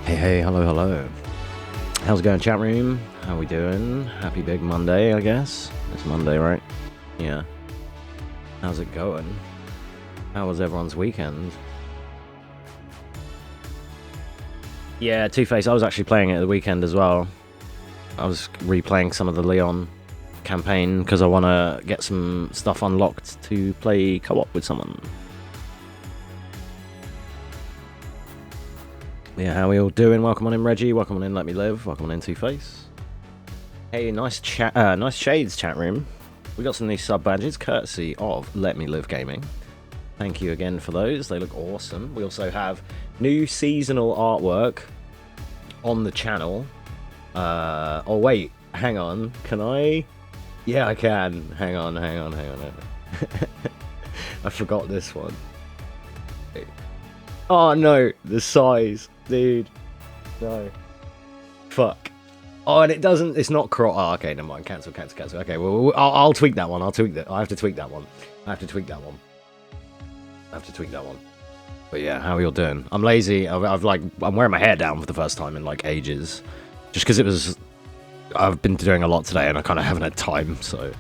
Hey, hello. How's it going, chat room? How we doing? Happy big Monday, I guess. It's Monday, right? Yeah. How's it going? How was everyone's weekend? Yeah, Two-Face, I was actually playing it at the weekend as well. I was replaying some of the Leon campaign because I want to get some stuff unlocked to play co-op with someone. Yeah, how are we all doing? Welcome on in, Reggie. Welcome on in, Let Me Live. Welcome on in, Two-Face. Hey, nice shades, chat room. We got some new sub badges courtesy of Let Me Live Gaming. Thank you again for those. They look awesome. We also have new seasonal artwork on the channel. Oh wait, hang on. Can I? Yeah, I can. Hang on. I forgot this one. Oh no, the size. Dude, no. Fuck. Oh, and it doesn't. It's not crop. Oh, okay, never mind. Cancel. Okay, well, I'll tweak that one. I have to tweak that one. But yeah, how are you all doing? I'm lazy. I'm wearing my hair down for the first time in like ages, just because I've been doing a lot today and I kind of haven't had time. So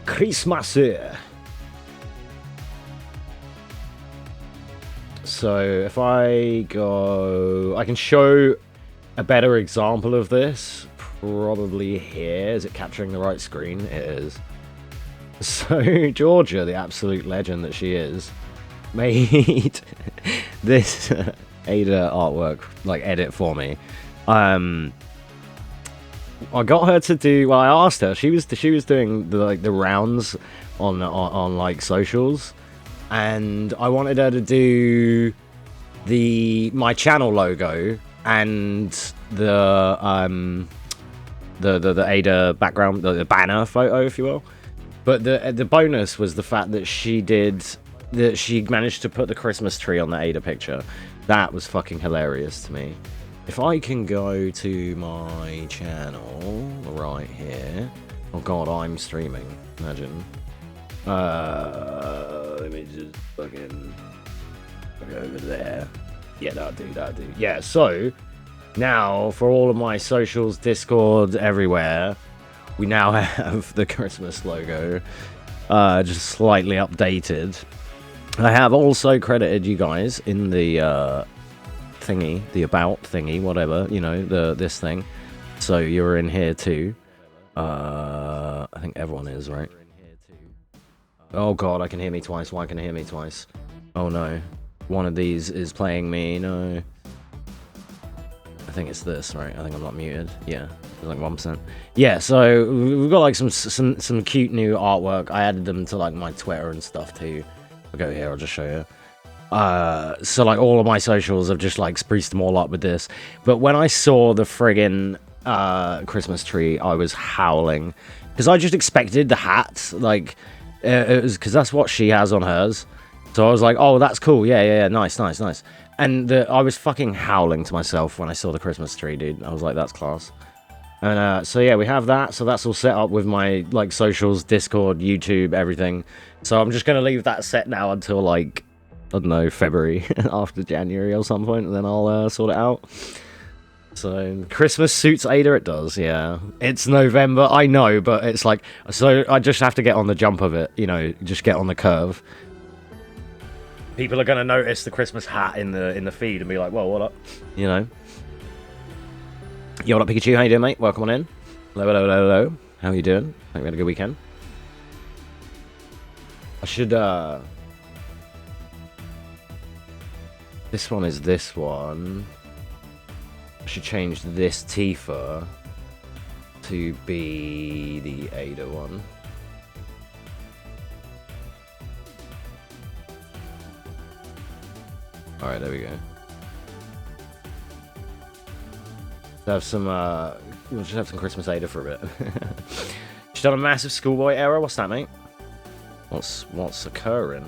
Christmas. So if I can show a better example of this, probably here. Is it capturing the right screen? It is. So Georgia, the absolute legend that she is, made this Ada artwork like edit for me. I got her to do. Well, I asked her. She was doing the rounds on like socials. And I wanted her to do my channel logo and the Ada background, the banner photo, if you will. But the bonus was the fact that she managed to put the Christmas tree on the Ada picture. That was fucking hilarious to me. If I can go to my channel right here. Oh god, I'm streaming. Imagine. Let me just fucking go over there. Yeah, that'll do. Yeah, so now for all of my socials, Discord, everywhere, we now have the Christmas logo, just slightly updated. I have also credited you guys in the thingy, the about thingy, whatever, you know, this thing. So you're in here too. I think everyone is, right? Oh god, I can hear me twice. Why can I hear me twice? Oh no. One of these is playing me. No. I think it's this, right? I think I'm not muted. Yeah, it's like 1%. Yeah, so we've got like some cute new artwork. I added them to like my Twitter and stuff too. I'll go here, I'll just show you. So like all of my socials have just like spruced them all up with this. But when I saw the friggin' Christmas tree, I was howling. Because I just expected the hat, like... it was because that's what she has on hers. So I was like, oh, that's cool. Yeah, nice. And I was fucking howling to myself when I saw the Christmas tree, dude. I was like, that's class. And so yeah, we have that. So that's all set up with my like socials, Discord, YouTube, everything. So I'm just going to leave that set now until like, I don't know, February, after January or some point. And then I'll sort it out. So, Christmas suits Ada, it does, yeah. It's November, I know, but it's like... So, I just have to get on the jump of it, you know, just get on the curve. People are going to notice the Christmas hat in the feed and be like, whoa, what up? You know? Yo, what up, Pikachu? How you doing, mate? Welcome on in. Hello. How are you doing? Hope you had a good weekend. I should, This one is this one. I should change this Tifa to be the Ada one. Alright, there we go. We'll just have some Christmas Ada for a bit. She's done a massive schoolboy error. What's that, mate? What's occurring?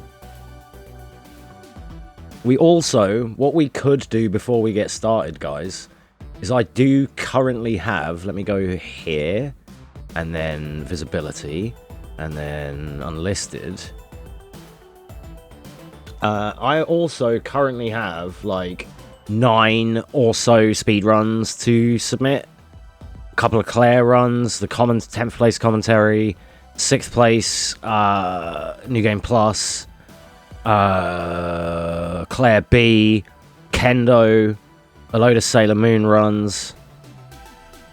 We also, what we could do before we get started, guys, is I do currently have, let me go here, and then visibility, and then unlisted. I also currently have, like, 9 or so speed runs to submit. A couple of Claire runs, the 10th place commentary, 6th place New Game Plus, Claire B, Kendo, a load of Sailor Moon runs.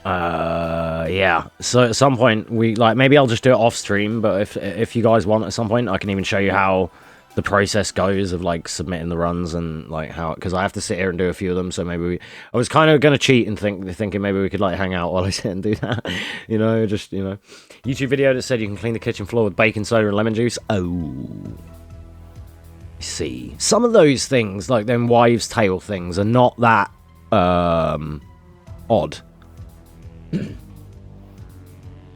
Yeah, so at some point maybe I'll just do it off stream, but if you guys want, at some point I can even show you how the process goes of like submitting the runs and like how, because I have to sit here and do a few of them. So maybe I was kind of gonna cheat and thinking maybe we could like hang out while I sit and do that. Just YouTube video that said you can clean the kitchen floor with baking soda and lemon juice. Oh, see, some of those things, like them wives' tale things, are not that odd.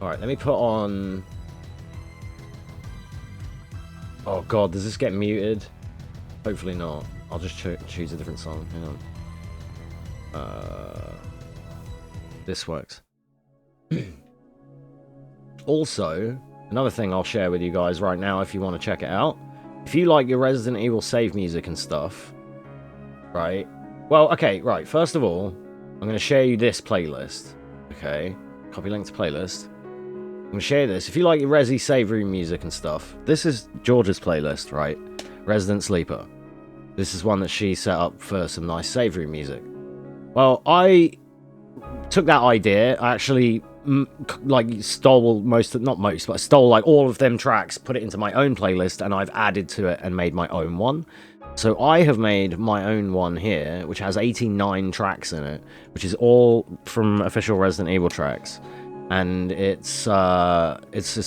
All right, let me put on. Oh god, does this get muted? Hopefully not. I'll just choose a different song. Hang on. This works. Also, another thing I'll share with you guys right now if you want to check it out. If you like your Resident Evil save music and stuff, right? Well, okay, right. First of all, I'm going to share you this playlist. Okay? Copy link to playlist. I'm going to share this. If you like your Resi save room music and stuff, this is George's playlist, right? Resident Sleeper. This is one that she set up for some nice save room music. Well, I took that idea. I actually stole but I stole like all of them tracks, put it into my own playlist, and I've added to it and made my own one. So I have made my own one here, which has 89 tracks in it, which is all from official Resident Evil tracks. And it's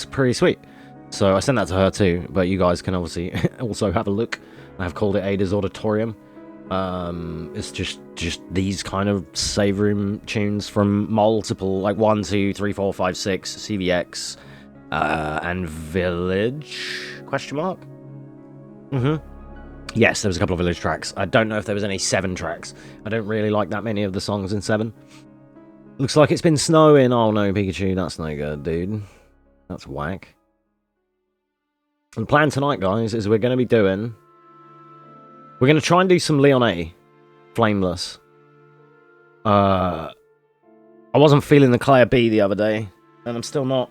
pretty sweet. So I sent that to her too, but you guys can obviously also have a look. I've called it Ada's Auditorium. It's just these kind of save room tunes from multiple, like 1, 2, 3, 4, 5, 6, CVX, and Village, question mark? Yes, there was a couple of Village tracks. I don't know if there was any 7 tracks. I don't really like that many of the songs in 7. Looks like it's been snowing. Oh no, Pikachu, that's no good, dude. That's whack. And the plan tonight, guys, is we're going to try and do some Leon A. Flameless. I wasn't feeling the Claire B the other day, and I'm still not.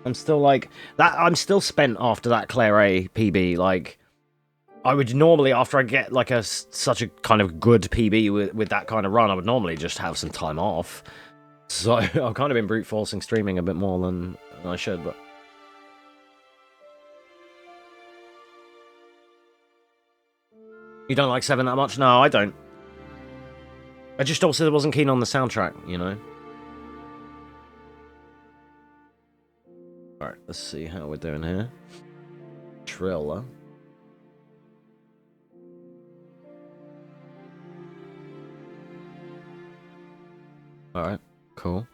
I'm still like that. I'm still spent after that Claire A PB. Like, I would normally, after I get like such a kind of good PB with that kind of run, I would normally just have some time off. So I've kind of been brute forcing streaming a bit more than I should, but. You don't like 7 that much? No, I don't. I just also wasn't keen on the soundtrack, Alright, let's see how we're doing here. Triller. Alright, cool.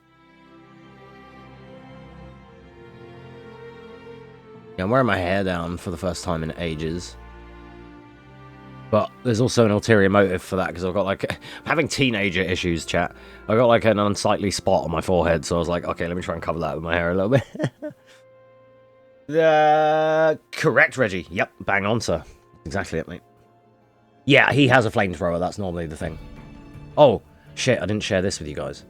Yeah, I'm wearing my hair down for the first time in ages. But there's also an ulterior motive for that, because I've got like, I'm having teenager issues, chat. I've got like an unsightly spot on my forehead, so I was like, okay, let me try and cover that with my hair a little bit. Correct, Reggie. Yep, bang on, sir. Exactly it, mate. Yeah, he has a flamethrower, that's normally the thing. Oh, shit, I didn't share this with you guys.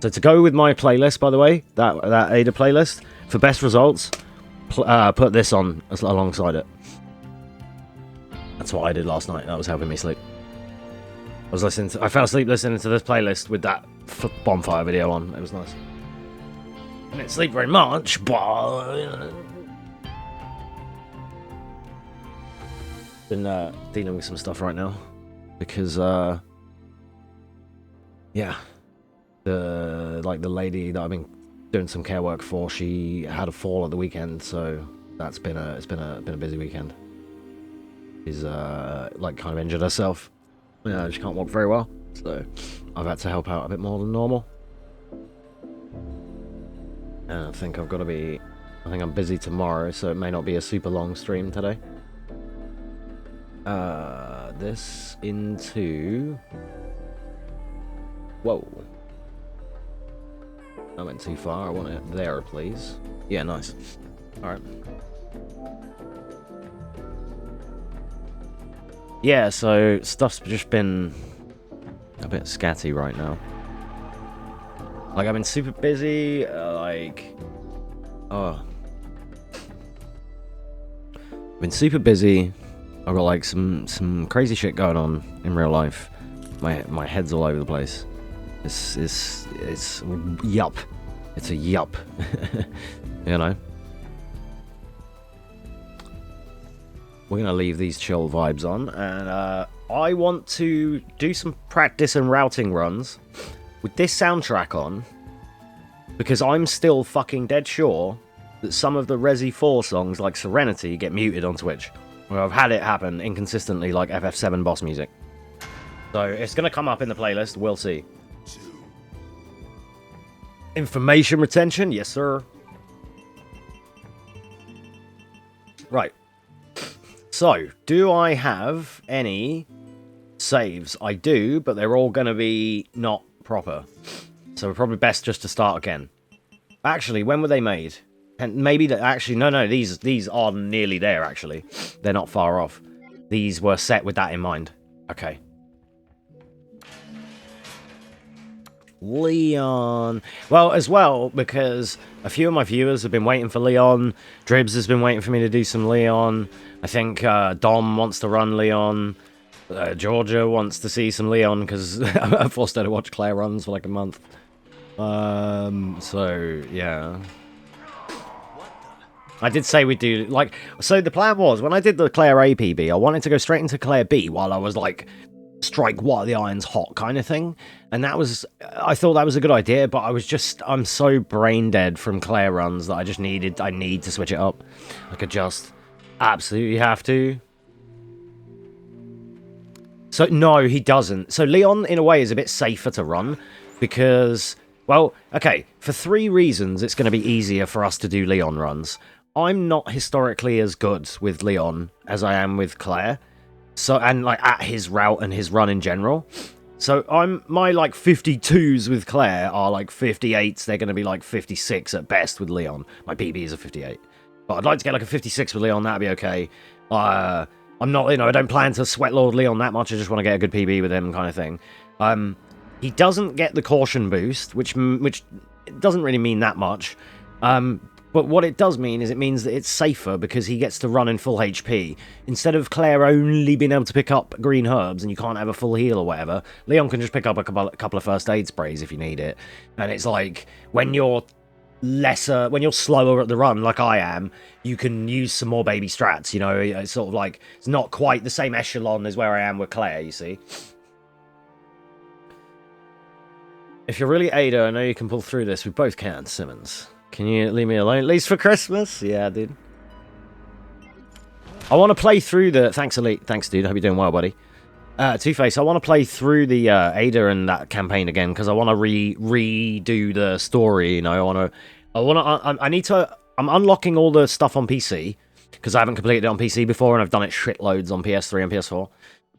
So to go with my playlist, by the way, that Ada playlist, for best results, put this on alongside it. That's what I did last night. That was helping me sleep. I fell asleep listening to this playlist with that bonfire video on. It was nice. I didn't sleep very much, but been dealing with some stuff right now because yeah, the lady that I've been doing some care work for, she had a fall at the weekend, so it's been a busy weekend. She's like kind of injured herself. Yeah, she can't walk very well, so I've had to help out a bit more than normal. And I think I'm busy tomorrow, so it may not be a super long stream today. This into... Whoa. I went too far. I want it there, please. Yeah, nice. Alright. Yeah, so stuff's just been a bit scatty right now. Like, I've been super busy, oh. I've been super busy. I've got, like, some crazy shit going on in real life. My head's all over the place. It's yup. It's a yup. You know? We're going to leave these chill vibes on, and I want to do some practice and routing runs with this soundtrack on, because I'm still fucking dead sure that some of the RE2R songs, like Serenity, get muted on Twitch. Well, I've had it happen inconsistently, like FF7 boss music. So it's going to come up in the playlist, we'll see. Information retention, yes sir. Right. So, do I have any saves? I do, but they're all going to be not proper. So, probably best just to start again. Actually, when were they made? And maybe that actually no, these are nearly there actually. They're not far off. These were set with that in mind. Okay. Leon. Well, as well, because a few of my viewers have been waiting for Leon. Dribs has been waiting for me to do some Leon. I think Dom wants to run Leon. Georgia wants to see some Leon because I forced her to watch Claire runs for like a month. So, yeah. I did say we'd do, like, so the plan was, when I did the Claire A PB, I wanted to go straight into Claire B while I was, like, strike while the iron's hot kind of thing. And that was, I thought that was a good idea, but I'm so brain dead from Claire runs that I need to switch it up. I could just absolutely have to. So, no, he doesn't. So, Leon, in a way, is a bit safer to run because, well, okay, for 3 reasons, it's going to be easier for us to do Leon runs. I'm not historically as good with Leon as I am with Claire. So, and like at his route and his run in general. So my like 52s with Claire are like 58s. They're going to be like 56 at best with Leon. My PB is a 58. But I'd like to get like a 56 with Leon. That'd be okay. I'm not, I don't plan to sweat Lord Leon that much. I just want to get a good PB with him kind of thing. He doesn't get the caution boost, which doesn't really mean that much. But what it does mean is it means that it's safer because he gets to run in full HP. Instead of Claire only being able to pick up green herbs and you can't have a full heal or whatever, Leon can just pick up a couple of first aid sprays if you need it. And it's like, when you're slower at the run, like I am, you can use some more baby strats, It's sort of like, it's not quite the same echelon as where I am with Claire, you see. If you're really Ada, I know you can pull through this. We both can, Simmons. Can you leave me alone, at least for Christmas? Yeah, dude. I want to play through the... Thanks, Elite. Thanks, dude. I hope you're doing well, buddy. Two-Face, I want to play through the Ada and that campaign again, because I want to redo the story, I'm unlocking all the stuff on PC, because I haven't completed it on PC before, and I've done it shitloads on PS3 and PS4.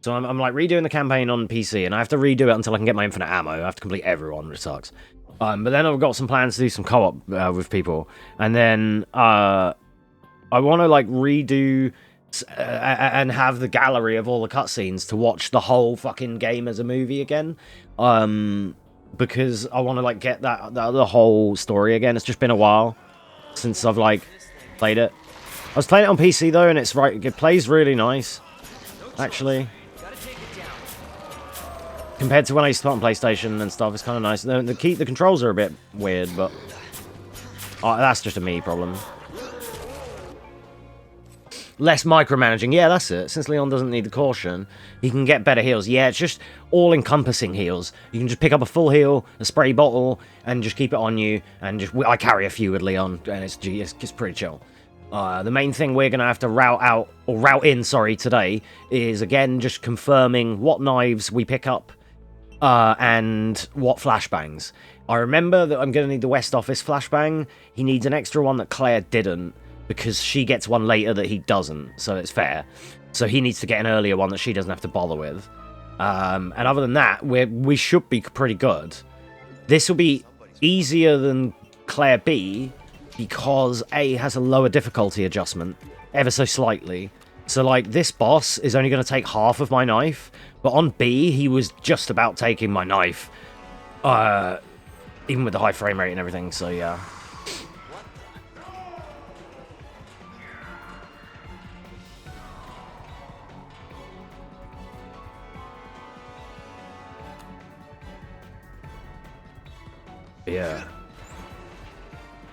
So I'm like redoing the campaign on PC, and I have to redo it until I can get my infinite ammo. I have to complete everyone, which sucks. But then I've got some plans to do some co-op with people, and then I want to like redo and have the gallery of all the cutscenes to watch the whole fucking game as a movie again, because I want to like get the whole story again. It's just been a while since I've like played it. I was playing it on PC though, and it plays really nice, actually. Compared to when I used to play on PlayStation and stuff, it's kind of nice. The controls are a bit weird, but that's just a me problem. Less micromanaging. Yeah, that's it. Since Leon doesn't need the caution, he can get better heals. Yeah, it's just all-encompassing heals. You can just pick up a full heal, a spray bottle, and just keep it on you. And I carry a few with Leon, and it's pretty chill. The main thing we're going to have to route in today is, again, just confirming what knives we pick up and what flashbangs. I remember that I'm going to need the West Office flashbang. He needs an extra one that Claire didn't, because she gets one later that he doesn't, so it's fair. So he needs to get an earlier one that she doesn't have to bother with. And other than that, we should be pretty good. This will be easier than Claire B, because A has a lower difficulty adjustment, ever so slightly, So, like, this boss is only going to take half of my knife, but on B, he was just about taking my knife. Even with the high frame rate and everything, so yeah. Yeah.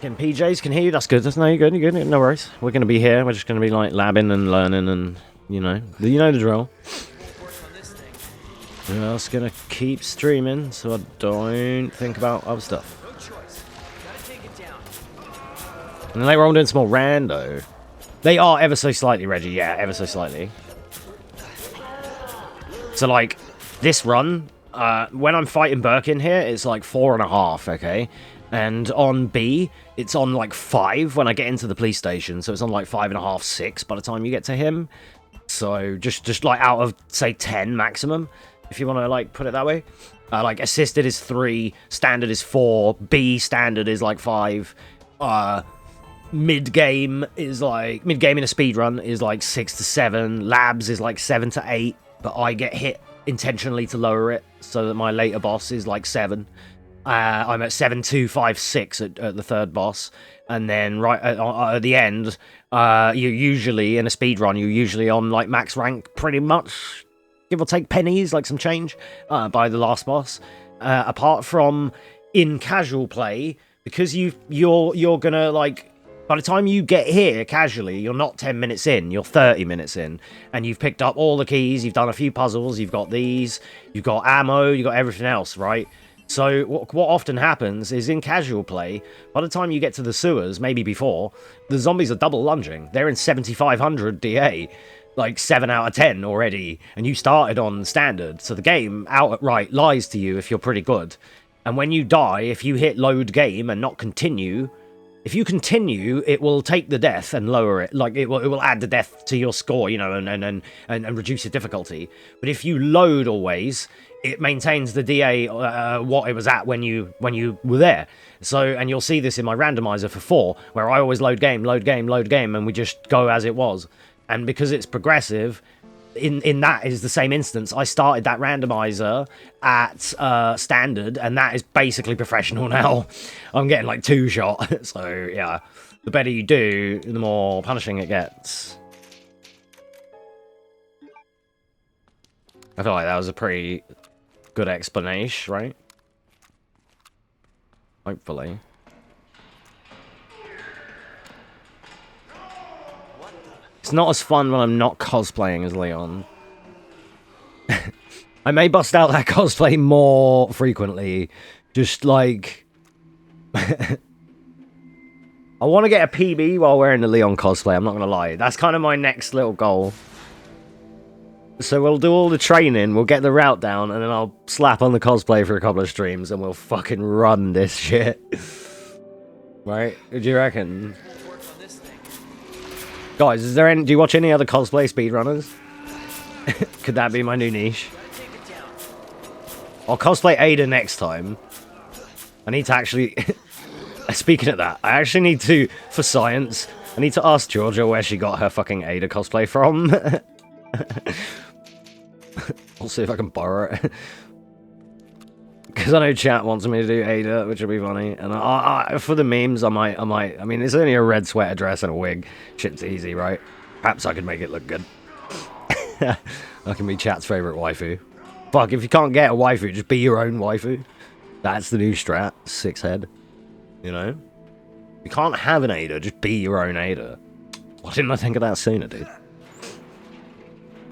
Getting PJs can hear you. That's good. That's no, you're good. You're good. No worries. We're gonna be here. We're just gonna be like labbing and learning, and you know the drill. We're just gonna keep streaming, so I don't think about other stuff. And then later on, doing some more rando. They are ever so slightly, Reggie. Yeah, ever so slightly. So like this run, when I'm fighting Birkin here, it's like 4.5. Okay. And on B, it's on like 5 when I get into the police station. So it's on like 5.5, 6 by the time you get to him. So just like out of, say, 10 maximum, if you want to like put it that way. Like assisted is 3, standard is 4, B standard is like 5. Mid-game in a speed run is like 6 to 7. Labs is like 7 to 8. But I get hit intentionally to lower it so that my later boss is like 7. I'm at 7, 2, 5, 6 at the third boss, and then right at the end, you usually in a speed run, you're usually on like max rank, pretty much, give or take pennies, like some change, by the last boss. Apart from in casual play, because you're gonna like. By the time you get here casually, you're not 10 minutes in, you're 30 minutes in, and you've picked up all the keys, you've done a few puzzles, you've got these, you've got ammo, you've got everything else, right? So what often happens is in casual play, by the time you get to the sewers, maybe before, the zombies are double lunging. They're in 7,500 DA, like 7 out of 10 already, and you started on standard, so the game outright lies to you if you're pretty good. And when you die, if you hit load game and not continue, if you continue, it will take the death and lower it. Like it will add the death to your score, you know, and reduce the difficulty. But if you load always, it maintains the DA what it was at when you were there. So, and you'll see this in my randomizer for 4, where I always load game, and we just go as it was. And because it's progressive, in that is the same instance, I started that randomizer at standard, and that is basically professional now. I'm getting like 2 shot, so yeah, the better you do, the more punishing it gets. I feel like that was a pretty good explanation, right? Hopefully. It's not as fun when I'm not cosplaying as Leon. I may bust out that cosplay more frequently. Just like... I want to get a PB while wearing the Leon cosplay, I'm not going to lie. That's kind of my next little goal. So we'll do all the training, we'll get the route down, and then I'll slap on the cosplay for a couple of streams, and we'll fucking run this shit. Right? What do you reckon? Guys, is there any? Do you watch any other cosplay speedrunners? Could that be my new niche? I'll cosplay Ada next time. I need to actually... Speaking of that, I actually need to, for science, I need to ask Georgia where she got her fucking Ada cosplay from. I'll see if I can borrow it. Because I know chat wants me to do Ada, which will be funny. And for the memes, I might. I mean, it's only a red sweater dress and a wig. Shit's easy, right? Perhaps I could make it look good. I can be chat's favourite waifu. Fuck, if you can't get a waifu, just be your own waifu. That's the new strat. 6 head. You know? You can't have an Ada, just be your own Ada. Why didn't I think of that sooner, dude?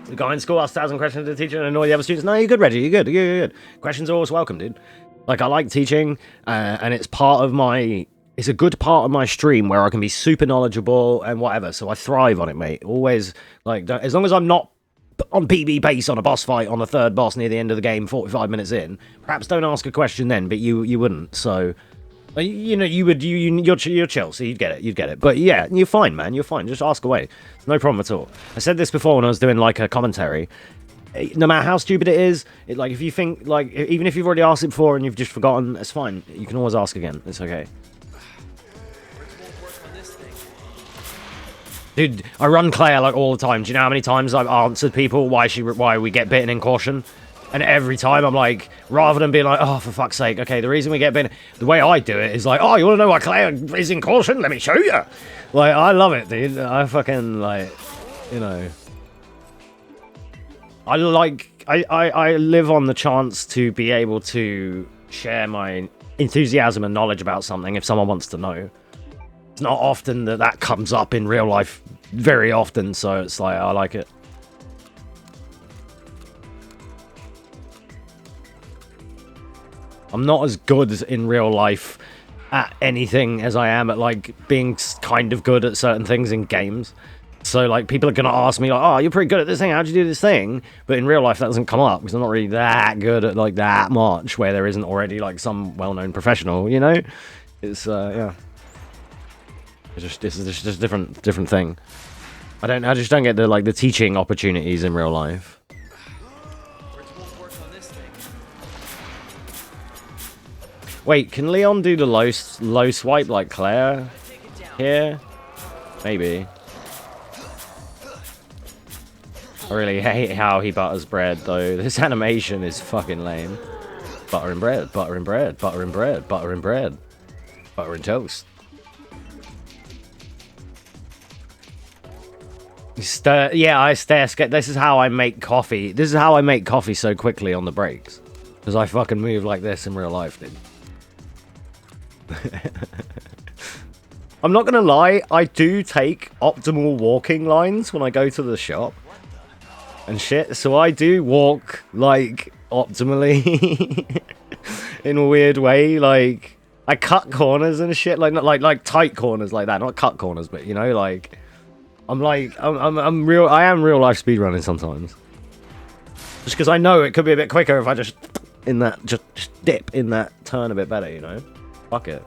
The guy in school asks 1,000 questions to the teacher and annoy the other students. No, you're good, Reggie. You're good. Questions are always welcome, dude. Like, I like teaching, and it's part of my... It's a good part of my stream where I can be super knowledgeable and whatever, so I thrive on it, mate. Always, like, as long as I'm not on PB pace on a boss fight on the third boss near the end of the game, 45 minutes in, perhaps don't ask a question then, but you wouldn't, so... You know, you're chill, so you'd get it. But yeah, you're fine, man, you're fine. Just ask away. No problem at all. I said this before when I was doing, like, a commentary. No matter how stupid it is, like, if you think, like, even if you've already asked it before and you've just forgotten, it's fine. You can always ask again. It's okay. Dude, I run Claire like all the time. Do you know how many times I've answered people why we get bitten in caution? And every time I'm like, rather than being like, oh, for fuck's sake, okay, the reason we get bitten, the way I do it is like, oh, you want to know why Claire is in caution? Let me show you. Like, I love it, dude. I fucking, like, you know. I live on the chance to be able to share my enthusiasm and knowledge about something if someone wants to know. It's not often that comes up in real life, very often, so it's like, I like it. I'm not as good in real life at anything as I am at, like, being kind of good at certain things in games. So, like, people are going to ask me, like, oh, you're pretty good at this thing, how'd you do this thing? But in real life, that doesn't come up, because I'm not really that good at, like, that much, where there isn't already, like, some well-known professional, you know? It's, yeah. It's just a different thing. I just don't get the teaching opportunities in real life. Wait, can Leon do the low swipe like Claire here? Maybe. I really hate how he butters bread, though. This animation is fucking lame. Butter and bread, butter and bread, butter and bread, butter and bread. Butter and toast. Yeah, I stare. This is how I make coffee. This is how I make coffee so quickly on the breaks. Because I fucking move like this in real life, dude. I'm not gonna lie, I do take optimal walking lines when I go to the shop and shit, so I do walk like optimally in a weird way. Like, I cut corners and shit, like tight corners like that, not cut corners, but you know, like I am real life speedrunning sometimes, just because I know it could be a bit quicker if I just dip in that turn a bit better, you know. Fuck it.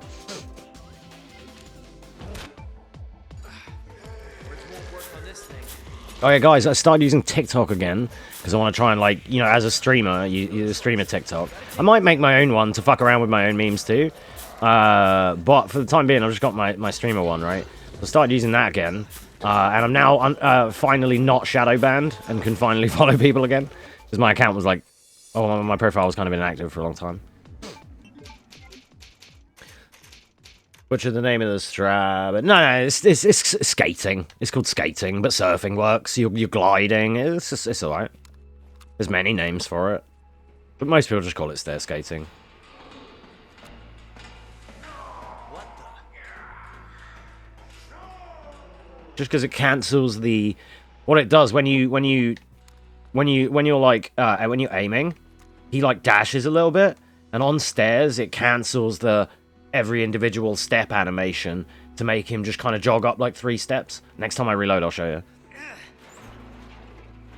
Oh yeah, guys, I started using TikTok again because I want to try and, like, you know, as a streamer, you stream a TikTok. I might make my own one to fuck around with my own memes too. But for the time being, I've just got my streamer one, right? So I started using that again, and I'm now finally not shadow banned and can finally follow people again because my account was like, oh, my profile was kind of inactive for a long time. Butcher the name of the strap, but no, it's skating. It's called skating, but surfing works. You're gliding. It's alright. There's many names for it, but most people just call it stair skating. Just because it cancels the what it does when you're aiming, he like dashes a little bit, and on stairs it cancels the every individual step animation to make him just kind of jog up like 3 steps. Next time I reload, I'll show you.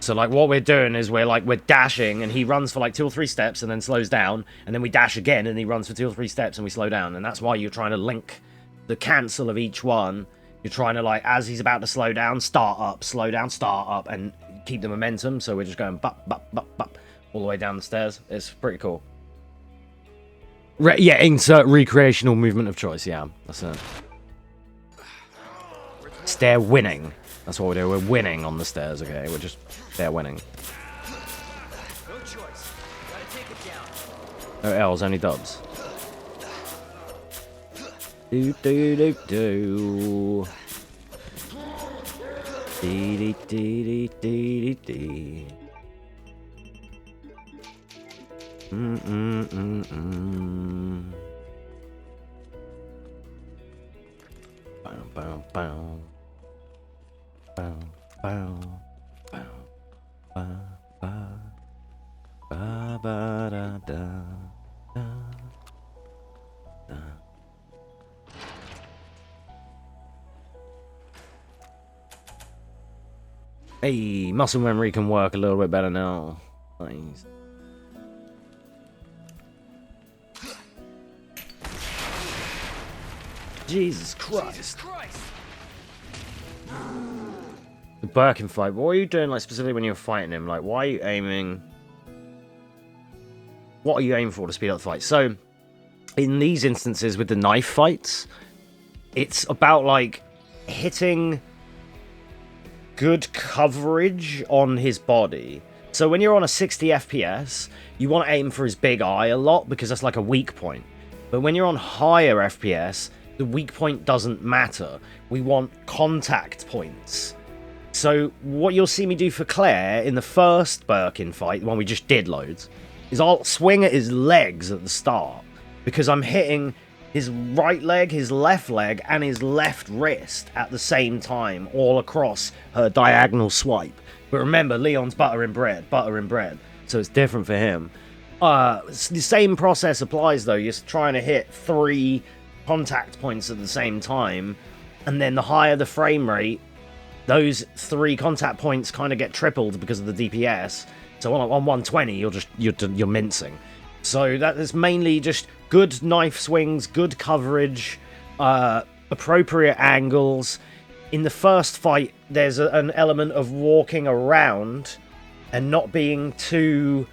So like what we're doing is we're dashing and he runs for like 2 or 3 steps and then slows down, and then we dash again and he runs for 2 or 3 steps and we slow down. And that's why you're trying to link the cancel of each one. You're trying to, like, as he's about to slow down, start up, slow down, start up, and keep the momentum. So we're just going bop, bop, bop, bop all the way down the stairs. It's pretty cool. Yeah, insert recreational movement of choice. Yeah, that's it. Stair winning. That's what we do. We're winning on the stairs, okay? We're just stair winning. No choice. Gotta take it down. No L's, only dubs. Do do do do. Dee dee dee dee dee dee. Bow bow bow. Bow bow bow. Ba ba ba ba da da da da. Hey, muscle memory can work a little bit better now. Nice. Jesus Christ. The Birkin fight. What were you doing, like, specifically when you were fighting him? Like, why are you aiming? What are you aiming for to speed up the fight? So, in these instances with the knife fights, it's about, like, hitting good coverage on his body. So when you're on a 60 FPS, you want to aim for his big eye a lot because that's like a weak point. But when you're on higher FPS, the weak point doesn't matter. We want contact points. So what you'll see me do for Claire in the first Birkin fight, the one we just did loads, is I'll swing at his legs at the start because I'm hitting his right leg, his left leg, and his left wrist at the same time, all across her diagonal swipe. But remember, Leon's butter and bread, so it's different for him. The same process applies though. You're trying to hit 3 contact points at the same time, and then the higher the frame rate, those 3 contact points kind of get tripled because of the DPS. So on 120, you're mincing. So that is mainly just good knife swings, good coverage, appropriate angles. In the first fight, there's an element of walking around and not being too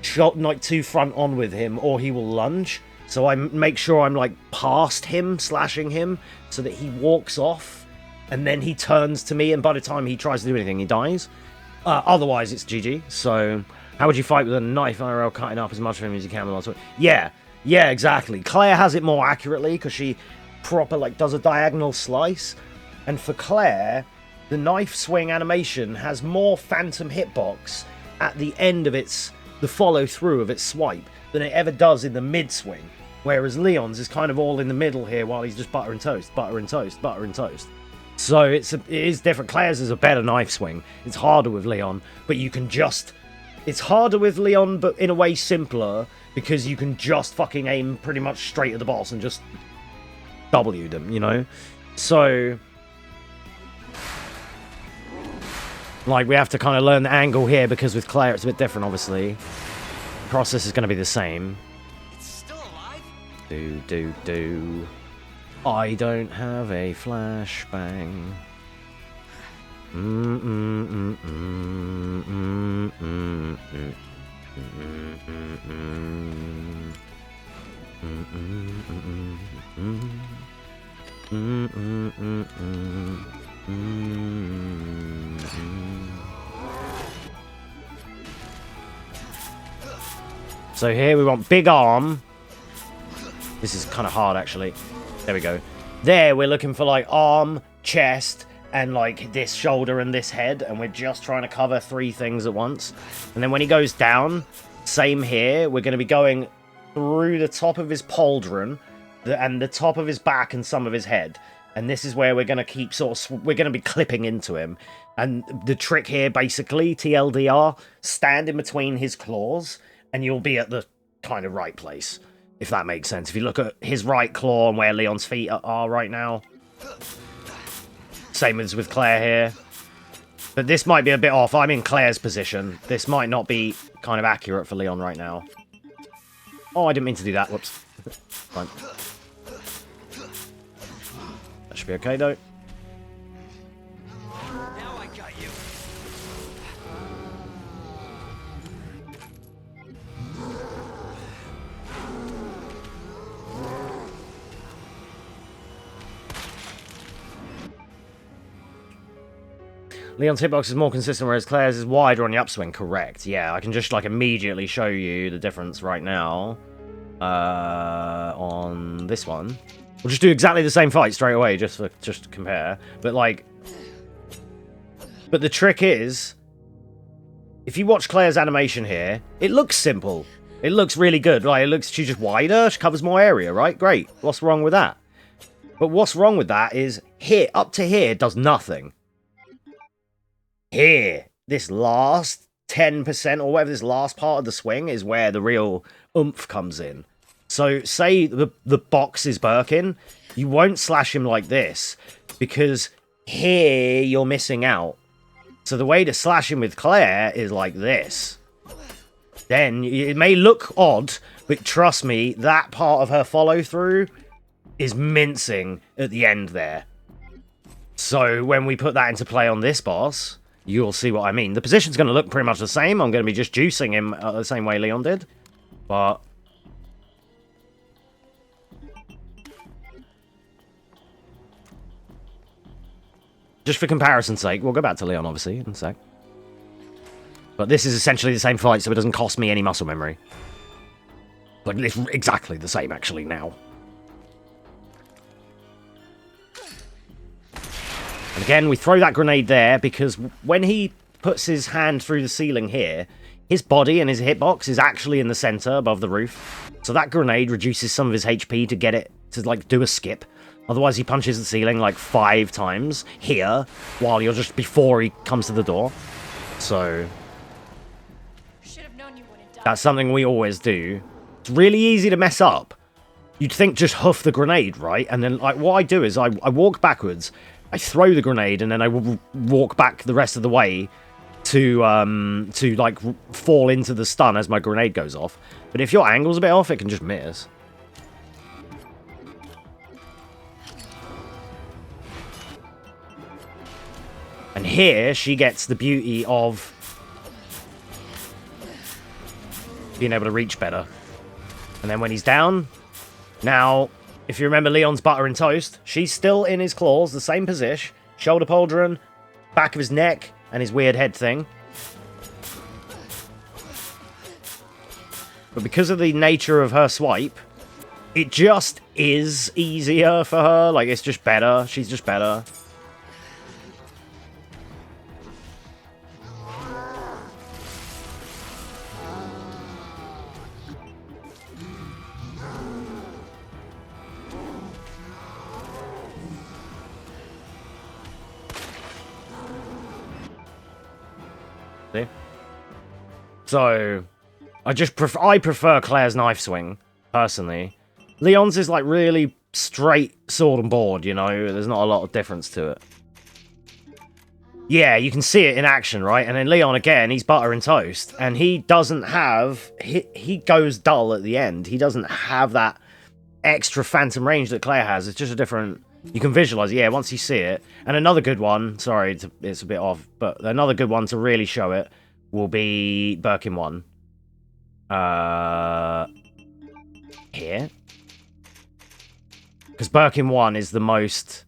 front on with him, or he will lunge. So I make sure I'm like past him, slashing him, so that he walks off, and then he turns to me, and by the time he tries to do anything, he dies. Otherwise, it's GG. So how would you fight with a knife IRL, cutting up as much of him as you can? Yeah, exactly. Claire has it more accurately because she proper like does a diagonal slice. And for Claire, the knife swing animation has more phantom hitbox at the end of the follow through of its swipe than it ever does in the mid swing. Whereas Leon's is kind of all in the middle here while he's just butter and toast. So it is different. Claire's is a better knife swing. It's harder with Leon, but you can just... It's harder with Leon, but in a way simpler, because you can just fucking aim pretty much straight at the boss and just W them, you know? So... like, we have to kind of learn the angle here, because with Claire it's a bit different, obviously. The process is going to be the same. It's still alive? Do. I don't have a flashbang. So here we want big arm. This is kind of hard, actually. There we go. There, we're looking for, like, arm, chest, and, like, this shoulder and this head. And we're just trying to cover 3 things at once. And then when he goes down, same here. We're going to be going through the top of his pauldron, and the top of his back and some of his head. And this is where we're going to keep we're going to be clipping into him. And the trick here, basically, TLDR, stand in between his claws, and you'll be at the kind of right place, if that makes sense. If you look at his right claw and where Leon's feet are right now. Same as with Claire here. But this might be a bit off. I'm in Claire's position. This might not be kind of accurate for Leon right now. Oh, I didn't mean to do that. Whoops. Fine. That should be okay, though. Now I got you. Leon's hitbox is more consistent, whereas Claire's is wider on the upswing. Correct. Yeah, I can just, like, immediately show you the difference right now. On this one. We'll just do exactly the same fight straight away, just to compare. But, like... But the trick is... If you watch Claire's animation here, it looks simple. It looks really good. Like, she's just wider, she covers more area, right? Great. What's wrong with that? But what's wrong with that is, here, up to here, does nothing. Here, this last 10% or whatever, this last part of the swing is where the real oomph comes in. So, say the box is Birkin, you won't slash him like this, because here you're missing out. So the way to slash him with Claire is like this. Then, it may look odd, but trust me, that part of her follow-through is mincing at the end there. So, when we put that into play on this boss... You'll see what I mean. The position's going to look pretty much the same. I'm going to be just juicing him the same way Leon did. But... Just for comparison's sake, we'll go back to Leon, obviously, in a sec. But this is essentially the same fight, so it doesn't cost me any muscle memory. Like, it's exactly the same, actually, now. And again, we throw that grenade there, because when he puts his hand through the ceiling here, his body and his hitbox is actually in the center above the roof. So that grenade reduces some of his HP to get it to, like, do a skip. Otherwise, he punches the ceiling, like, 5 times here, while you're just before he comes to the door. So that's something we always do. It's really easy to mess up. You'd think just huff the grenade, right? And then, like, what I do is I walk backwards, I throw the grenade, and then I walk back the rest of the way to like, fall into the stun as my grenade goes off. But if your angle's a bit off, it can just miss. And here, she gets the beauty of being able to reach better. And then when he's down, now, if you remember Leon's butter and toast, she's still in his claws, the same position, shoulder pauldron, back of his neck, and his weird head thing. But because of the nature of her swipe, it just is easier for her. Like, it's just better. She's just better. See? So, I prefer Claire's knife swing, personally. Leon's is, like, really straight sword and board, you know? There's not a lot of difference to it. Yeah, you can see it in action, right? And then Leon, again, he's butter and toast. And he doesn't have... He goes dull at the end. He doesn't have that extra phantom range that Claire has. It's just a different... You can visualize it, yeah, once you see it. And another good one, sorry, it's a bit off, but another good one to really show it will be Birkin 1. Here. Because Birkin 1 is the most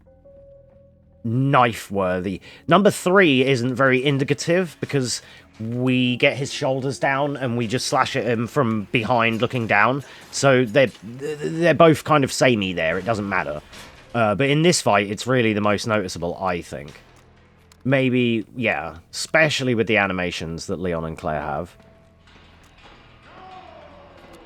knife-worthy. Number 3 isn't very indicative, because we get his shoulders down and we just slash at him from behind looking down. So they're both kind of samey there, it doesn't matter. But in this fight, it's really the most noticeable, I think. Maybe, yeah, especially with the animations that Leon and Claire have.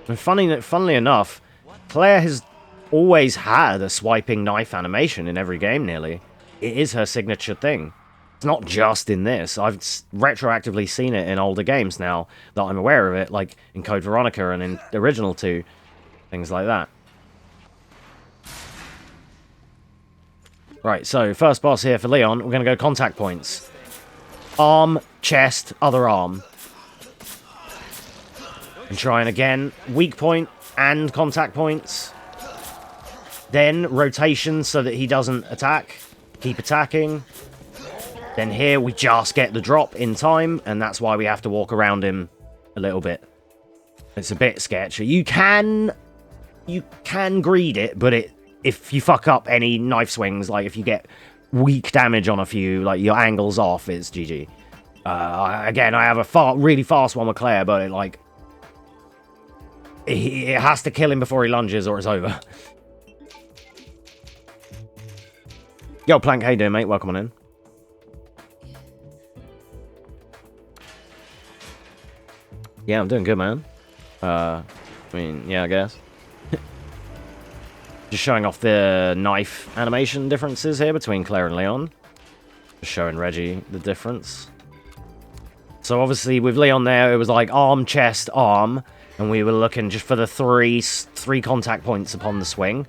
And funnily enough, Claire has always had a swiping knife animation in every game, nearly. It is her signature thing. It's not just in this. I've retroactively seen it in older games now that I'm aware of it, like in Code Veronica and in the original 2, things like that. Right, so first boss here for Leon, we're going to go contact points. Arm, chest, other arm. And trying again, weak point and contact points. Then rotation so that he doesn't attack. Keep attacking. Then here we just get the drop in time, and that's why we have to walk around him a little bit. It's a bit sketchy. You can greed it, but if you fuck up any knife swings, like if you get weak damage on a few, like your angle's off, it's GG. Again, I have a really fast one with Claire, but it has to kill him before he lunges or it's over. Yo, Plank, how you doing, mate? Welcome on in. Yeah, I'm doing good, man. I mean, yeah, I guess. Just showing off the knife animation differences here between Claire and Leon. Just showing Reggie the difference. So obviously with Leon there, it was like arm, chest, arm. And we were looking just for the three contact points upon the swing.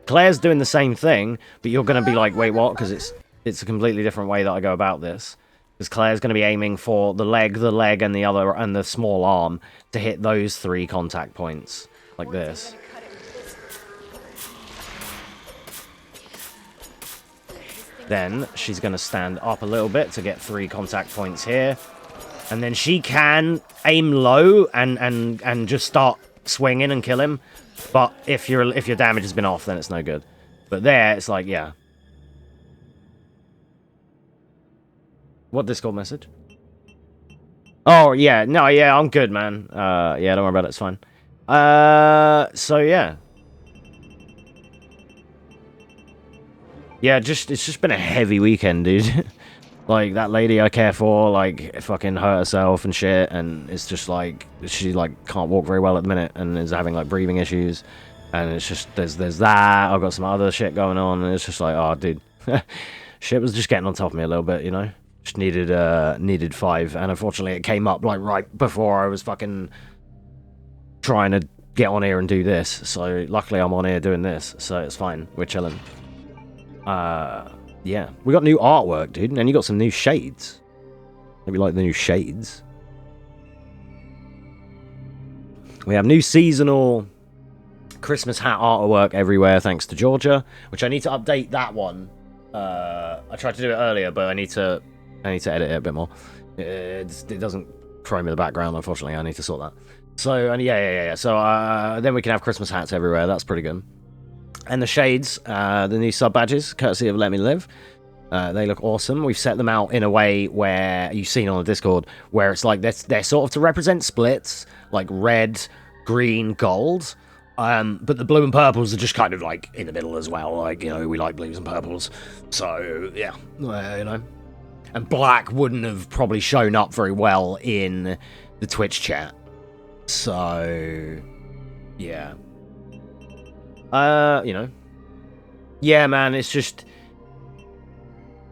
Claire's doing the same thing, but you're going to be like, wait, what? Because it's a completely different way that I go about this. Because Claire's going to be aiming for the leg, and the small arm to hit those 3 contact points. Like this. Then she's going to stand up a little bit to get 3 contact points here. And then she can aim low and just start swinging and kill him. But if your damage has been off, then it's no good. But there, it's like, yeah. What Discord message? Oh, yeah. No, yeah, I'm good, man. Yeah, don't worry about it. It's fine. So, yeah. Yeah, it's just been a heavy weekend, dude. Like, that lady I care for, like, fucking hurt herself and shit, and it's just, like, she, like, can't walk very well at the minute, and is having, like, breathing issues, and it's just, there's that, I've got some other shit going on, and it's just like, oh, dude. Shit was just getting on top of me a little bit, you know? Just needed 5, and unfortunately it came up, like, right before I was fucking trying to get on here and do this, so luckily I'm on here doing this, so it's fine, we're chilling. Yeah, we got new artwork, dude, and you got some new shades. Maybe like the new shades. We have new seasonal Christmas hat artwork everywhere, thanks to Georgia, which I need to update that one. I tried to do it earlier, but I need to edit it a bit more. It doesn't frame in the background, unfortunately. I need to sort that. So, and yeah. So then we can have Christmas hats everywhere. That's pretty good. And the shades, the new sub badges, courtesy of Let Me Live. They look awesome. We've set them out in a way where you've seen on the Discord, where it's like they're sort of to represent splits, like red, green, gold. But the blue and purples are just kind of like in the middle as well. Like, you know, we like blues and purples. So yeah, you know. And black wouldn't have probably shown up very well in the Twitch chat. So yeah. You know. Yeah, man, it's just,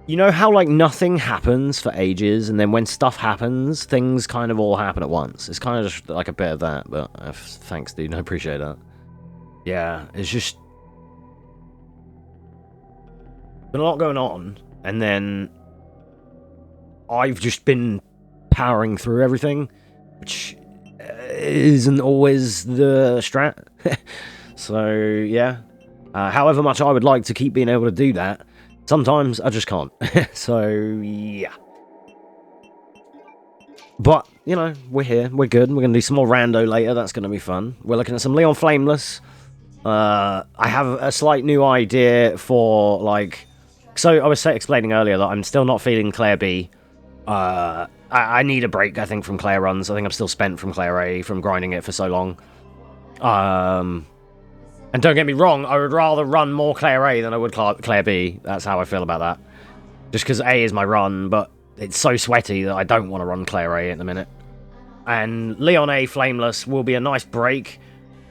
you know how, like, nothing happens for ages, and then when stuff happens, things kind of all happen at once. It's kind of just like a bit of that, but thanks, dude. I appreciate that. Yeah, it's just been a lot going on, and then I've just been powering through everything, which isn't always the strat. So, yeah. However much I would like to keep being able to do that, sometimes I just can't. So, yeah. But, you know, we're here. We're good. We're going to do some more rando later. That's going to be fun. We're looking at some Leon Flameless. I have a slight new idea for, like... So, I was explaining earlier that I'm still not feeling Claire B. I need a break, I think, from Claire runs. I think I'm still spent from Claire A, from grinding it for so long. And don't get me wrong, I would rather run more Claire A than I would Claire B. That's how I feel about that. Just because A is my run, but it's so sweaty that I don't want to run Claire A at the minute. And Leon A Flameless will be a nice break.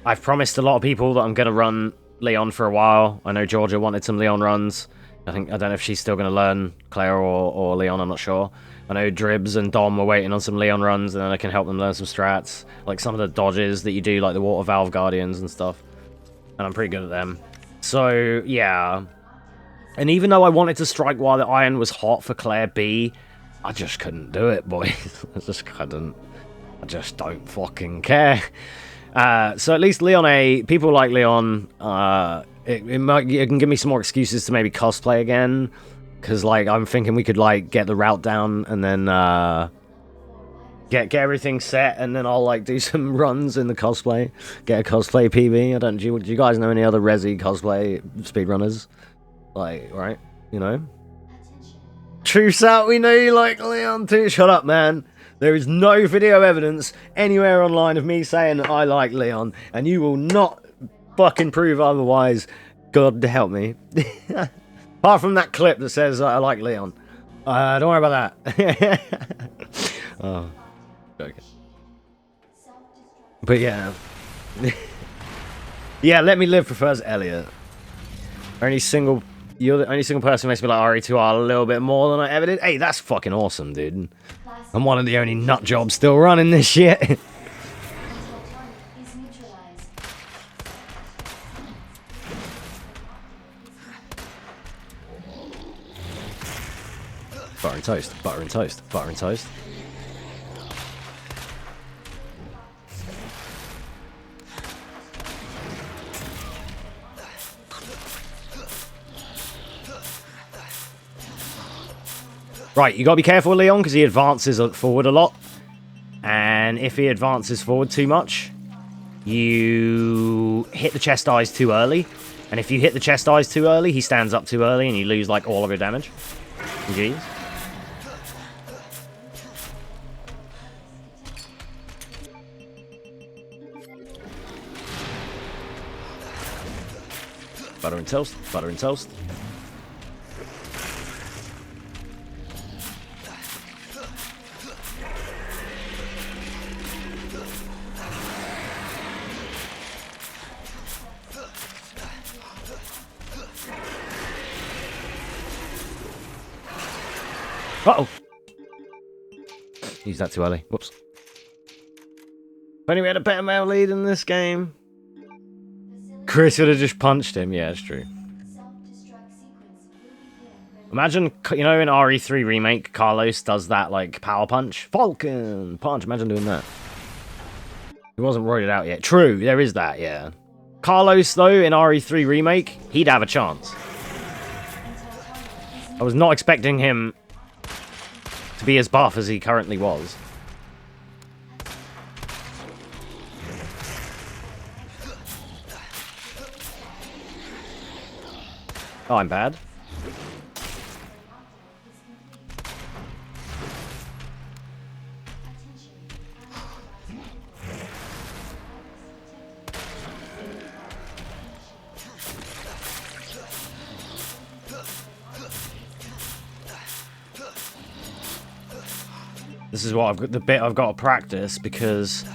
I've promised a lot of people that I'm going to run Leon for a while. I know Georgia wanted some Leon runs. I don't know if she's still going to learn Claire or Leon, I'm not sure. I know Dribs and Dom were waiting on some Leon runs, and then I can help them learn some strats. Like some of the dodges that you do, like the Water Valve Guardians and stuff. And I'm pretty good at them. So, yeah. And even though I wanted to strike while the iron was hot for Claire B, I just couldn't do it, boys. I just couldn't. I just don't fucking care. So at least Leon A, people like Leon, it can give me some more excuses to maybe cosplay again. Because, like, I'm thinking we could, like, get the route down and then, get everything set, and then I'll, like, do some runs in the cosplay. Get a cosplay PB. Do you guys know any other Resi cosplay speedrunners? Like, right? You know? Truce out, we know you like Leon too. Shut up, man. There is no video evidence anywhere online of me saying that I like Leon, and you will not fucking prove otherwise. God help me. Apart from that clip that says I like Leon. Don't worry about that. Oh, okay. But yeah. Yeah, Let Me Live prefers Elliot. You're the only single person who makes me like RE2R a little bit more than I ever did. Hey, that's fucking awesome, dude. I'm one of the only nut jobs still running this shit. Butter and toast, butter and toast, butter and toast. Right, you gotta be careful with Leon because he advances forward a lot. And if he advances forward too much, you hit the chest eyes too early. And if you hit the chest eyes too early, he stands up too early and you lose like all of your damage. Jeez. Butter and toast. Butter and toast. Uh-oh. Used that too early. Whoops. If only we had a better male lead in this game. Chris would have just punched him. Yeah, it's true. Imagine, you know, in RE3 Remake, Carlos does that, like, power punch. Falcon punch. Imagine doing that. He wasn't roided out yet. True, there is that, yeah. Carlos, though, in RE3 Remake, he'd have a chance. I was not expecting him to be as buff as he currently was. Oh, I'm bad. This is what I've got, the bit I've got to practice, because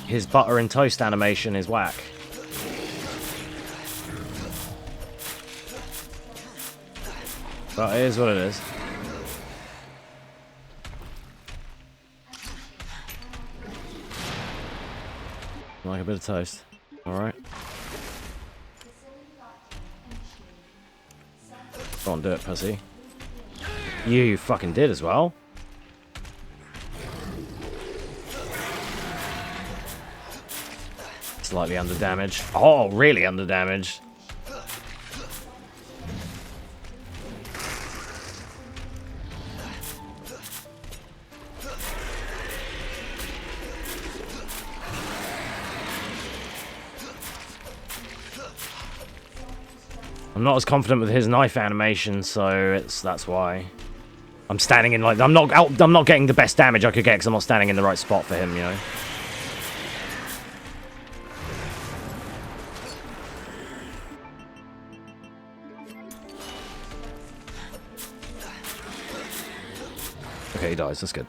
his butter and toast animation is whack. But it is what it is. Like a bit of toast. Alright. Go on, do it, pussy. You fucking did as well. Slightly under damage. Oh, really under damage. I'm not as confident with his knife animation, so that's why. I'm standing in like I'm not getting the best damage I could get because I'm not standing in the right spot for him, you know. Okay, he dies. That's good.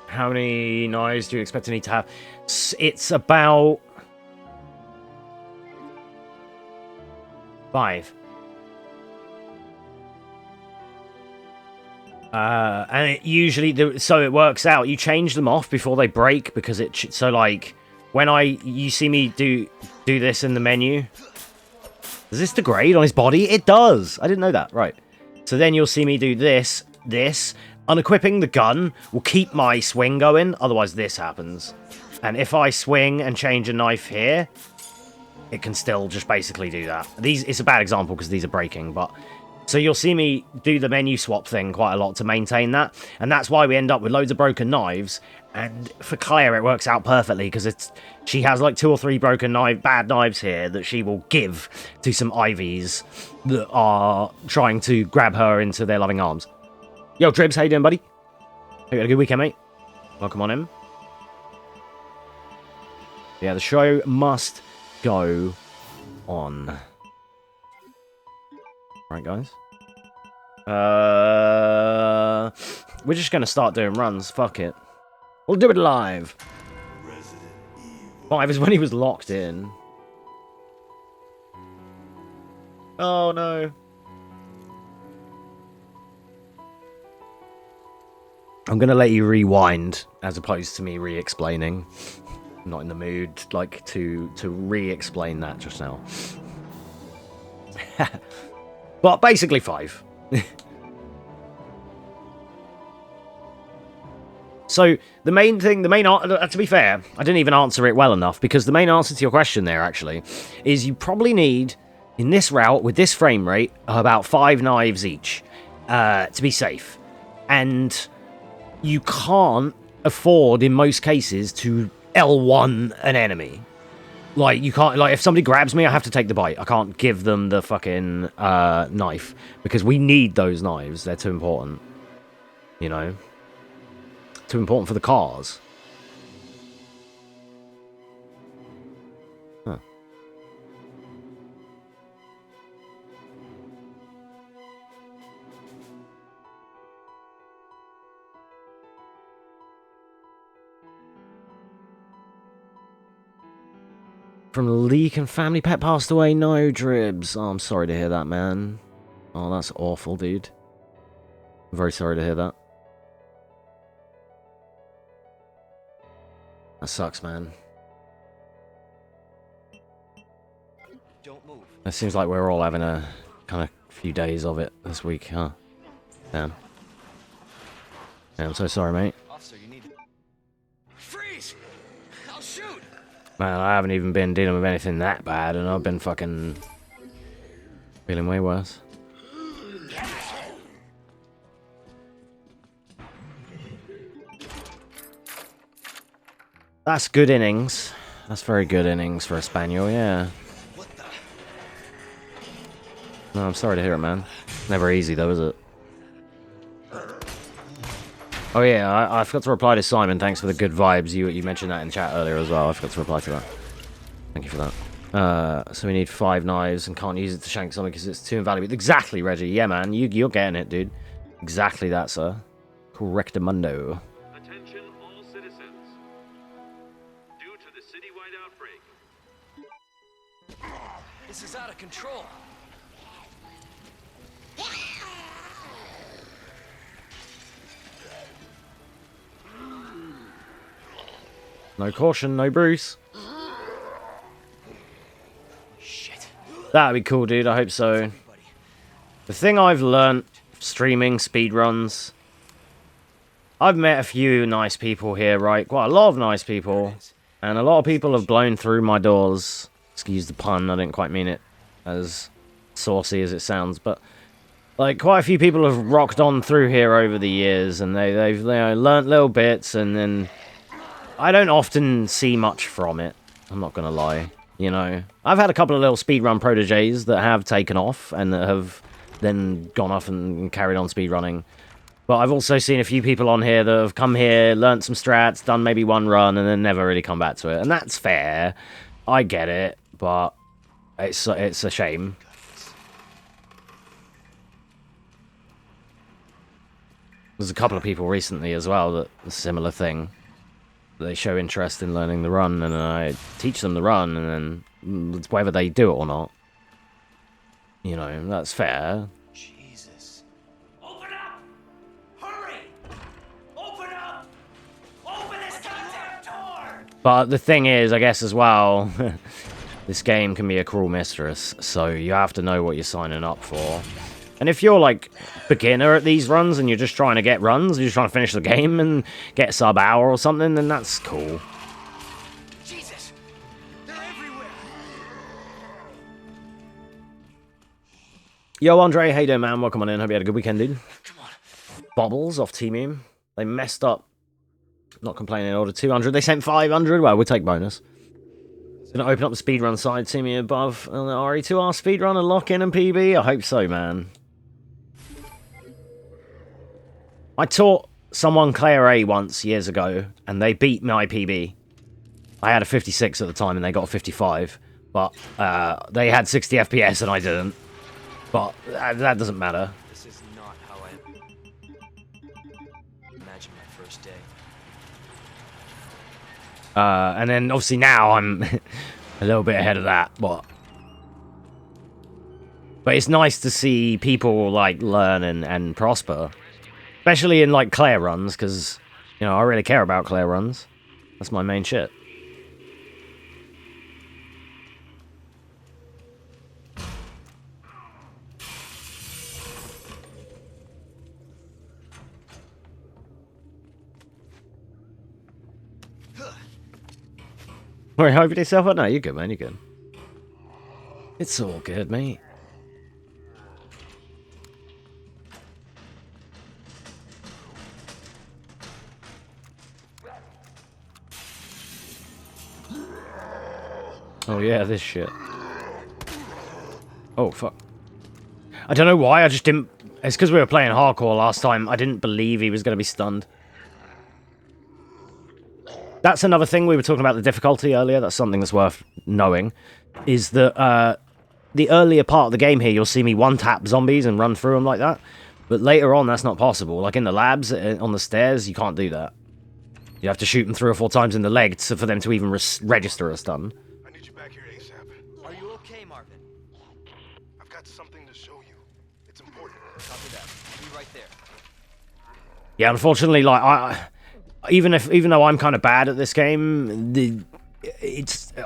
How many knives do you expect to need to have? It's about 5. And it usually, so it works out. You change them off before they break because so like when you see me do this in the menu. Does this degrade on his body? It does. I didn't know that. Right. So then you'll see me do this. Unequipping the gun will keep my swing going. Otherwise this happens. And if I swing and change a knife here, it can still just basically do that. It's a bad example because these are breaking, but so you'll see me do the menu swap thing quite a lot to maintain that, and that's why we end up with loads of broken knives. And for Claire, it works out perfectly because she has like 2 or 3 broken bad knives here that she will give to some Ivies that are trying to grab her into their loving arms. Yo, Tribs, how you doing, buddy? Hope you had a good weekend, mate. Welcome on in. Yeah, the show must go on. Right, guys. We're just going to start doing runs. Fuck it. We'll do it live. 5 is when he was locked in. Oh, no. I'm going to let you rewind as opposed to me re-explaining. I'm not in the mood, like, to re-explain that just now. But basically 5. So the main thing, to be fair, I didn't even answer it well enough, because the main answer to your question there, actually, is you probably need, in this route, with this frame rate, about 5 knives each, to be safe. And you can't afford, in most cases, to L1 an enemy. Like, you can't, like, if somebody grabs me, I have to take the bite. I can't give them the fucking knife, because we need those knives. They're too important. You know? Too important for the cars. Huh. from the leak and family pet passed away. No, Dribs. Oh, I'm sorry to hear that, man. Oh, that's awful, dude. I'm very sorry to hear that. That sucks, man. Don't move. It seems like we're all having a kind of few days of it this week, huh? Damn. Yeah, I'm so sorry, mate. Officer, you need to... Freeze! I'll shoot! Man, I haven't even been dealing with anything that bad, and I've been fucking feeling way worse. That's good innings. That's very good innings for a Spaniel, yeah. What the... No, I'm sorry to hear it, man. Never easy, though, is it? Oh, yeah, I forgot to reply to Simon. Thanks for the good vibes. You mentioned that in chat earlier as well. I forgot to reply to that. Thank you for that. So we need 5 knives and can't use it to shank something because it's too invaluable. Exactly, Reggie. Yeah, man. You're getting it, dude. Exactly that, sir. Correctamundo. Attention all citizens. Due to the citywide outbreak, This is out of control. No caution, no Bruce. Shit. That'd be cool, dude. I hope so. The thing I've learnt streaming speedruns, I've met a few nice people here, right? Quite a lot of nice people. And a lot of people have blown through my doors. Excuse the pun, I didn't quite mean it as saucy as it sounds, but like quite a few people have rocked on through here over the years, and they've learnt little bits, and then I don't often see much from it. I'm not gonna lie, you know. I've had a couple of little speedrun proteges that have taken off and that have then gone off and carried on speedrunning. But I've also seen a few people on here that have come here, learnt some strats, done maybe one run, and then never really come back to it. And that's fair. I get it, but it's a shame. There's a couple of people recently as well that a similar thing. They show interest in learning the run, and I teach them the run, and then whether they do it or not, you know, that's fair. Jesus. Open up! Hurry! Open up! Open this goddamn door! But the thing is, I guess as well, this game can be a cruel mistress, so you have to know what you're signing up for. And if you're, like, beginner at these runs and you're just trying to get runs, you're just trying to finish the game and get sub-hour or something, then that's cool. Jesus. They're everywhere. Yo, Andre, how you doing, man? Welcome on in. Hope you had a good weekend, dude. Come on. Bobbles off Teamium. They messed up. Not complaining. Ordered 200. They sent 500. Well, we'll take bonus. Gonna open up the speedrun side. See me above on the RE2R speedrun and lock in and PB. I hope so, man. I taught someone Claire A once years ago, and they beat my PB. I had a 56 at the time, and they got a 55. But they had 60 FPS, and I didn't. But that doesn't matter. This is not how I imagine my first day. And then, obviously, now I'm a little bit ahead of that. But it's nice to see people, like, learn and prosper. Especially in, like, Claire runs, because, you know, I really care about Claire runs. That's my main shit. Wait, hyping yourself up? No, you're good, man, you're good. It's all good, mate. Oh yeah, this shit. Oh, fuck. I don't know why, I just didn't... It's because we were playing hardcore last time. I didn't believe he was going to be stunned. That's another thing, we were talking about the difficulty earlier. That's something that's worth knowing. Is that the earlier part of the game here, you'll see me one-tap zombies and run through them like that. But later on, that's not possible. Like in the labs, on the stairs, you can't do that. You have to shoot them 3 or 4 times in the leg for them to even register a stun. I need you back here to Yeah, unfortunately, like even though I'm kind of bad at this game,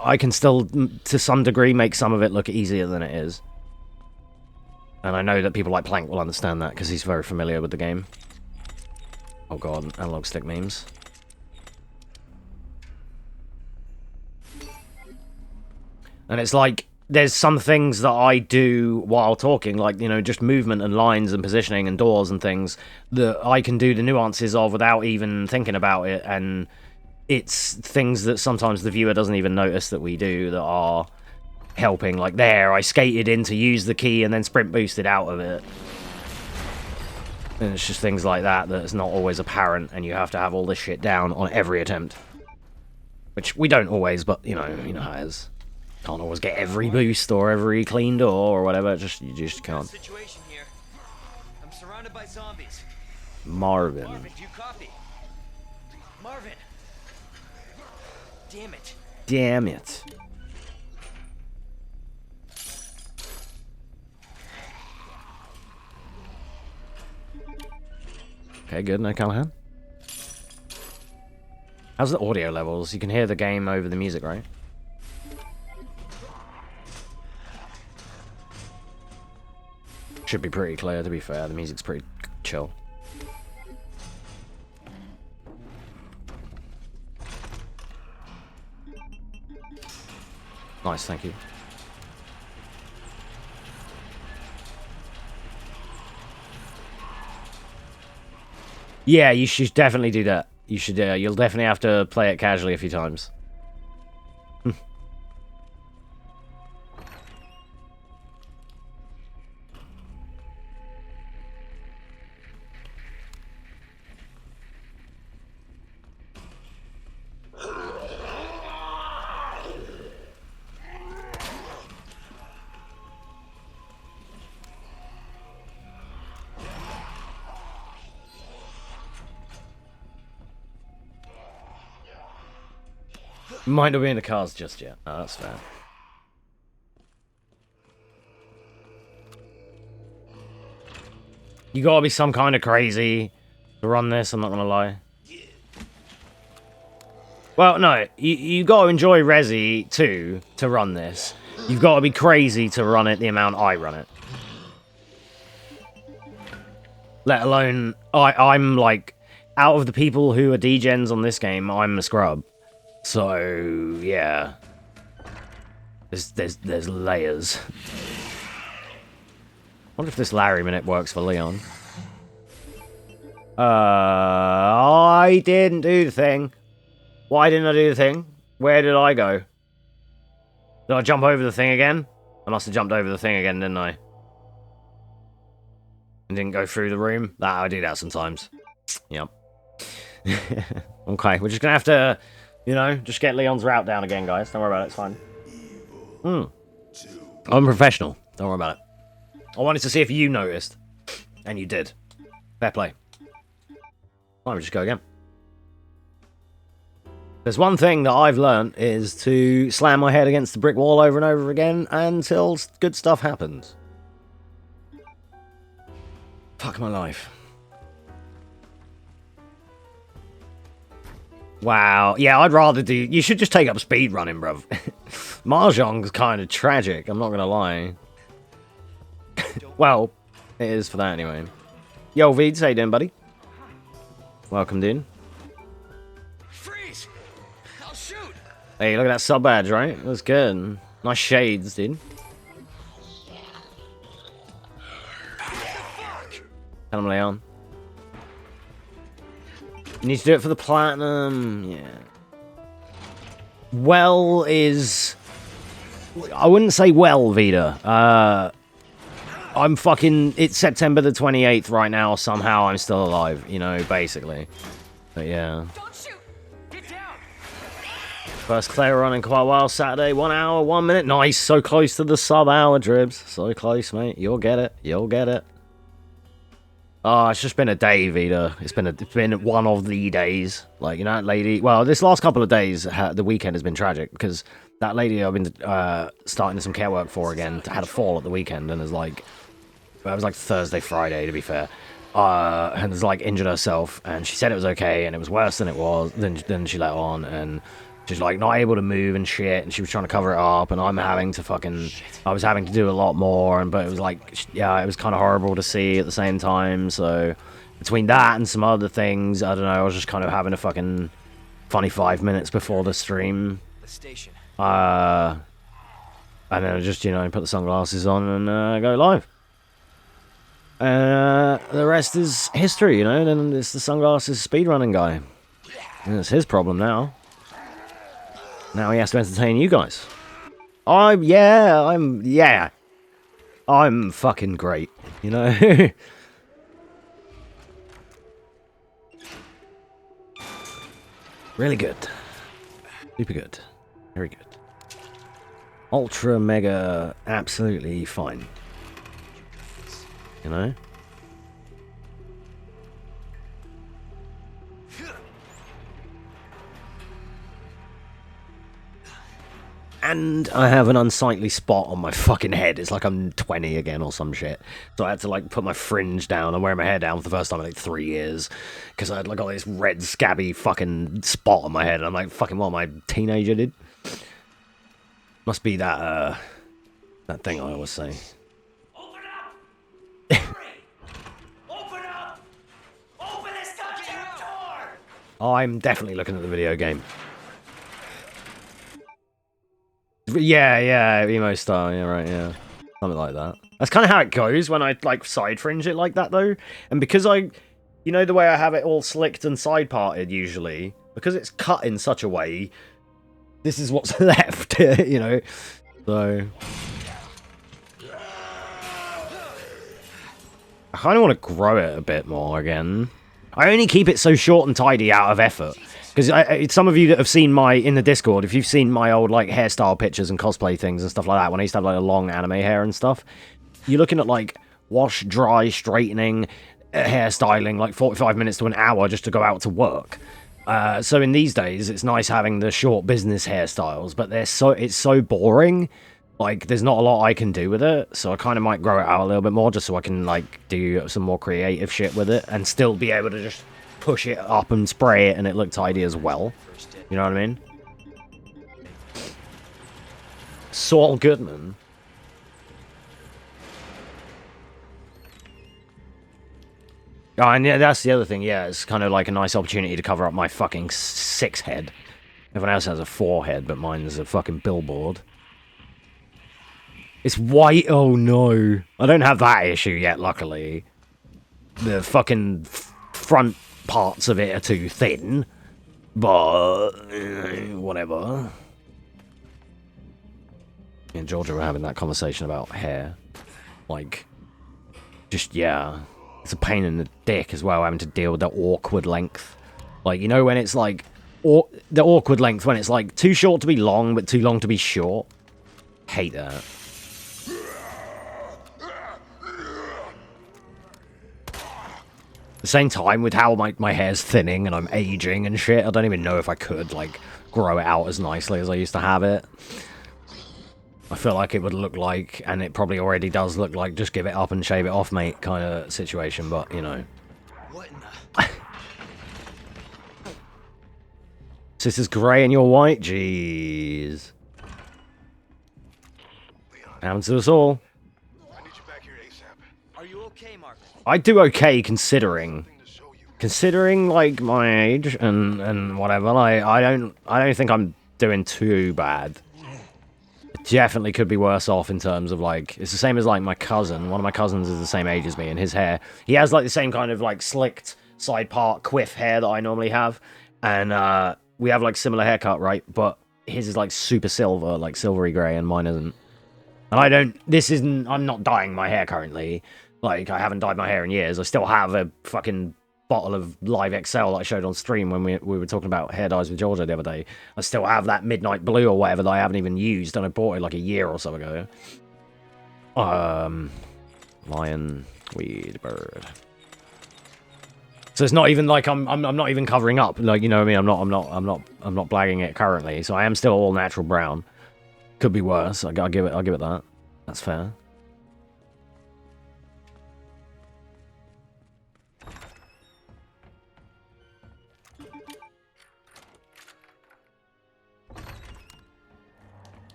I can still to some degree make some of it look easier than it is. And I know that people like Plank will understand that because he's very familiar with the game. Oh god, analog stick memes. And it's like, there's some things that I do while talking, like, you know, just movement and lines and positioning and doors and things that I can do the nuances of without even thinking about it, and it's things that sometimes the viewer doesn't even notice that we do that are helping. Like there, I skated in to use the key and then sprint boosted out of it. And it's just things like that that's not always apparent, and you have to have all this shit down on every attempt. Which we don't always, but, you know how it is. Can't always get every boost or every clean door or whatever. You just can't. Situation here. I'm surrounded by zombies. Marvin. Marvin, do you copy? Marvin. Damn it. Damn it. Okay, good. No Callahan. How's the audio levels? You can hear the game over the music, right? Should be pretty clear, to be fair. The music's pretty chill. Nice, thank you. Yeah, you should definitely do that. You should. You'll definitely have to play it casually a few times. Might not be in the cars just yet. Oh, that's fair. You gotta be some kind of crazy to run this, I'm not gonna lie. Well, no, you gotta enjoy Resi too to run this. You've gotta be crazy to run it the amount I run it. Let alone, I'm like, out of the people who are degens on this game, I'm a scrub. So, yeah. There's layers. Wonder if this Larry minute works for Leon. I didn't do the thing. Why didn't I do the thing? Where did I go? Did I jump over the thing again? I must have jumped over the thing again, didn't I? And didn't go through the room? I do that sometimes. Yep. Okay, we're just gonna have to, you know, just get Leon's route down again, guys. Don't worry about it, it's fine. I'm professional. Don't worry about it. I wanted to see if you noticed. And you did. Fair play. Why don't we just go again? There's one thing that I've learned is to slam my head against the brick wall over and over again until good stuff happens. Fuck my life. Wow. Yeah, I'd rather do... You should just take up speed running, bruv. Mahjong's kind of tragic, I'm not gonna lie. Well, it is for that anyway. Yo, Veeds, how you doing, buddy? Welcome, dude. Freeze! I'll shoot! Hey, look at that sub badge, right? That's good. Nice shades, dude. Tell him, Leon. You need to do it for the platinum. Yeah. Well is... I wouldn't say well, Vida. I'm fucking... It's September the 28th right now. Somehow I'm still alive, you know, basically. But yeah. Don't shoot! Get down! First Claire run in quite a while. Saturday, 1 hour, 1 minute. Nice. So close to the sub-hour, Dribs. So close, mate. You'll get it. You'll get it. Oh, it's just been a day, Vida. It's been one of the days. Like, you know, that lady... Well, this last couple of days, the weekend has been tragic, because that lady I've been starting some care work for again had a fall at the weekend, and is like... Well, it was like Thursday, Friday, to be fair. and has like injured herself, and she said it was okay, and it was worse than it was. Then she let on, and she's like not able to move and shit, and she was trying to cover it up, and I'm having to fucking, I was having to do a lot more, but it was like, yeah, it was kind of horrible to see at the same time. So between that and some other things, I don't know, I was just kind of having a fucking funny 5 minutes before the stream. The station. And then I just, put the sunglasses on and go live. The rest is history, then it's the sunglasses speedrunning guy. And it's his problem now. Now he has to entertain you guys. I'm fucking great, Really good. Super good. Very good. Ultra mega absolutely fine. And I have an unsightly spot on my fucking head. It's like I'm 20 again or some shit. So I had to like put my fringe down and wear my hair down for the first time in like 3 years. Because I had like got this red scabby fucking spot on my head. And I'm like, fucking what my teenager did? Must be that, that thing I always say. Open up! Hurry! Open up! Open this goddamn door! I'm definitely looking at the video game. Yeah, emo style, yeah, right, yeah. Something like that. That's kind of how it goes when I, like, side fringe it like that, though. And because the way I have it all slicked and side parted, usually, because it's cut in such a way, this is what's left, So... I kind of want to grow it a bit more again. I only keep it so short and tidy out of effort. Because some of you that have seen in the Discord, if you've seen my old, like, hairstyle pictures and cosplay things and stuff like that, when I used to have, like, a long anime hair and stuff, you're looking at, like, wash, dry, straightening, hairstyling, like, 45 minutes to an hour just to go out to work. So in these days, it's nice having the short business hairstyles, but it's so boring. Like, there's not a lot I can do with it, so I kind of might grow it out a little bit more just so I can, like, do some more creative shit with it and still be able to just push it up and spray it and it look tidy as well. You know what I mean? Saul Goodman. Oh, and yeah, that's the other thing, yeah, it's kind of like a nice opportunity to cover up my fucking 6 head. Everyone else has a 4 head, but mine is a fucking billboard. It's white, oh no. I don't have that issue yet, luckily. The fucking front parts of it are too thin, but whatever. Me and Georgia were having that conversation about hair. Like, just, yeah. It's a pain in the dick as well, having to deal with the awkward length. Like, when it's like, the awkward length when it's like too short to be long, but too long to be short. Hate that. At the same time, with how my hair's thinning and I'm aging and shit, I don't even know if I could, like, grow it out as nicely as I used to have it. I feel like it would look like, and it probably already does look like, just give it up and shave it off, mate, kind of situation, but, What in the... So this is grey and you're white? Jeez. Happens to us all. I need you back here ASAP. Are you okay, Mark? I do okay considering like my age and whatever. Like I don't think I'm doing too bad. Definitely could be worse off in terms of like, it's the same as like my cousin. One of my cousins is the same age as me, and his hair, he has like the same kind of like slicked side part quiff hair that I normally have, and we have like similar haircut, right? But his is like super silver, like silvery grey, and mine isn't. And I'm not dyeing my hair currently. Like, I haven't dyed my hair in years. I still have a fucking bottle of Live XL that I showed on stream when we were talking about hair dyes with Georgia the other day. I still have that Midnight Blue or whatever that I haven't even used, and I bought it like a year or so ago. Lion, weed, bird. So it's not even like I'm not even covering up. Like, you know what I mean? I'm not blagging it currently. So I am still all natural brown. Could be worse. I'll give it that. That's fair.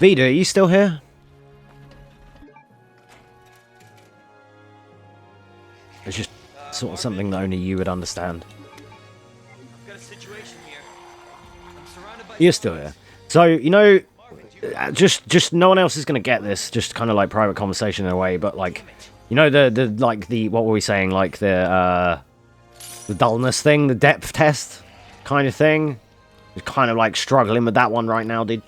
Vida, are you still here? It's just sort of something that only you would understand. I've got a situation here. I'm surrounded by You're still here. So, you know, just no one else is going to get this. Just kind of like private conversation in a way. But like, you know, the what were we saying? Like the dullness thing, the depth test kind of thing. You're kind of like struggling with that one right now, dude.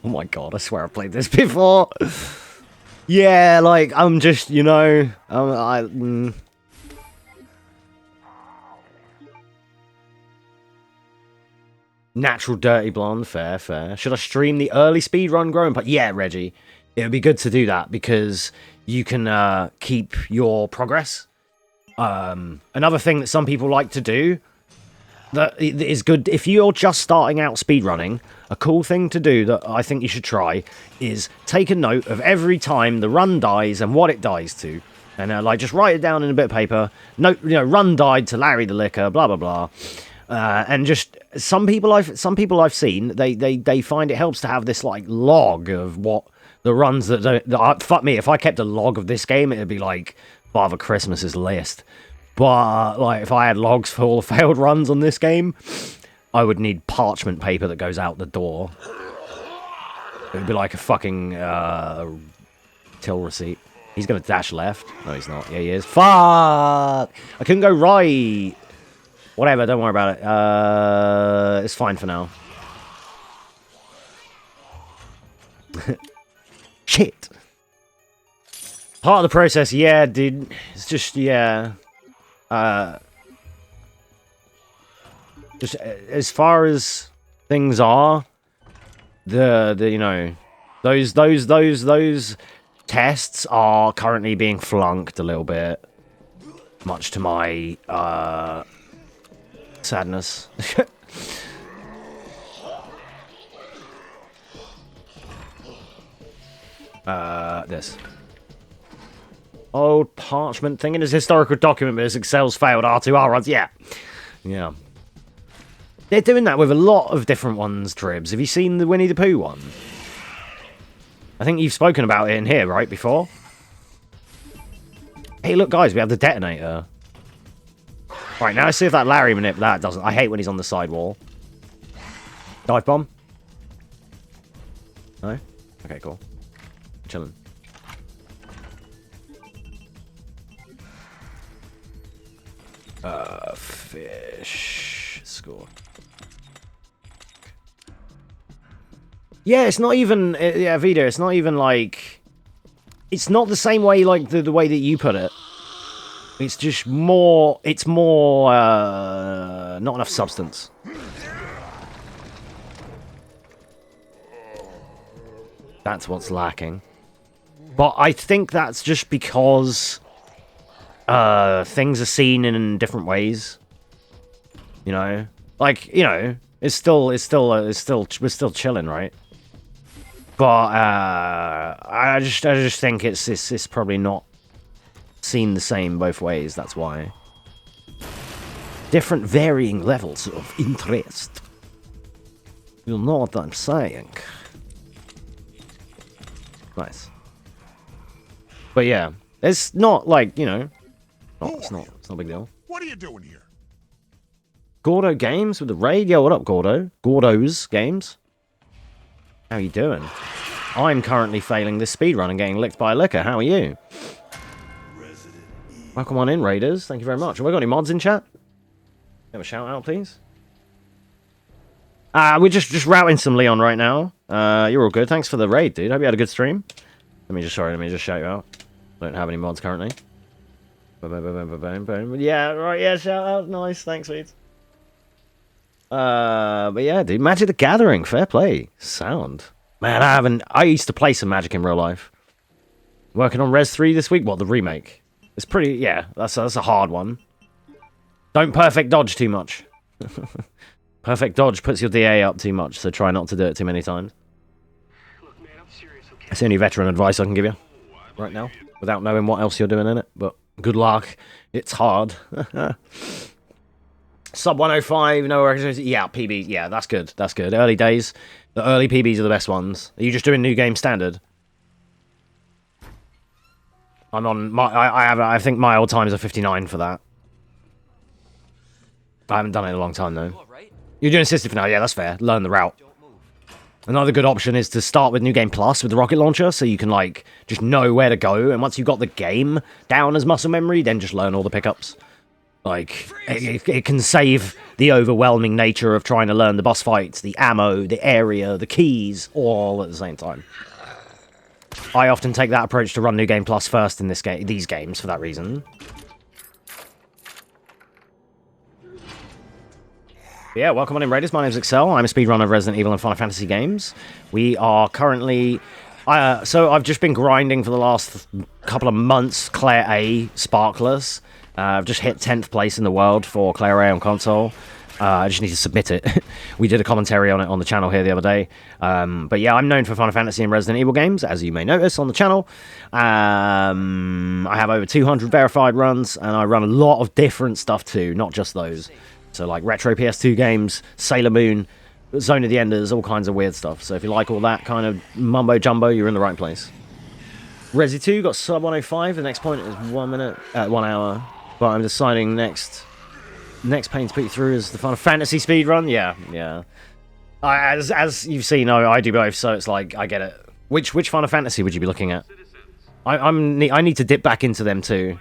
Oh my god, I swear I've played this before. Yeah, like, I'm just, you know, Natural dirty blonde, fair, fair. Should I stream the early speedrun growing? But yeah, Reggie, it would be good to do that because you can keep your progress. Another thing that some people like to do that is good if you're just starting out speedrunning, a cool thing to do that I think you should try is take a note of every time the run dies and what it dies to. And like just write it down in a bit of paper. Note, you know, run died to Larry the Licker, blah blah blah. And just some people I've seen, they find it helps to have this like log of what the runs that fuck me, if I kept a log of this game, it'd be like Father Christmas's list. But like if I had logs for all the failed runs on this game, I would need parchment paper that goes out the door. It would be like a fucking till receipt. He's gonna dash left. No, he's not. Yeah, he is. Fuck! I couldn't go right. Whatever, don't worry about it. It's fine for now. Shit. Part of the process, yeah, dude. It's just, yeah. Just as far as things are, the you know, those tests are currently being flunked a little bit, much to my sadness. This old parchment thing in his historical document, but his Excel's failed R2R runs. Yeah. They're doing that with a lot of different ones, Dribs. Have you seen the Winnie the Pooh one? I think you've spoken about it in here, right, before? Hey, look, guys, we have the detonator. Right, now let's see if that Larry manip... That doesn't... I hate when he's on the side wall. Dive bomb? No? Okay, cool. Chilling. Fish. Score. Yeah, it's not even... Yeah, Vida, it's not even like... It's not the same way, like, the way that you put it. It's just more... It's more... not enough substance. That's what's lacking. But I think that's just because... things are seen in different ways. You know? Like, you know... we're still chilling, right? But I just think it's probably not seen the same both ways. That's why. Different varying levels of interest. You'll know what I'm saying. Nice. But yeah, it's not like, you know, it's not a big deal. What are you doing here? Gordo Games with the raid. Yo, what up, Gordo? Gordo's Games. How you doing? I'm currently failing this speedrun and getting licked by a liquor. How are you? Welcome on in, Raiders. Thank you very much. Have we got any mods in chat? Have a shout out, please. We're just routing some Leon right now. You're all good. Thanks for the raid, dude. Hope you had a good stream. Let me just shout you out. Don't have any mods currently. Yeah, right. Yeah, shout out. Nice. Thanks, sweet. But yeah, dude, Magic the Gathering, fair play. Sound. Man, I used to play some Magic in real life. Working on Res 3 this week? What, the remake? It's pretty, yeah, that's a hard one. Don't perfect dodge too much. Perfect dodge puts your DA up too much, so try not to do it too many times. Look, man, I'm serious, okay? That's the only veteran advice I can give you right now, without knowing what else you're doing in it, but good luck. It's hard. Sub 105, no worries. Yeah, PB. Yeah, that's good. That's good. Early days. The early PBs are the best ones. Are you just doing new game standard? I'm on my. I think my old times are 59 for that. I haven't done it in a long time though. You're doing assisted for now. Yeah, that's fair. Learn the route. Another good option is to start with New Game Plus with the rocket launcher, so you can like just know where to go. And once you've got the game down as muscle memory, then just learn all the pickups. Like it can save the overwhelming nature of trying to learn the boss fights, the ammo, the area, the keys, all at the same time. I often take that approach to run New Game Plus first in these games for that reason. Yeah, welcome on in, Raiders. My name's Excel. I'm a speedrunner of Resident Evil and Final Fantasy games. We are currently... so I've just been grinding for the last couple of months, Claire A, Sparkless. I've just hit 10th place in the world for Claire A on console. I just need to submit it. We did a commentary on it on the channel here the other day. But yeah, I'm known for Final Fantasy and Resident Evil games, as you may notice on the channel. I have over 200 verified runs, and I run a lot of different stuff too, not just those. So like retro PS2 games, Sailor Moon, Zone of the Enders, all kinds of weird stuff. So if you like all that kind of mumbo jumbo, you're in the right place. Resi 2 got sub 105. The next point is 1 minute, 1 hour. But I'm deciding next pain to put you through is the Final Fantasy speedrun. Yeah. As you've seen, I do both, so it's like I get it. Which Final Fantasy would you be looking at? I need to dip back into them too.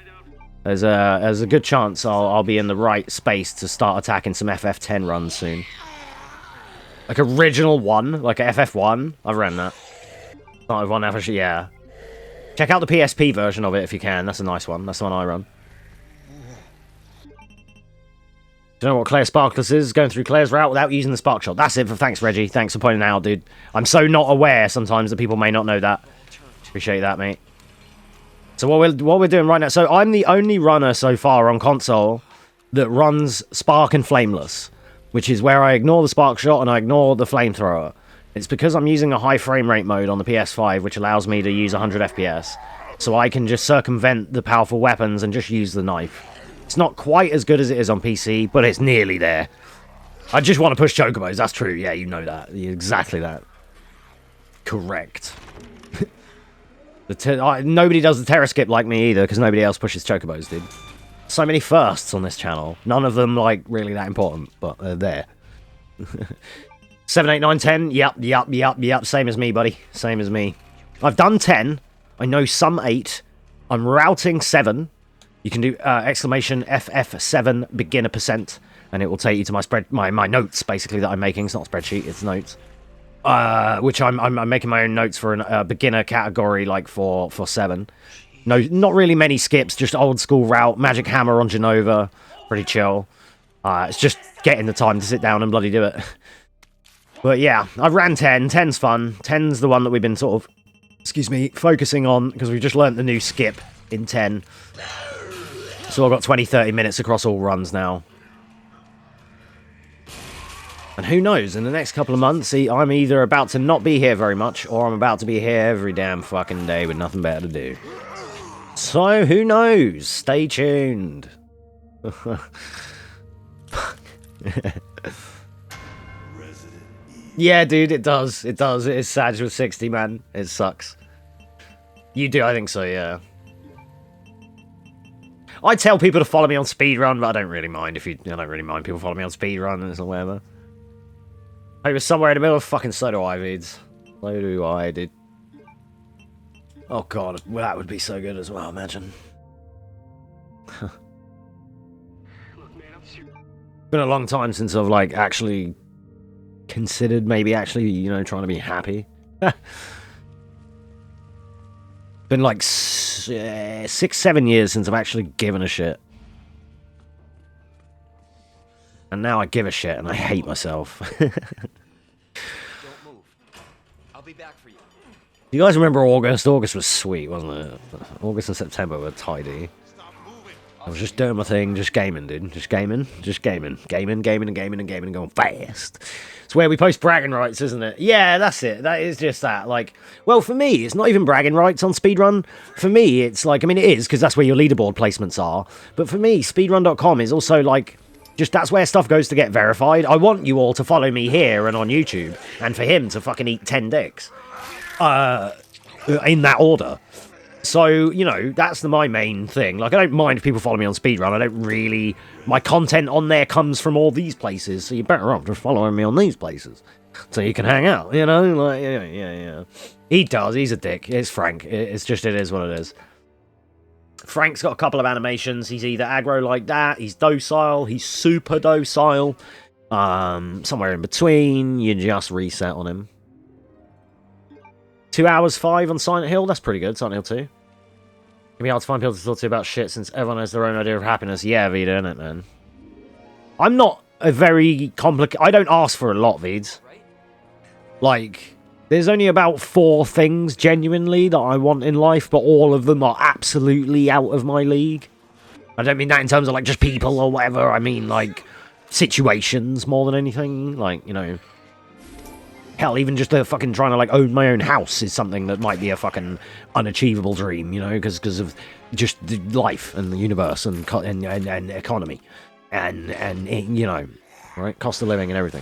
There's a good chance I'll be in the right space to start attacking some FF10 runs soon. Like original one, like a FF1. I've ran that. Not one actually, yeah. Check out the PSP version of it if you can. That's a nice one. That's the one I run. Do you know what Claire Sparkless is? Going through Claire's route without using the spark shot. That's it. Thanks, Reggie. Thanks for pointing out, dude. I'm so not aware sometimes that people may not know that. Appreciate that, mate. So what we're doing right now... So I'm the only runner so far on console that runs Spark and Flameless, which is where I ignore the spark shot and I ignore the flamethrower. It's because I'm using a high frame rate mode on the PS5, which allows me to use 100 FPS. So I can just circumvent the powerful weapons and just use the knife. It's not quite as good as it is on PC, but it's nearly there. I just want to push chocobos, that's true. Yeah, you know that. Exactly that. Correct. Nobody does the terror skip like me either, because nobody else pushes chocobos, dude. So many firsts on this channel. None of them, like, really that important, but they're there. 7, 8, 9, 10. Yep. Same as me, buddy. Same as me. I've done 10. I know some 8. I'm routing 7. You can do exclamation FF7 beginner %, and it will take you to my notes, basically, that I'm making. It's not a spreadsheet, it's notes. Which I'm making my own notes for a beginner category, like for 7. No, not really many skips, just old school route, magic hammer on Genova, pretty chill. It's just getting the time to sit down and bloody do it. But yeah, I ran 10. 10's fun. 10's the one that we've been sort of, focusing on, because we've just learnt the new skip in 10. So I've got 20-30 minutes across all runs now. And who knows, in the next couple of months, I'm either about to not be here very much, or I'm about to be here every damn fucking day with nothing better to do. So, who knows? Stay tuned. Yeah, dude, it does. It does. It is sad with 60, man. It sucks. You do, I think so, yeah. I tell people to follow me on speedrun, but I don't really mind I don't really mind people follow me on speedrun and whatever. I was somewhere in the middle of fucking so do I, Vids. So do I, dude. Oh god, well, that would be so good as well, imagine. Been a long time since I've, like, actually considered maybe actually, you know, trying to be happy. Been like 6-7 years since I've actually given a shit. And now I give a shit and I hate myself. Don't move. I'll be back for you. You guys remember August? August was sweet, wasn't it? August and September were tidy. I was just doing my thing, just gaming, dude. Just gaming. Gaming and going fast. It's where we post bragging rights, isn't it? Yeah, that's it. That is just that. Like, well, for me, it's not even bragging rights on speedrun. For me, it's like, I mean, it is, because that's where your leaderboard placements are. But for me, speedrun.com is also like Just that's where stuff goes to get verified. I want you all to follow me here and on YouTube, and for him to fucking eat 10 dicks. In that order. So, you know, that's my main thing. Like, I don't mind if people follow me on speedrun. I don't really... My content on there comes from all these places, so you're better off just following me on these places. So you can hang out, you know? Like, yeah. He does. He's a dick. It's Frank. It's just, it is what it is. Frank's got a couple of animations. He's either aggro like that, he's docile, he's super docile. Somewhere in between, you just reset on him. 2 hours 5 on Silent Hill, that's pretty good, Silent Hill 2. It can be hard to find people to talk to about shit since everyone has their own idea of happiness. Yeah, Vida, isn't it, man? I'm not a very complicated... I don't ask for a lot, Vids. Like, there's only about 4 things, genuinely, that I want in life, but all of them are absolutely out of my league. I don't mean that in terms of, like, just people or whatever. I mean, like, situations more than anything. Like, you know... Hell, even just the fucking trying to, like, own my own house is something that might be a fucking unachievable dream, you know, because of just the life and the universe and economy and you know, right, cost of living and everything.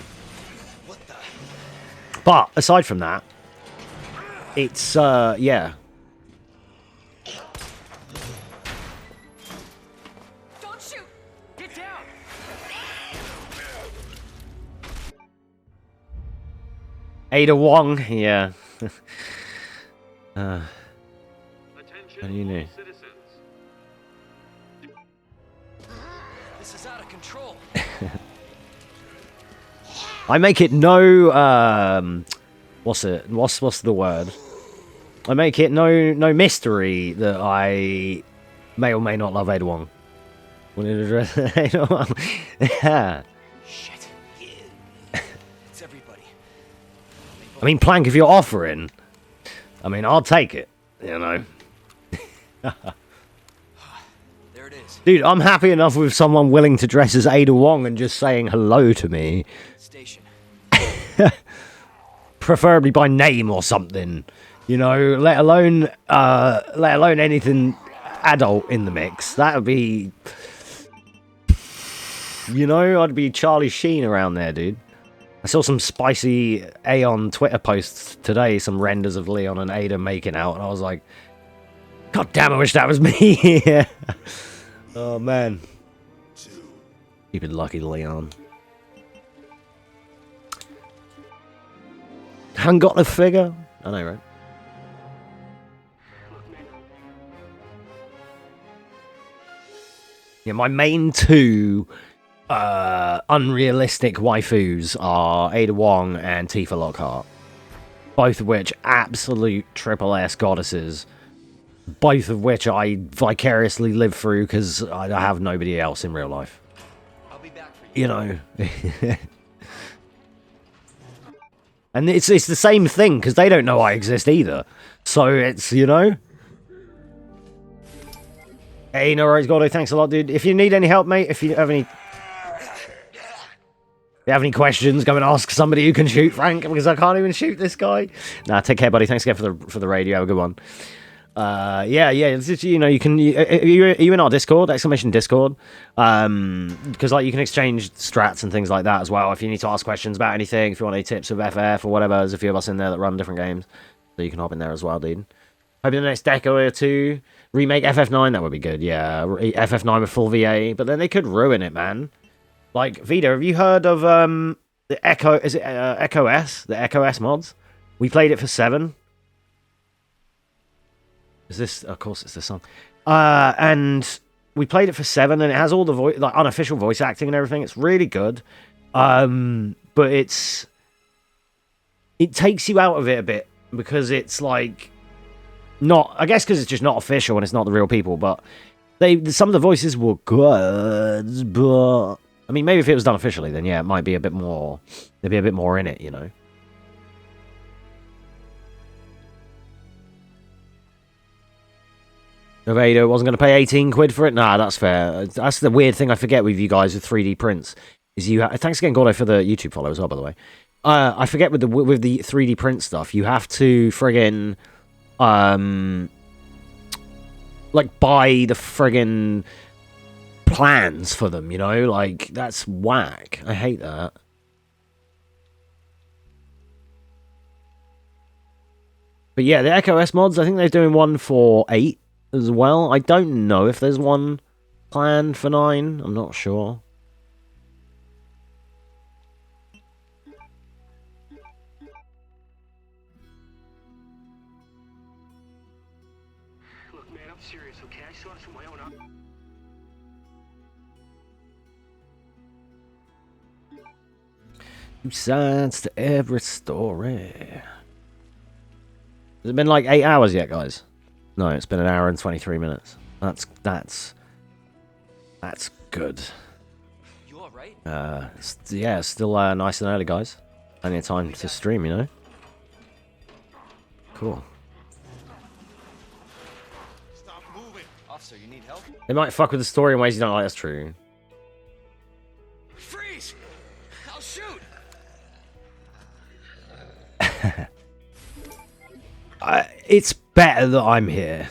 But aside from that, it's yeah. Don't shoot! Get down! Ada Wong, yeah. How Attention, do you know? all citizens. This is out of control. I make it no what's the word? I make it no mystery that I may or may not love Ada Wong. Wanted to address Ada Wong. Yeah. Shit. It's everybody. I mean, Plank, if you're offering, I mean, I'll take it, you know. There it is. Dude, I'm happy enough with someone willing to dress as Ada Wong and just saying hello to me. Station. Preferably by name or something, you know, let alone anything adult in the mix. That would be, you know, I'd be Charlie Sheen around there, dude. I saw some spicy Aeon Twitter posts today, some renders of Leon and Ada making out, and I was like, God damn, I wish that was me. Oh, man. Stupid lucky Leon. Haven't got the figure? I know, right? Yeah, my main 2 unrealistic waifus are Ada Wong and Tifa Lockhart. Both of which absolute triple S goddesses. Both of which I vicariously live through because I have nobody else in real life. I'll be back for you. You know. And it's the same thing because they don't know I exist either. So it's, you know. Hey, no worries, Gordo. Thanks a lot, dude. If you need any help, mate, if you have any questions, go and ask somebody who can shoot Frank, because I can't even shoot this guy. Nah, take care, buddy. Thanks again for the radio. Have a good one. Yeah. It's just, you know, you can. Are you in our Discord? Exclamation Discord. Because like you can exchange strats and things like that as well. If you need to ask questions about anything, if you want any tips of FF or whatever, there's a few of us in there that run different games, so you can hop in there as well, dude. Maybe the next decade or 2 remake FF9. That would be good. Yeah, FF9 with full VA, but then they could ruin it, man. Like, Vida, have you heard of the Echo? Is it Echo S? The Echo S mods? We played it for 7. Is this? Of course, it's this song. And we played it for 7, and it has all the like unofficial voice acting and everything. It's really good. But it takes you out of it a bit because it's like not. I guess because it's just not official and it's not the real people. But some of the voices were good, but. I mean, maybe if it was done officially, then yeah, it might be a bit more... There'd be a bit more in it, you know? Avado wasn't going to pay 18 quid for it? Nah, that's fair. That's the weird thing I forget with you guys with 3D prints. Is you... Thanks again, Gordo, for the YouTube follow as well, by the way. I forget with the 3D print stuff, you have to friggin... like, buy the friggin... plans for them, you know? Like, that's whack. I hate that. But yeah, the Echo S mods, I think they're doing one for 8 as well. I don't know if there's one planned for 9. I'm not sure. Look, man, I'm serious, okay? I saw this with my own eyes. Two sides to every story. Has it been like 8 hours yet, guys? No, it's been 1 hour and 23 minutes. That's good. You all right? Yeah, still nice and early, guys. Plenty of time to stream, you know? Cool. Stop moving. Officer, you need help? They might fuck with the story in ways you don't like, that's true. Freeze! I'll shoot! It's better that I'm here.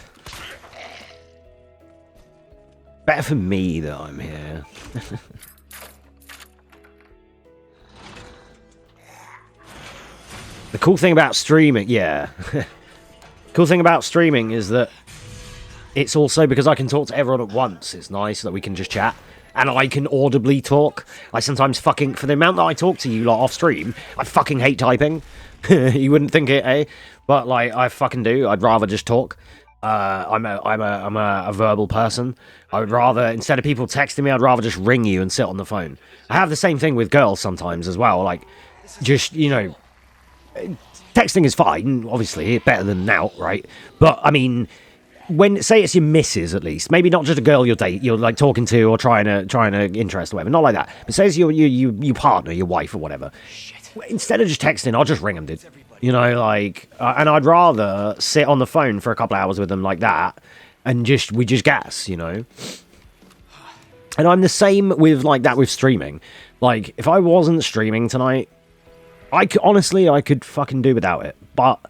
Better for me that I'm here. The cool thing about streaming, yeah. Cool thing about streaming is that it's also because I can talk to everyone at once. It's nice that we can just chat. And I can audibly talk. I sometimes fucking, for the amount that I talk to you lot off stream, I fucking hate typing. You wouldn't think it, eh? But like, I fucking do. I'd rather just talk. I'm a verbal person. I would rather, instead of people texting me, I'd rather just ring you and sit on the phone. I have the same thing with girls sometimes as well. Like, just, you know, texting is fine, obviously, better than now, right? But I mean, when, say it's your missus at least, maybe not just a girl you're like talking to or trying to interest or whatever, not like that. But say it's your partner, your wife or whatever. Shit. Instead of just texting, I'll just ring them, dude. You know, like, and I'd rather sit on the phone for a couple of hours with them like that, and we just gas, you know. And I'm the same with like that with streaming. Like, if I wasn't streaming tonight, I could fucking do without it. But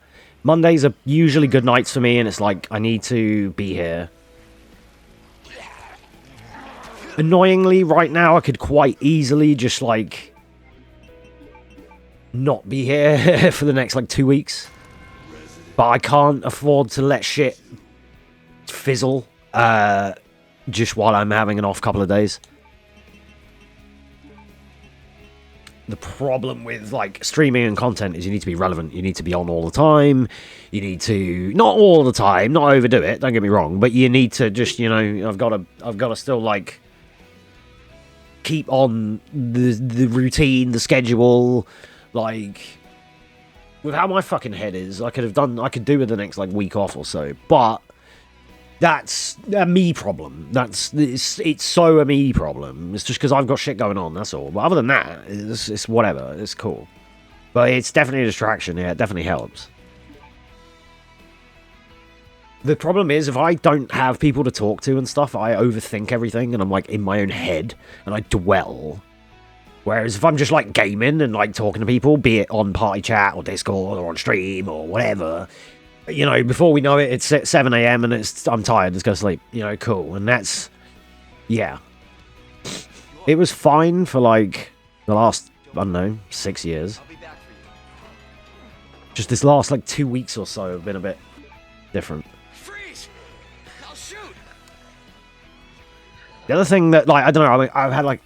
Mondays are usually good nights for me, and it's like I need to be here. Annoyingly, right now I could quite easily just like not be here for the next like 2 weeks, but I can't afford to let shit fizzle just while I'm having an off couple of days. The problem with like streaming and content is you need to be relevant. You need to be on all the time. You need to, not all the time, not overdo it, don't get me wrong, but you need to just, you know, I've got to still like keep on the routine, the schedule. Like, with how my fucking head is, I could do with the next like week off or so, but that's a me problem. It's so a me problem. It's just because I've got shit going on, that's all. But other than that, it's whatever. It's cool. But it's definitely a distraction. Yeah, it definitely helps. The problem is, if I don't have people to talk to and stuff, I overthink everything, and I'm like in my own head, and I dwell. Whereas if I'm just like gaming and like talking to people, be it on party chat or Discord or on stream or whatever, you know, before we know it, it's at 7 AM and I'm tired, let's go to sleep. You know, cool. And that's, yeah. It was fine for like the last, I don't know, 6 years. Just this last like 2 weeks or so have been a bit different. Freeze! I'll shoot! The other thing that, like, I don't know, I mean, I've had like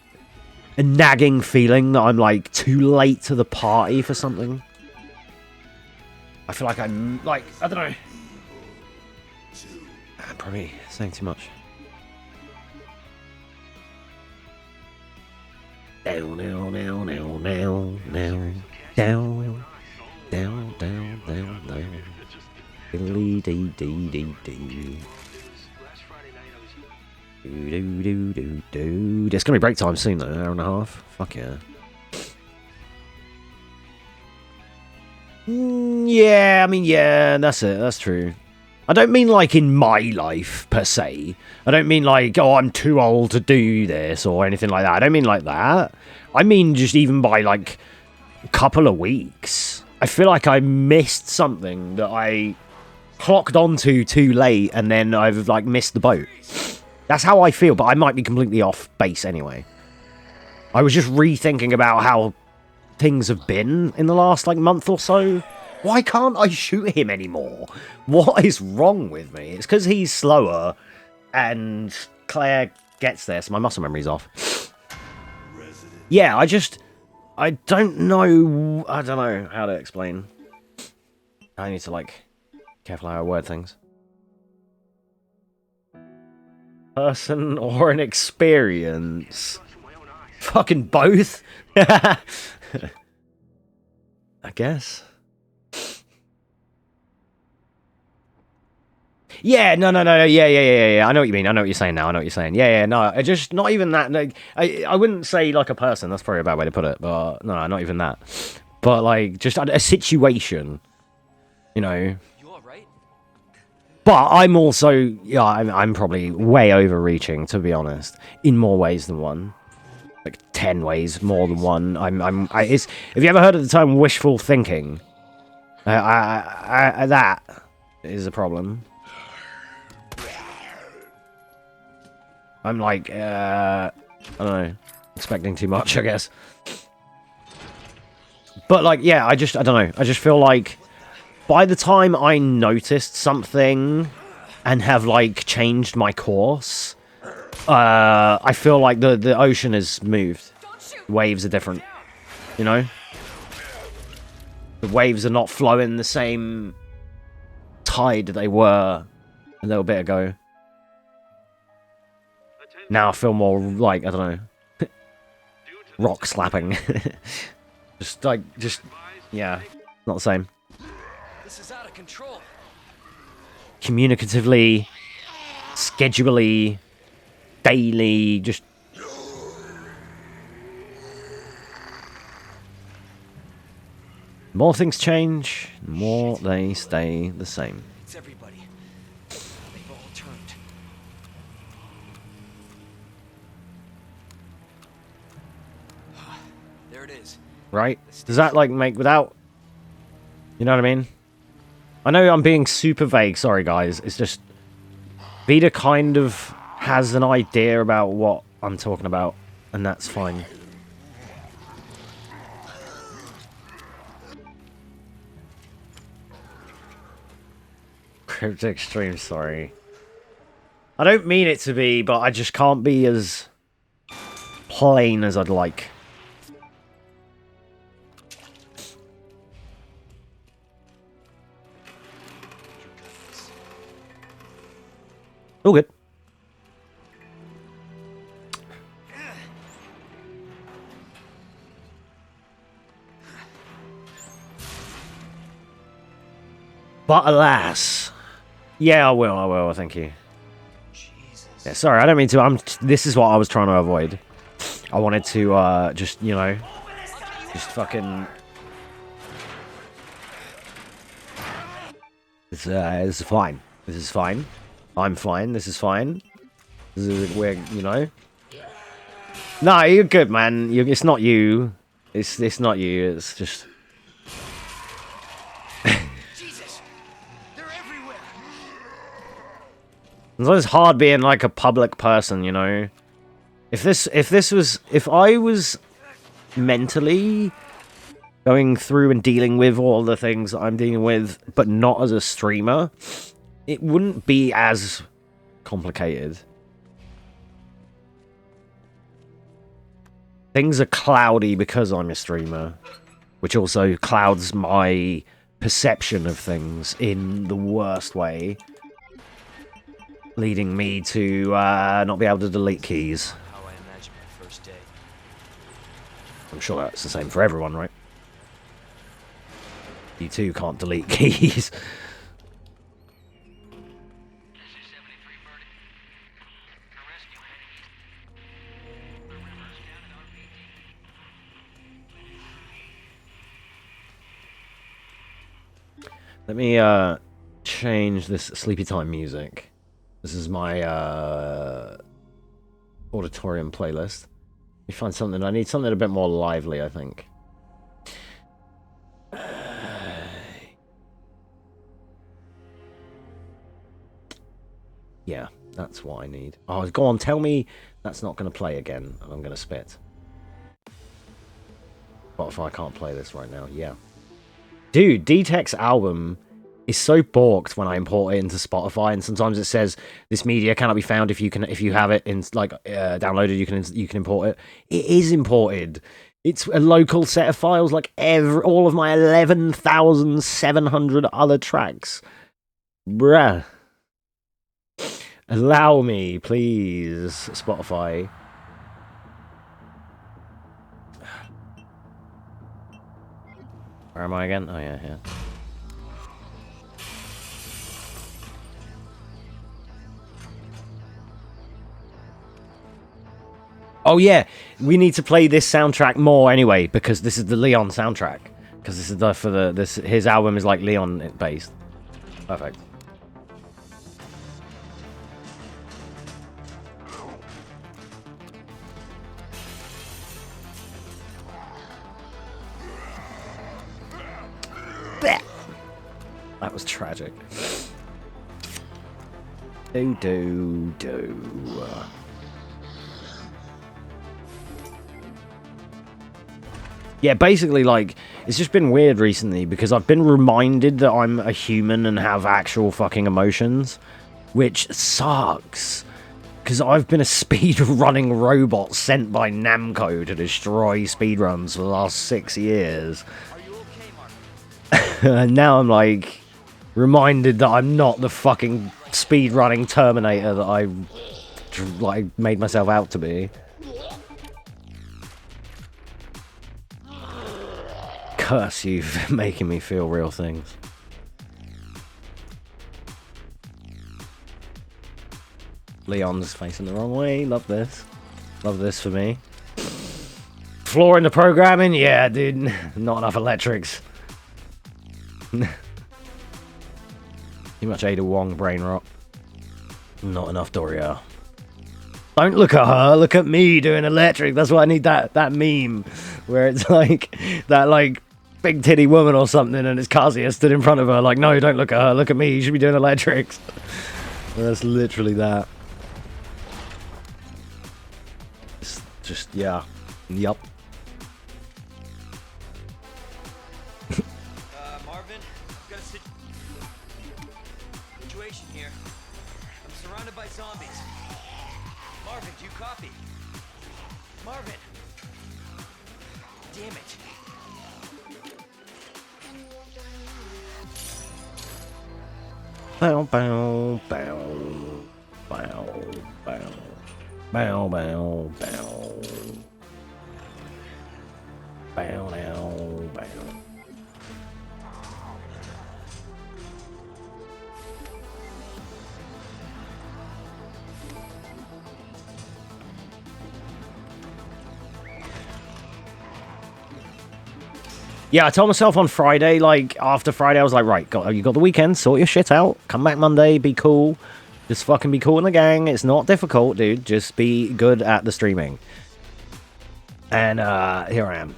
a nagging feeling that I'm like too late to the party for something. I feel like I'm like, I don't know. I'm probably saying too much. Down, down, down, down, down, down, down, down, down, down, down. Diddly dee dee dee dee. It's gonna be break time soon though, an hour and a half. Fuck yeah. Yeah, I mean, yeah, that's it. That's true. I don't mean like in my life per se. I don't mean like, oh, I'm too old to do this or anything like that. I don't mean like that. I mean just even by like a couple of weeks. I feel like I missed something that I clocked onto too late, and then I've like missed the boat. That's how I feel, but I might be completely off base anyway. I was just rethinking about how things have been in the last, like, month or so. Why can't I shoot him anymore? What is wrong with me? It's because he's slower, and Claire gets there, so my muscle memory's off. Yeah, I don't know how to explain. I need to, like, careful how I word things. Person or an experience? Fucking both? I guess. Yeah, no, yeah. I know what you mean. I know what you're saying now. I know what you're saying. Yeah, no, I just, not even that. Like, I wouldn't say, like, a person. That's probably a bad way to put it, but no, not even that. But, like, just a situation, you know. You all right? But I'm also, yeah, I'm probably way overreaching, to be honest, in more ways than one. Like 10 ways more than one. Have you ever heard of the term wishful thinking? That is a problem. I'm like, I don't know, expecting too much, I guess. But, like, yeah, I don't know. I just feel like by the time I noticed something and have, like, changed my course, I feel like the ocean has moved. Waves are different, you know? The waves are not flowing the same tide they were a little bit ago. Now I feel more like, I don't know, rock slapping. Yeah, not the same. This is out of control. Communicatively, schedulally, daily, just... More things change, more they stay the same. It's everybody. They've all turned. There it is. Right? Does that, like, make without... You know what I mean? I know I'm being super vague, sorry guys. It's just... Vita kind of has an idea about what I'm talking about, and that's fine. Cryptic stream, sorry. I don't mean it to be, but I just can't be as plain as I'd like. All good. But alas. Yeah, I will, thank you. Jesus. Yeah, sorry, I don't mean to. This is what I was trying to avoid. I wanted to, just, you know, just fucking... This is fine. This is fine. I'm fine. This is fine. This is where, you know. No, you're good, man. It's not you. It's not you. It's just. Jesus. They're everywhere. It's always hard being like a public person, you know. If I was mentally going through and dealing with all the things that I'm dealing with, but not as a streamer, it wouldn't be as complicated. Things are cloudy because I'm a streamer, which also clouds my perception of things in the worst way, leading me to not be able to delete keys. How I imagine my first day. I'm sure that's the same for everyone, right? You too can't delete keys. Let me change this sleepy time music. This is my auditorium playlist. Let me find something. I need something a bit more lively, I think. Yeah. That's what I need. Oh, go on, tell me that's not going to play again, and I'm going to spit. Spotify can't play this right now. Yeah. Dude, D-Tech's album is so balked when I import it into Spotify, and sometimes it says this media cannot be found if you have it in like downloaded. You can import it. It is imported. It's a local set of files, like all of my 11,700 other tracks. Bruh. Allow me, please, Spotify. Where am I again? Oh, yeah, here. Oh, yeah. We need to play this soundtrack more anyway, because this is the Leon soundtrack. Because this is his album is like Leon based. Perfect. That was tragic. Do. Yeah, basically, like, it's just been weird recently because I've been reminded that I'm a human and have actual fucking emotions, which sucks. Because I've been a speed-running robot sent by Namco to destroy speedruns for the last 6 years. Are you okay, Marvin? And now I'm, like, reminded that I'm not the fucking speed-running Terminator that I, like, made myself out to be. Curse you for making me feel real things. Leon's facing the wrong way. Love this. Love this for me. Flaw in the programming? Yeah, dude. Not enough electrics. Too much Ada Wong brain rot. Not enough Doria. Don't look at her. Look at me doing electric. That's why I need that meme where it's like that like big titty woman or something, and it's Kazuya stood in front of her like, no, don't look at her. Look at me. You should be doing electrics. That's literally that. It's just yeah. Yup. Marvin, I've got a situation here. I'm surrounded by zombies. Marvin, do you copy? Marvin! Damn it. Bow, bow, bow. Bow, bow. Bow, bow, bow. Bow, now, bow. Yeah, I told myself on Friday, like, after Friday, I was like, right, you got the weekend, sort your shit out, come back Monday, be cool, just fucking be cool in the gang, it's not difficult, dude, just be good at the streaming. And, here I am,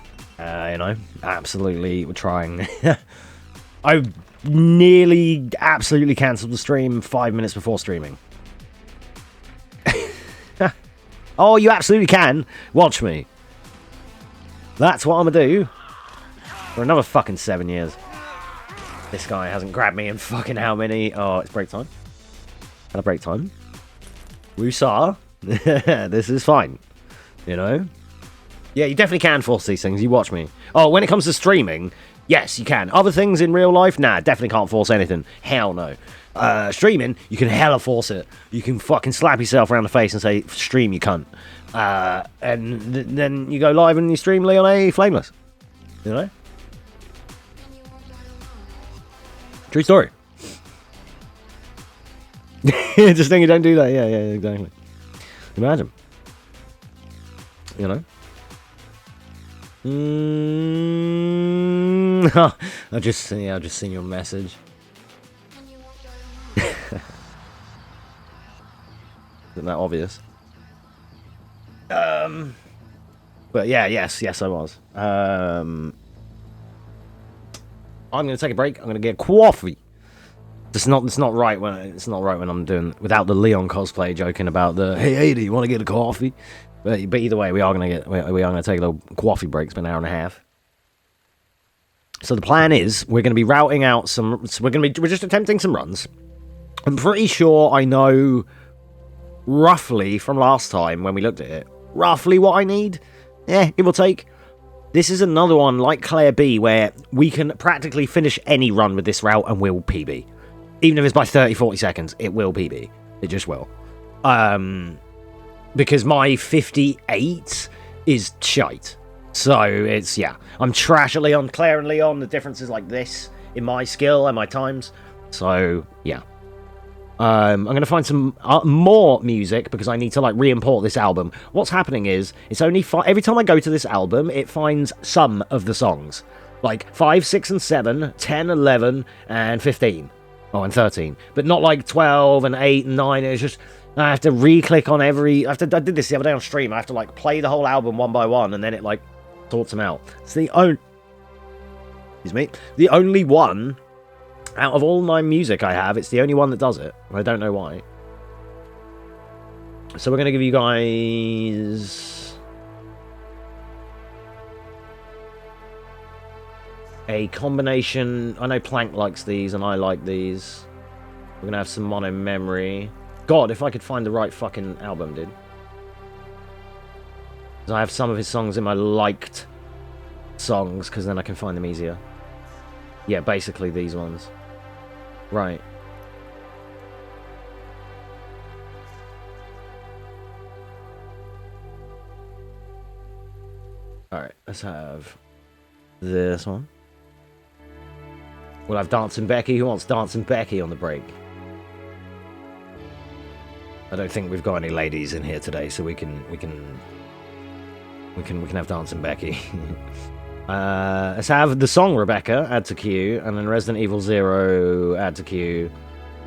you know, absolutely trying. I nearly absolutely cancelled the stream 5 minutes before streaming. Oh, you absolutely can, watch me. That's what I'm gonna do. For another fucking 7 years. This guy hasn't grabbed me in fucking how many? Oh, it's break time. Had a break time. Woosah. This is fine. You know? Yeah, you definitely can force these things. You watch me. Oh, when it comes to streaming, yes, you can. Other things in real life, nah, definitely can't force anything. Hell no. Streaming, you can hella force it. You can fucking slap yourself around the face and say, stream, you cunt. And then you go live and you stream Leon A. Flameless. You know? True story. Just think you don't do that. Yeah, exactly. Imagine. You know? I'll just send you a message. Isn't that obvious? But yeah, yes, I was. I'm going to take a break. I'm going to get coffee. It's not right when I'm doing without the Leon cosplay joking about the hey Ada, you want to get a coffee? But either way, we are gonna take a little coffee break. It's been an hour and a half. So the plan is we're gonna be routing out some. So we're just attempting some runs. I'm pretty sure I know roughly from last time when we looked at it, roughly what I need. Yeah, it will take. This is another one like Claire B where we can practically finish any run with this route and we'll PB. Even if it's by 30-40 seconds, it will PB. It just will. Because my 58 is shite. So it's, yeah. I'm trash at Leon. Claire and Leon, the difference is like this in my skill and my times. So, yeah. I'm going to find some more music because I need to like re-import this album. What's happening is it's only every time I go to this album, it finds some of the songs. Like 5, 6, and 7, 10, 11, and 15. Oh, and 13. But not like 12 and 8 and 9. It's just, I have to re-click on every... I did this the other day on stream. I have to like play the whole album one by one and then it like sorts them out. It's the only... Excuse me. The only one out of all my music I have, it's the only one that does it. I don't know why. So we're going to give you guys a combination. I know Plank likes these and I like these. We're going to have some mono memory. God, if I could find the right fucking album, dude. Because I have some of his songs in my liked songs, because then I can find them easier. Yeah, basically these ones. Right. Alright, let's have this one. We'll have Dancing Becky. Who wants Dancing Becky on the break? I don't think we've got any ladies in here today, so we can have Dancing Becky. Let's have the song Rebecca add to queue, and then Resident Evil 0 add to queue,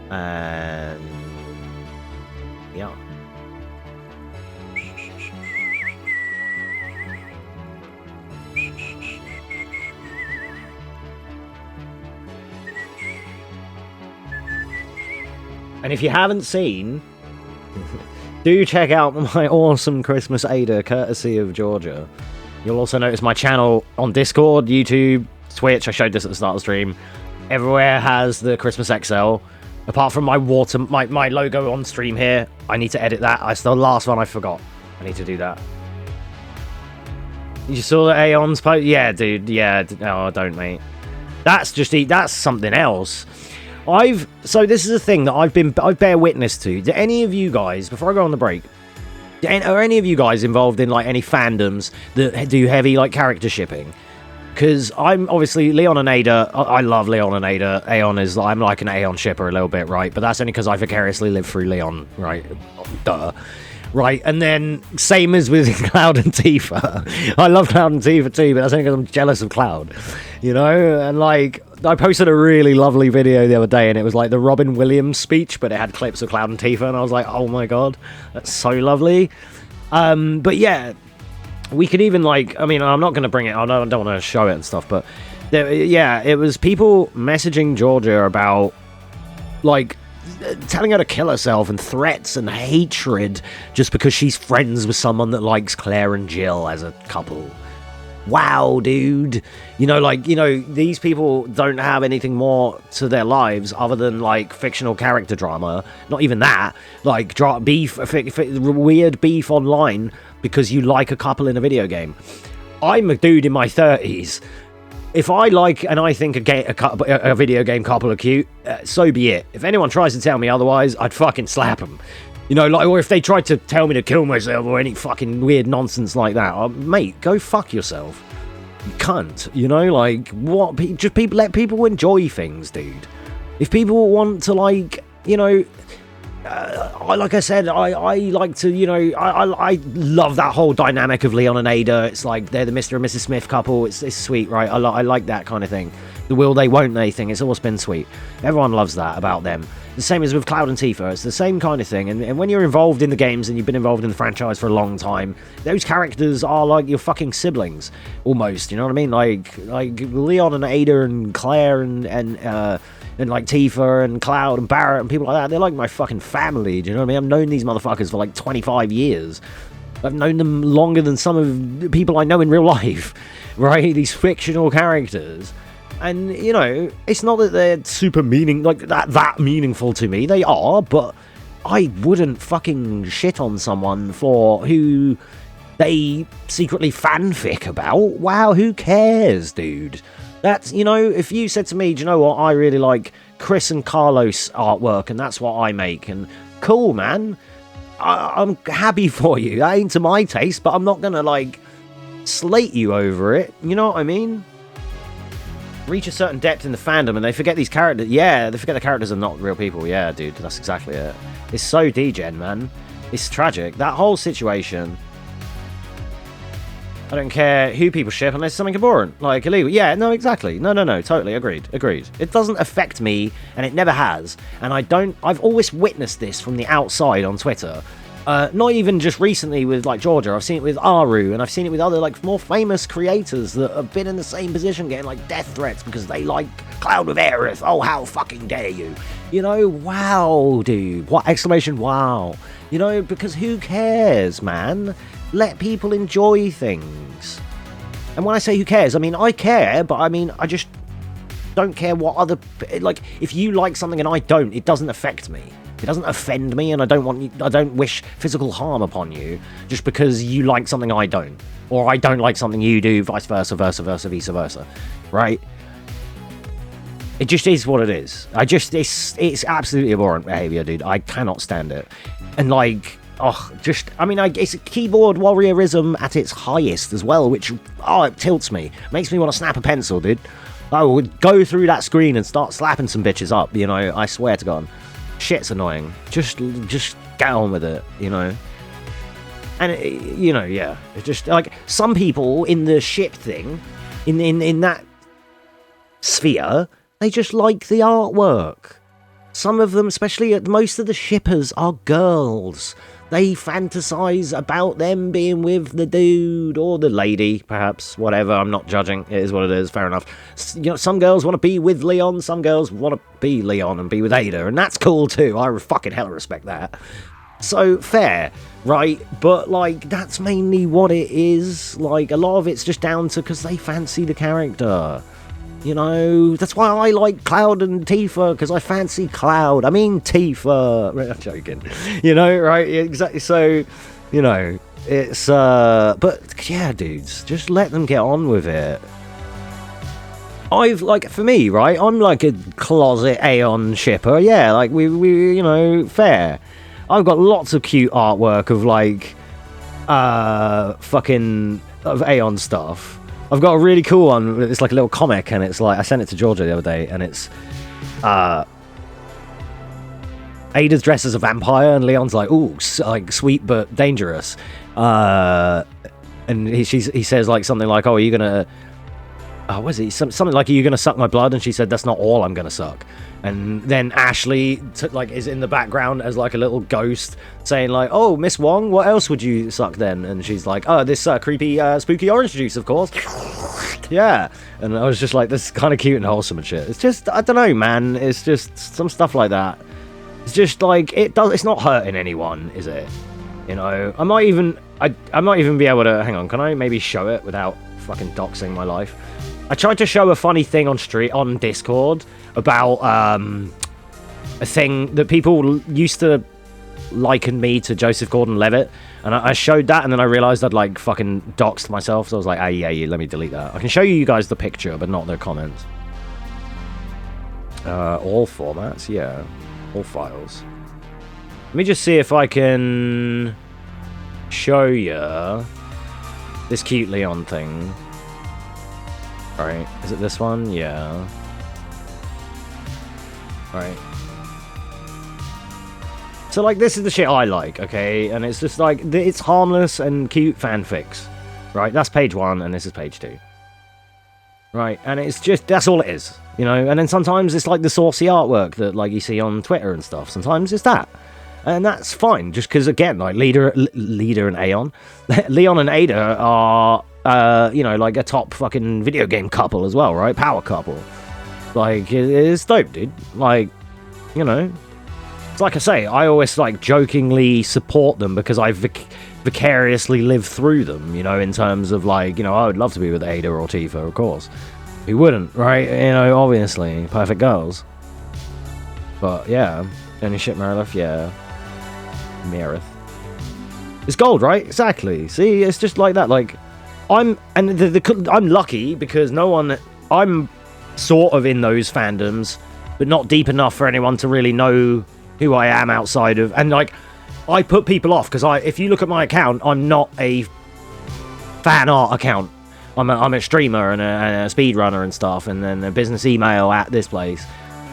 and yeah. And if you haven't seen, do check out my awesome Christmas Ada, courtesy of Georgia. You'll also notice my channel on Discord, YouTube, Twitch. I showed this at the start of the stream. Everywhere has the Christmas XL. Apart from my logo on stream here. I need to edit that. That's the last one I forgot. I need to do that. You saw the Aeon's post? Yeah, dude. Yeah. No, don't, mate. That's something else. So this is a thing that I bear witness to. Do any of you guys, before I go on the break, are any of you guys involved in like any fandoms that do heavy like character shipping? Because I'm obviously Leon and Ada. I love Leon and Ada. Aeon is I'm like an Aeon shipper a little bit, right? But that's only because I vicariously live through Leon, right? Duh. Right, and then same as with Cloud and Tifa. I love Cloud and Tifa too, but that's only because I'm jealous of Cloud, you know? And like, I posted a really lovely video the other day, and it was like the Robin Williams speech, but it had clips of Cloud and Tifa, and I was like, oh my god, that's so lovely. But yeah, we could even like, I mean, I'm not going to bring it, I don't want to show it and stuff, but yeah, it was people messaging Georgia about like telling her to kill herself and threats and hatred just because she's friends with someone that likes Claire and Jill as a couple. Wow, dude. You know, like, you know, these people don't have anything more to their lives other than like fictional character drama. Not even that. Like beef, weird beef online because you like a couple in a video game. I'm a dude in my 30s. If I like and I think a video game couple are cute, so be it. If anyone tries to tell me otherwise, I'd fucking slap them. You know, like, or if they tried to tell me to kill myself or any fucking weird nonsense like that, mate, go fuck yourself. You cunt. You know, like, what? Just let people enjoy things, dude. If people want to, like, you know, like I said, I like to, you know, I love that whole dynamic of Leon and Ada. It's like they're the Mr. and Mrs. Smith couple. It's sweet, right? I like that kind of thing. The will they, won't they thing, it's always been sweet. Everyone loves that about them. The same as with Cloud and Tifa, it's the same kind of thing. And when you're involved in the games and you've been involved in the franchise for a long time, those characters are like your fucking siblings, almost. You know what I mean? Like Leon and Ada and Claire and like Tifa and Cloud and Barrett and people like that. They're like my fucking family. Do you know what I mean? I've known these motherfuckers for like 25 years. I've known them longer than some of the people I know in real life, right? These fictional characters. And, you know, it's not that they're super that meaningful to me. They are, but I wouldn't fucking shit on someone for who they secretly fanfic about. Wow, who cares, dude? That's, you know, if you said to me, do you know what, I really like Chris and Carlos artwork and that's what I make, and cool, man. I'm happy for you. That ain't to my taste, but I'm not gonna, like, slate you over it. You know what I mean? Reach a certain depth in the fandom and they forget these characters. Yeah, they forget the characters are not real people. Yeah, dude, that's exactly it. It's so degen, man. It's tragic. That whole situation. I don't care who people ship unless it's something abhorrent, like illegal. Yeah, no, exactly. No, totally agreed. It doesn't affect me, and it never has. And I've always witnessed this from the outside on Twitter. Not even just recently with, like, Georgia. I've seen it with Aru, and I've seen it with other, like, more famous creators that have been in the same position getting, like, death threats because they like Cloud with Aerith. Oh, how fucking dare you. You know, wow, dude. What exclamation, wow. You know, because who cares, man? Let people enjoy things. And when I say who cares, I mean, I care, but I mean, I just don't care what other... Like, if you like something and I don't, it doesn't affect me. It doesn't offend me, and I don't wish physical harm upon you just because you like something I don't, or I don't like something you do, vice versa, vice versa, right? It just is what it is. It's absolutely abhorrent behavior, dude. I cannot stand it. And like, it's a keyboard warriorism at its highest as well, which, it tilts me. Makes me want to snap a pencil, dude. I would go through that screen and start slapping some bitches up, you know, I swear to God. Shit's annoying. Just get on with it, you know. And you know, yeah, it's just like some people in the ship thing, in that sphere, they just like the artwork. Some of them, especially most of the shippers, are girls. They fantasize about them being with the dude or the lady, perhaps, whatever. I'm not judging. It is what it is. Fair enough. You know, some girls want to be with Leon. Some girls want to be Leon and be with Ada, and that's cool too. I fucking hell respect that. So fair, right? But like, that's mainly what it is. Like, a lot of it's just down to because they fancy the character. You know, that's why I like Cloud and Tifa, because I fancy Cloud. I mean Tifa. I'm joking. You know, right? Exactly. So, you know, it's, but yeah, dudes, just let them get on with it. For me, right, I'm like a closet Aeon shipper. Yeah, like, we you know, fair. I've got lots of cute artwork of, like, of Aeon stuff. I've got a really cool one. It's like a little comic, and it's like, I sent it to Georgia the other day, and it's Ada's dressed as a vampire, and Leon's like, ooh, like sweet but dangerous. And he says like something like, oh, are you gonna? What is it? Something like, are you gonna suck my blood? And she said, that's not all I'm gonna suck. And then Ashley is in the background as like a little ghost saying like, oh, Miss Wong, what else would you suck then? And she's like, oh, this creepy spooky orange juice, of course. Yeah. And I was just like, this is kind of cute and wholesome and shit. It's just, I don't know, man. It's just some stuff like that. It's just like, it's not hurting anyone, is it? You know, I might even be able to, hang on, can I maybe show it without fucking doxing my life? I tried to show a funny thing on Discord about a thing that people used to liken me to Joseph Gordon-Levitt, and I showed that, and then I realized I'd like fucking doxed myself, so I was like, yeah, let me delete that. I can show you guys the picture, but not the comments. All formats, yeah, all files. Let me just see if I can show you this cute Leon thing. Alright, is it this one? Yeah. Alright. So, like, this is the shit I like, okay? And it's just, like, it's harmless and cute fanfics. Right, that's page 1, and this is page 2. right? And it's just, that's all it is, you know. And then sometimes it's like the saucy artwork that like you see on Twitter and stuff. Sometimes it's that, and that's fine. Just because again, like Leader and Aeon, Leon and Ada are you know, like a top fucking video game couple as well, right? Power couple. Like it's dope, dude. Like, you know, it's like I say, I always like jokingly support them because I vicariously live through them, you know, in terms of like, you know, I would love to be with Ada or Tifa, of course. Who wouldn't, right? You know, obviously, perfect girls. But yeah, any shit Meredith, yeah. Meredith. It's gold, right? Exactly. See, it's just like that. Like, I'm lucky because no one, I'm sort of in those fandoms, but not deep enough for anyone to really know who I am outside of, and like, I put people off because if you look at my account, I'm not a fan art account. I'm a streamer and a speedrunner and stuff, and then a business email at this place.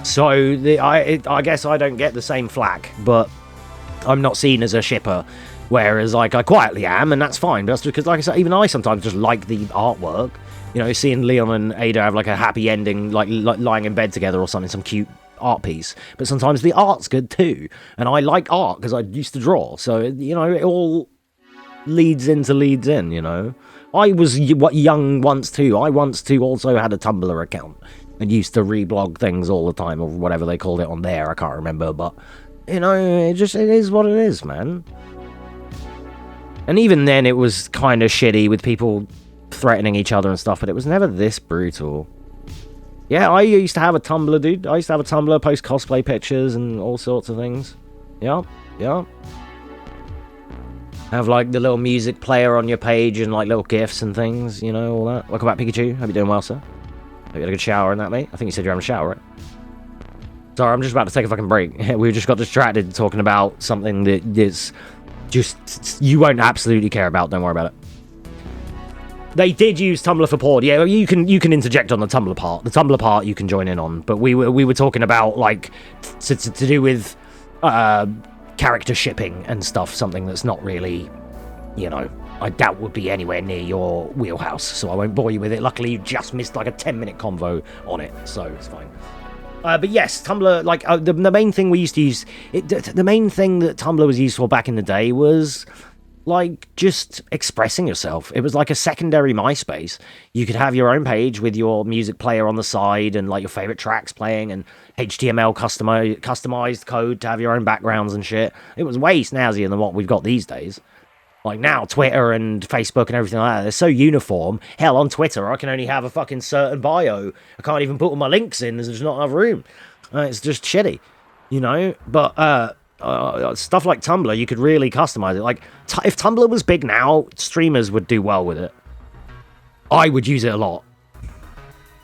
So I guess I don't get the same flack, but I'm not seen as a shipper. Whereas like I quietly am, and that's fine. But that's because, like I said, even I sometimes just like the artwork. You know, seeing Leon and Ada have like a happy ending, like lying in bed together or something, some cute art piece. But sometimes the art's good too, and I like art because I used to draw. So you know, it all leads in. You know, I was young once too. I once too also had a Tumblr account and used to reblog things all the time, or whatever they called it on there. I can't remember, but you know, it is what it is, man. And even then, it was kind of shitty with people threatening each other and stuff, but it was never this brutal. Yeah, I used to have a Tumblr, dude. I used to have a Tumblr, post cosplay pictures and all sorts of things. Yeah. Have like the little music player on your page and like little GIFs and things, you know, all that. Welcome back, Pikachu. Hope you're doing well, sir. Hope you had a good shower and that, mate. I think you said you're having a shower, right? Sorry, I'm just about to take a fucking break. We just got distracted talking about something that is just, you won't absolutely care about. Don't worry about it. They did use Tumblr for porn. Yeah, you can interject on the Tumblr part. The Tumblr part you can join in on. But we were talking about like to do with character shipping and stuff. Something that's not really, you know, I doubt would be anywhere near your wheelhouse. So I won't bore you with it. Luckily, you just missed like a 10-minute convo on it, so it's fine. But yes, Tumblr, like the main thing we used to use, the main thing that Tumblr was used for back in the day was like just expressing yourself. It was like a secondary MySpace. You could have your own page with your music player on the side and like your favorite tracks playing and HTML customized code to have your own backgrounds and shit. It was way snazzier than what we've got these days. Like now, Twitter and Facebook and everything like that, they're so uniform. Hell, on Twitter, I can only have a fucking certain bio. I can't even put all my links in. There's just not enough room. It's just shitty, you know? But stuff like Tumblr, you could really customize it. Like, if Tumblr was big now, streamers would do well with it. I would use it a lot.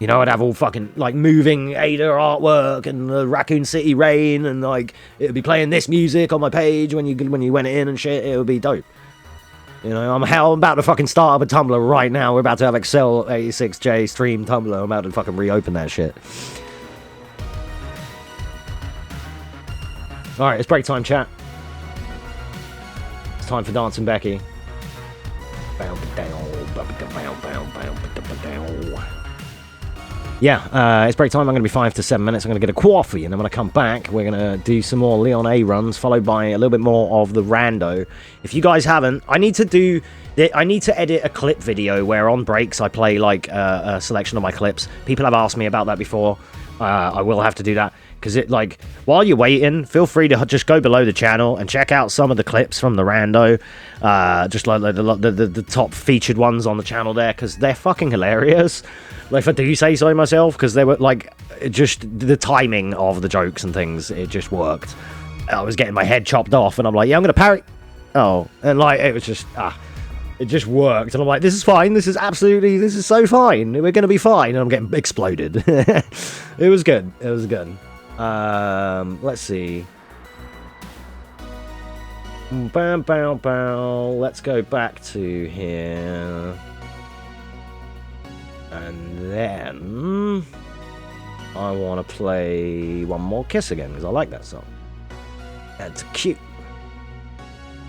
You know, I'd have all fucking, like, moving Ada artwork and the Raccoon City Rain, and, like, it would be playing this music on my page when you went in and shit. It would be dope. You know, I'm about to fucking start up a Tumblr right now. We're about to have Excel86J stream Tumblr. I'm about to fucking reopen that shit. Alright, it's break time, chat. It's time for Dancing Becky. Yeah, it's break time. I'm going to be 5 to 7 minutes. I'm going to get a coffee, and then when I come back, we're going to do some more Leon A runs, followed by a little bit more of the rando. If you guys haven't, I need to edit a clip video where on breaks I play like a selection of my clips. People have asked me about that before. I will have to do that. Because it, like, while you're waiting, feel free to just go below the channel and check out some of the clips from the rando. Just like the top featured ones on the channel there, because they're fucking hilarious. Like, if I do say so myself, because they were, like, just the timing of the jokes and things, it just worked. I was getting my head chopped off, and I'm like, yeah, I'm going to parry. Oh, and, like, it was just, it just worked. And I'm like, this is fine. This is so fine. We're going to be fine. And I'm getting exploded. It was good. It was good. Let's see. Bam, bam, bam. Let's go back to here. And then I want to play One More Kiss again, because I like that song. That's cute.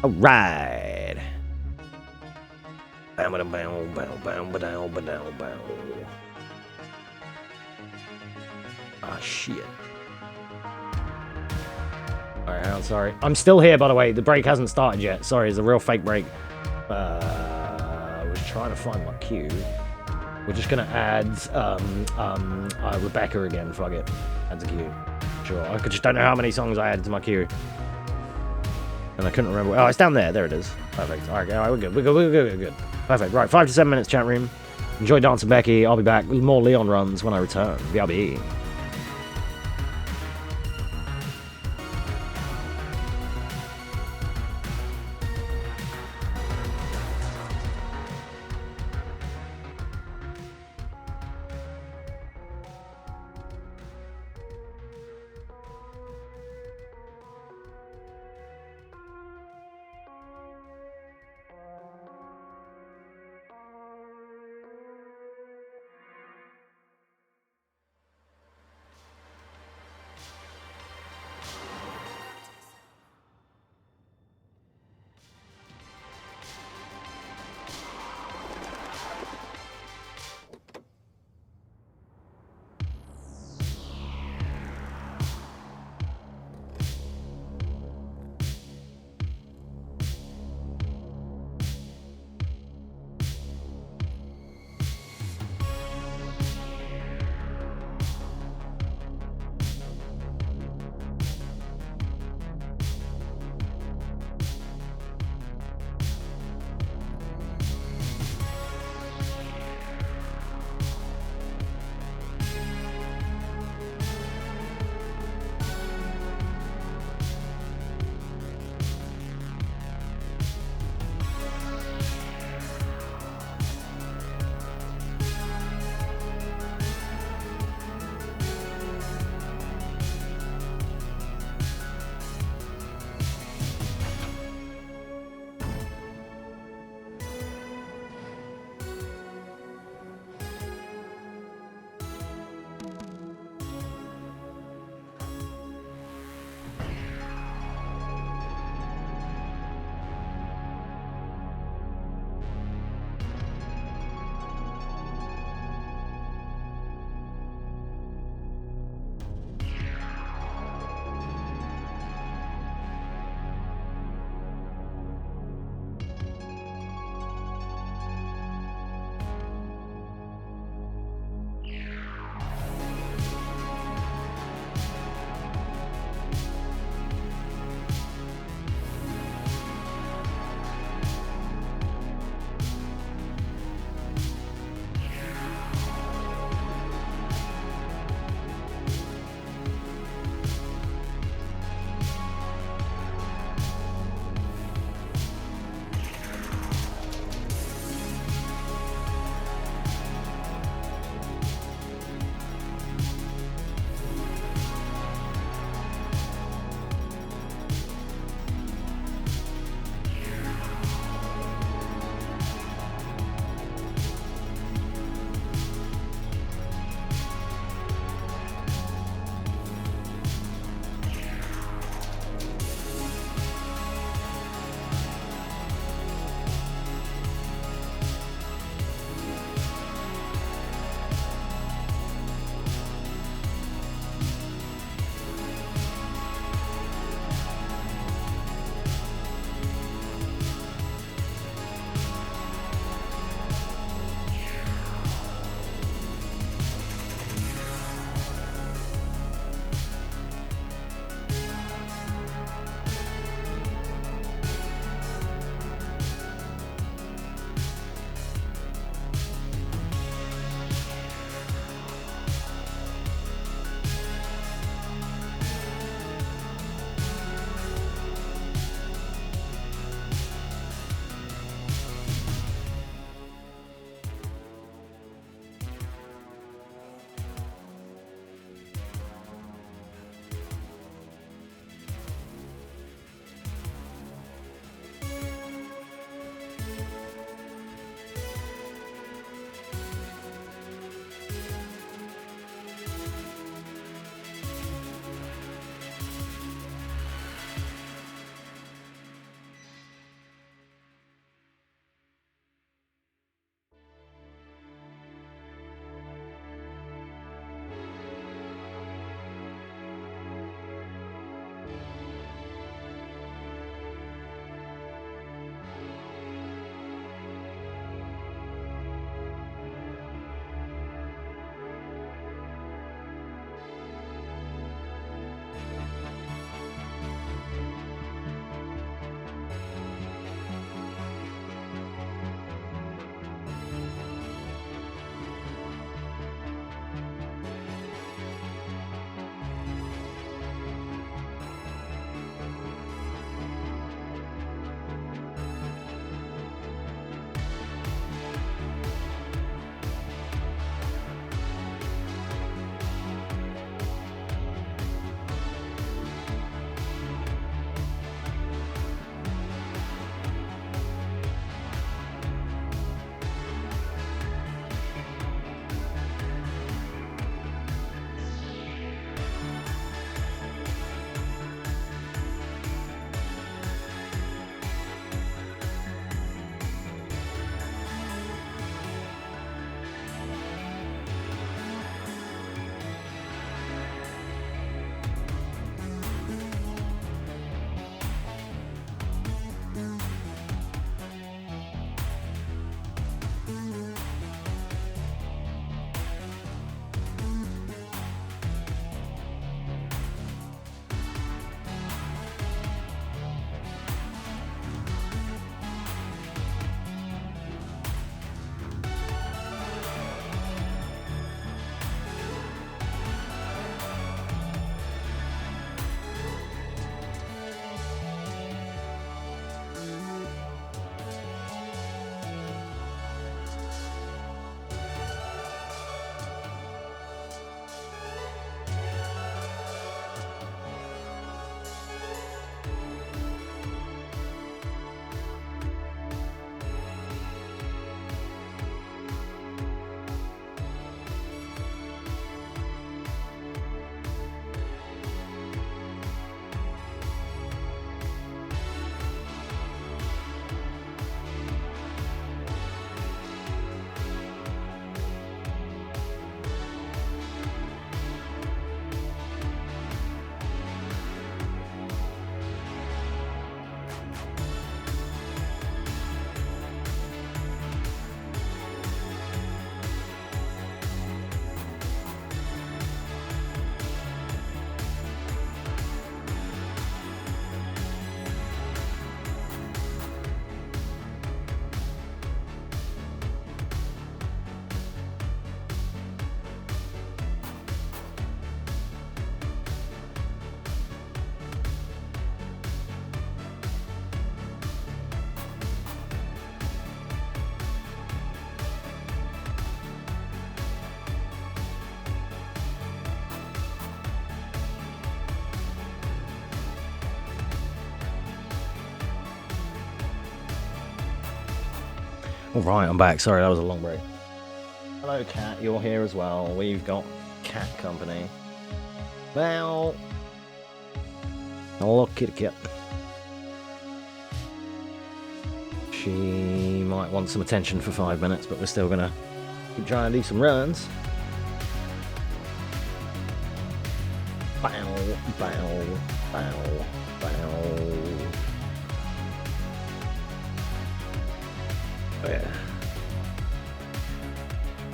Alright. Ah, shit. Alright, hang on, sorry. I'm still here, by the way. The break hasn't started yet. Sorry, it's a real fake break. I was trying to find my queue. We're just gonna add Rebecca again. Fuck it. Add to queue. Sure. I just don't know how many songs I added to my queue. And I couldn't remember. Oh, it's down there. There it is. Perfect. Alright, we're good. We're good. Perfect. Right, 5 to 7 minutes, chat room. Enjoy dancing, Becky. I'll be back with more Leon runs when I return. BRB. Alright, I'm back. Sorry, that was a long break. Hello, Cat. You're here as well. We've got cat company. Well... Oh, look, kitty cat. She might want some attention for 5 minutes, but we're still gonna keep trying to do some runs. Bow, bow, bow, bow. Oh yeah.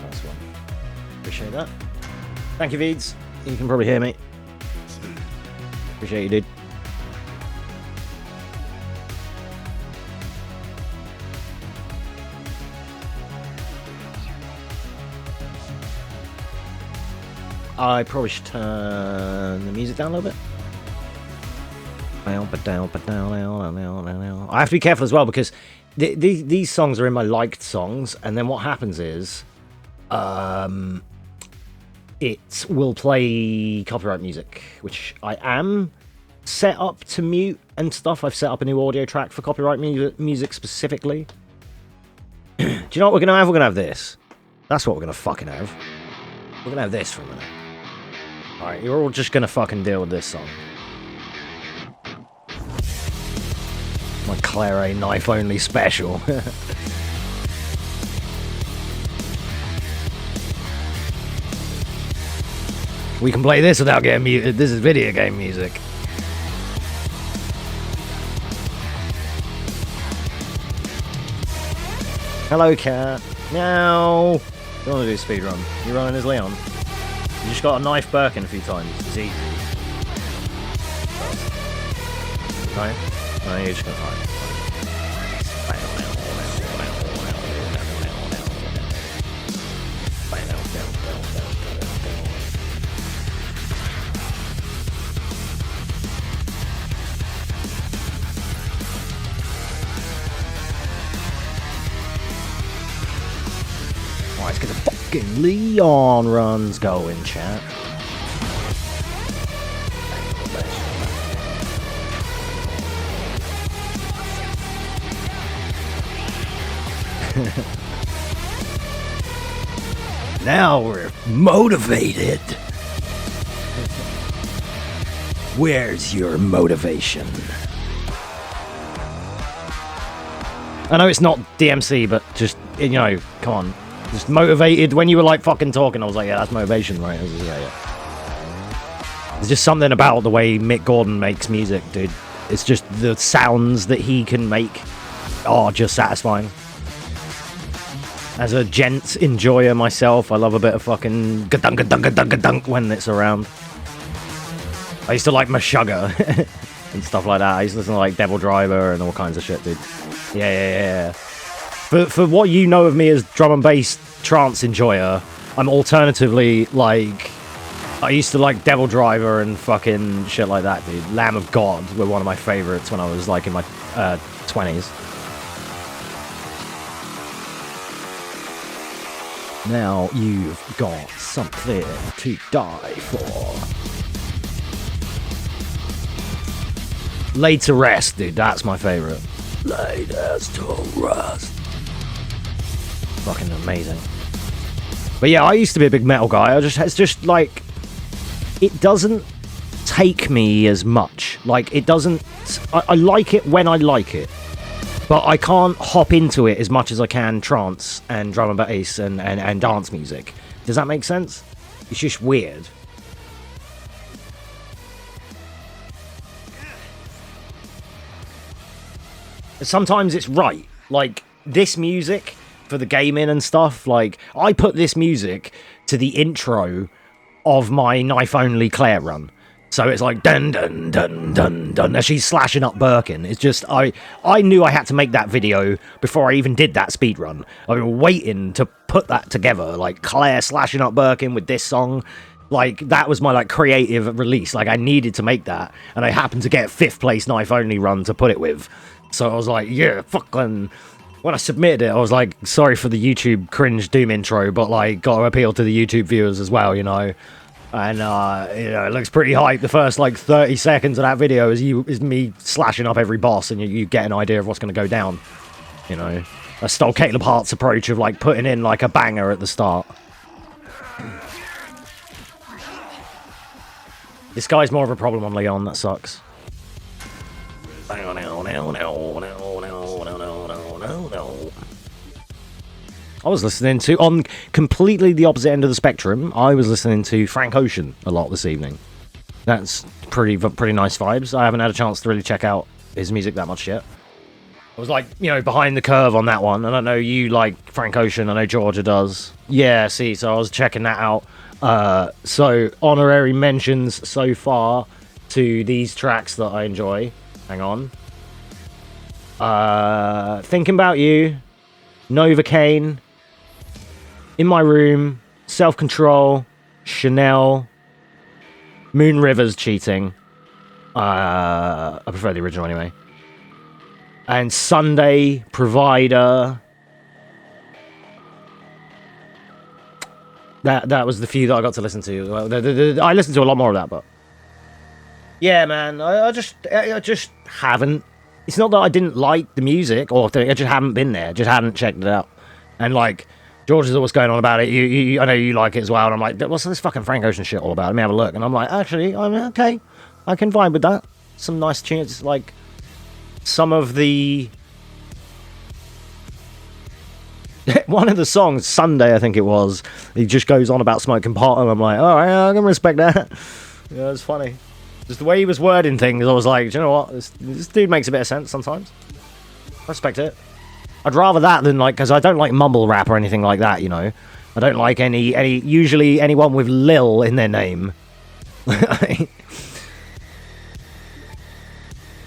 Nice one. Appreciate that. Thank you, Veeds. You can probably hear me. Appreciate you, dude. I probably should turn the music down a little bit. I have to be careful as well because these songs are in my liked songs, and then what happens is it will play copyright music, which I am set up to mute and stuff. I've set up a new audio track for copyright music specifically. Do you know what we're going to have? We're going to have this. That's what we're going to fucking have. We're going to have this for a minute. Alright, you're all just going to fucking deal with this song. My Claire knife only special. We can play this without getting muted. This is video game music. Hello, cat. Meow. You want to do a speed run? You running as Leon? You just got a knife Birkin a few times. It's easy. No? No, you're just gonna find it. Let's get the fucking Leon runs going, chat. Now we're motivated. Where's your motivation? I know it's not DMC, but just, you know, come on. Just motivated. When you were like fucking talking, I was like, yeah, that's motivation, right? Yeah. There's just something about the way Mick Gordon makes music, dude. It's just the sounds that he can make are just satisfying. As a gent enjoyer myself, I love a bit of fucking gadunk gadunk gadunk gadunk when it's around. I used to like Meshuggah and stuff like that. I used to listen to like Devil Driver and all kinds of shit, dude. Yeah. For what you know of me as drum and bass trance enjoyer, I'm alternatively like... I used to like Devil Driver and fucking shit like that, dude. Lamb of God were one of my favorites when I was like in my 20s. Now you've got something to die for. Laid to Rest, dude. That's my favorite. Laid as to rest. Fucking amazing. But yeah, I used to be a big metal guy. It's just like, it doesn't take me as much. Like, it doesn't... I like it when I like it. But I can't hop into it as much as I can trance and drum and bass and dance music. Does that make sense? It's just weird. Sometimes it's right. Like, this music for the gaming and stuff, like, I put this music to the intro of my knife-only Claire run. So it's like, dun dun dun dun dun, as she's slashing up Birkin. It's just, I knew I had to make that video before I even did that speed run. I've been waiting to put that together, like, Claire slashing up Birkin with this song. Like, that was my, like, creative release. Like, I needed to make that, and I happened to get a 5th place knife-only run to put it with. So I was like, yeah, fucking... When I submitted it, I was like, sorry for the YouTube cringe Doom intro, but, like, got to appeal to the YouTube viewers as well, you know? And, you know, it looks pretty hype. The first, like, 30 seconds of that video is me slashing up every boss, and you get an idea of what's going to go down, you know? I stole Caleb Hart's approach of like putting in like a banger at the start. This guy's more of a problem on Leon. That sucks. I was listening to, on completely the opposite end of the spectrum, I was listening to Frank Ocean a lot this evening. That's pretty nice vibes. I haven't had a chance to really check out his music that much yet. I was like, you know, behind the curve on that one, and I know you like Frank Ocean, I know Georgia does. Yeah, see, so I was checking that out. So, honorary mentions so far to these tracks that I enjoy. Hang on. Thinking About You, Novocaine, In My Room, Self-Control, Chanel, Moon River's Cheating. I prefer the original anyway. And Sunday, Provider. That was the few that I got to listen to. I listened to a lot more of that, but yeah, man, I just haven't. It's not that I didn't like the music, or I just haven't been there, just hadn't checked it out. And like, George is always going on about it. I know you like it as well, and I'm like, what's this fucking Frank Ocean shit all about? Let me have a look. And I'm like, actually, I'm okay. I can vibe with that. Some nice tunes, like some of the. One of the songs, Sunday, I think it was, he just goes on about smoking pot, and I'm like, all right, I can respect that. Yeah, it's funny. Just the way he was wording things, I was like, do you know what? This dude makes a bit of sense sometimes. I respect it. I'd rather that than, like, because I don't like mumble rap or anything like that, you know? I don't like usually anyone with Lil in their name.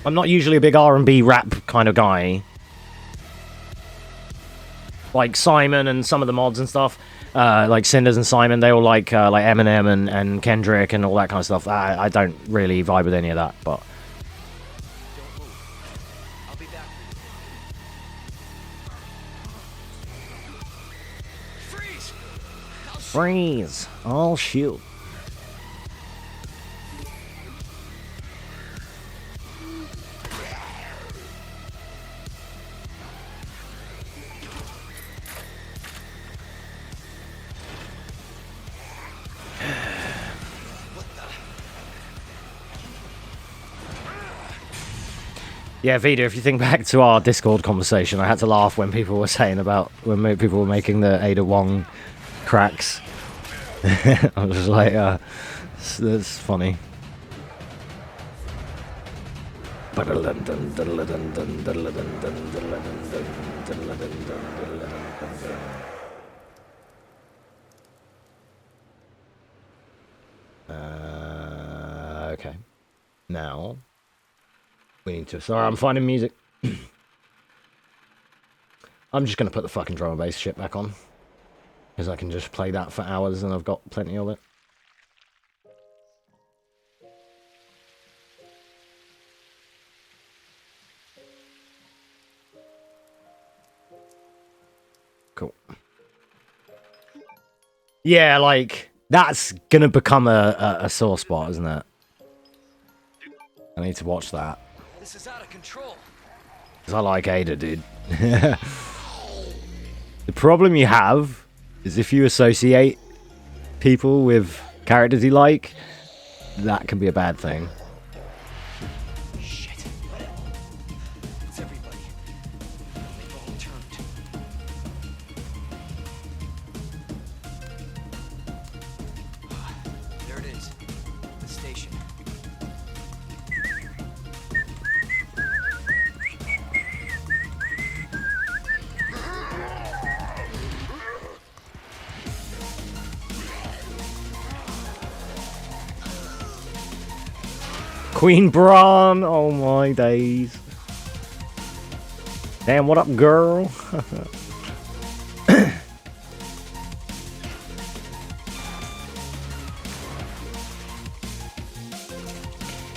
I'm not usually a big R&B rap kind of guy. Like Simon and some of the mods and stuff, like Cinders and Simon, they all like Eminem and Kendrick and all that kind of stuff. I don't really vibe with any of that, but I'll be back. Freeze! freeze! Oh shoot! Yeah, Vida, if you think back to our Discord conversation, I had to laugh when people were saying about when people were making the Ada Wong cracks. I was just like, that's funny. Okay. Now. We need to. Sorry, I'm finding music. I'm just going to put the fucking drum and bass shit back on. Because I can just play that for hours and I've got plenty of it. Cool. Yeah, like, that's going to become a sore spot, isn't it? I need to watch that. This is out of control. Because I like Ada, dude. The problem you have is if you associate people with characters you like, that can be a bad thing. Shit. It's everybody. They've all turned. There it is. The station. Queen Braun! Oh my days. Damn, what up, girl?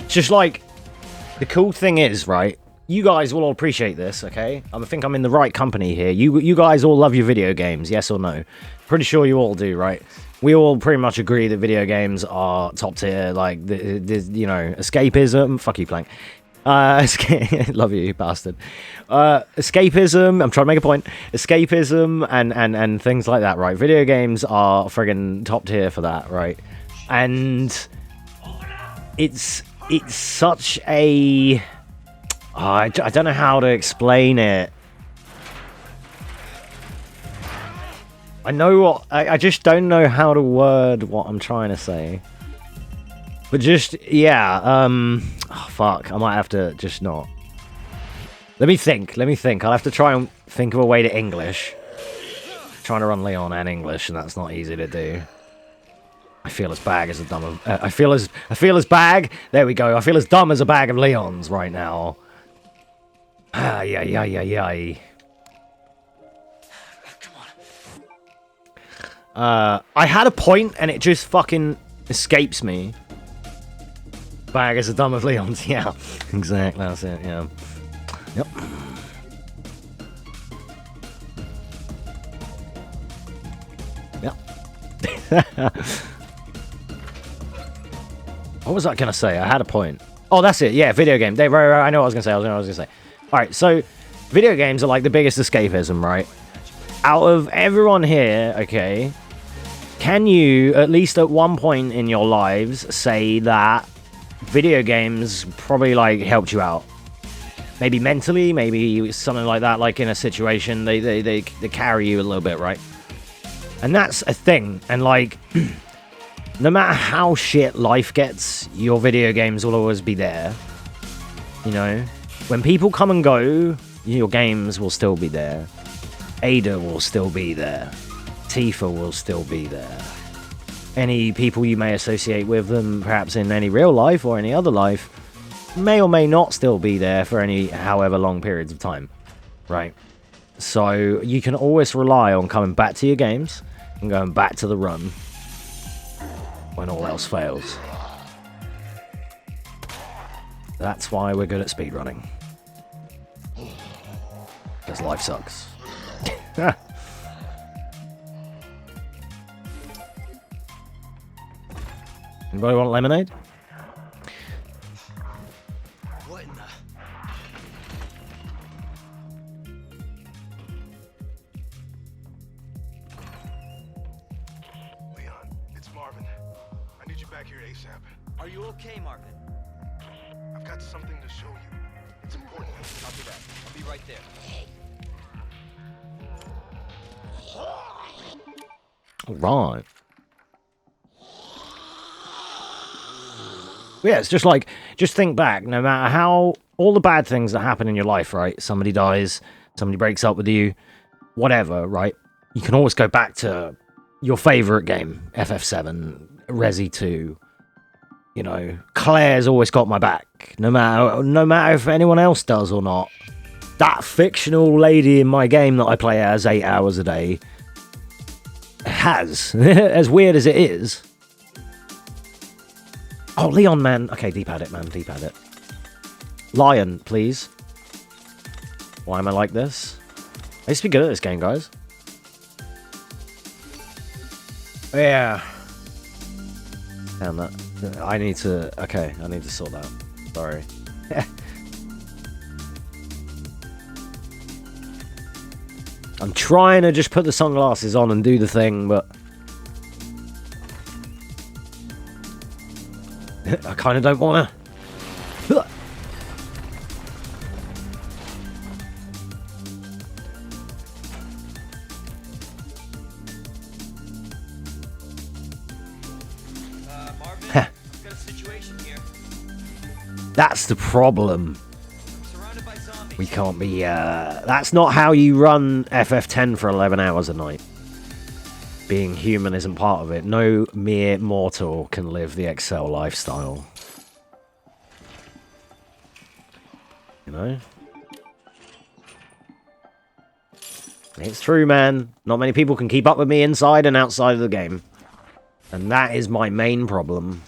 Just like, the cool thing is, right? You guys will all appreciate this, okay? I think I'm in the right company here. You guys all love your video games, yes or no? Pretty sure you all do, right? We all pretty much agree that video games are top tier, like, you know, escapism, fuck you, Plank. Love you, bastard. Escapism. I'm trying to make a point. Escapism and things like that, right? Video games are friggin' top tier for that, right? And it's such a... I don't know how to explain it. I know what... I just don't know how to word what I'm trying to say. But just, yeah, oh, fuck, I might have to just not. Let me think. I'll have to try and think of a way to English. I'm trying to run Leon and English, and that's not easy to do. I feel as bag as a dumb of, I feel as bag, there we go, I feel as dumb as a bag of Leons right now. Yeah. I had a point, and it just fucking escapes me. Bag as a dumb of Leons, yeah. Exactly, that's it, yeah. Yep. Yep. What was I gonna say? I had a point. Oh, that's it, yeah, video game. Right, I know what I was gonna say. Alright, so, video games are like the biggest escapism, right? Out of everyone here, okay, can you, at least at one point in your lives, say that video games probably like helped you out, maybe mentally, maybe something like that, like in a situation they carry you a little bit, right? And that's a thing. And like no matter how shit life gets, your video games will always be there, you know. When people come and go, your games will still be there. Ada will still be there. Tifa will still be there. Any people you may associate with them, perhaps in any real life or any other life, may or may not still be there for any however long periods of time, right? So you can always rely on coming back to your games and going back to the run when all else fails. That's why we're good at speedrunning. Because life sucks. Anybody want lemonade? What in the... Leon, it's Marvin. I need you back here ASAP. Are you okay, Marvin? I've got something to show you. It's important. Copy that. I'll be right there. All right. Yeah, it's just like, just think back, no matter how, all the bad things that happen in your life, right? Somebody dies, somebody breaks up with you, whatever, right? You can always go back to your favorite game, FF7, Resi 2, you know, Claire's always got my back, no matter if anyone else does or not. That fictional lady in my game that I play as 8 hours a day has, as weird as it is. Oh, Leon, man. Okay, D-pad it, man. D-pad it. Lion, please. Why am I like this? I used to be good at this game, guys. Yeah. Damn that. I need to... Okay, I need to sort that. Sorry. I'm trying to just put the sunglasses on and do the thing, but... I kind of don't want to. Marvin, I've got a situation here. That's the problem. I'm surrounded by zombies. We can't be, that's not how you run FF10 for 11 hours a night. Being human isn't part of it. No mere mortal can live the Excel lifestyle. You know? It's true, man. Not many people can keep up with me inside and outside of the game. And that is my main problem.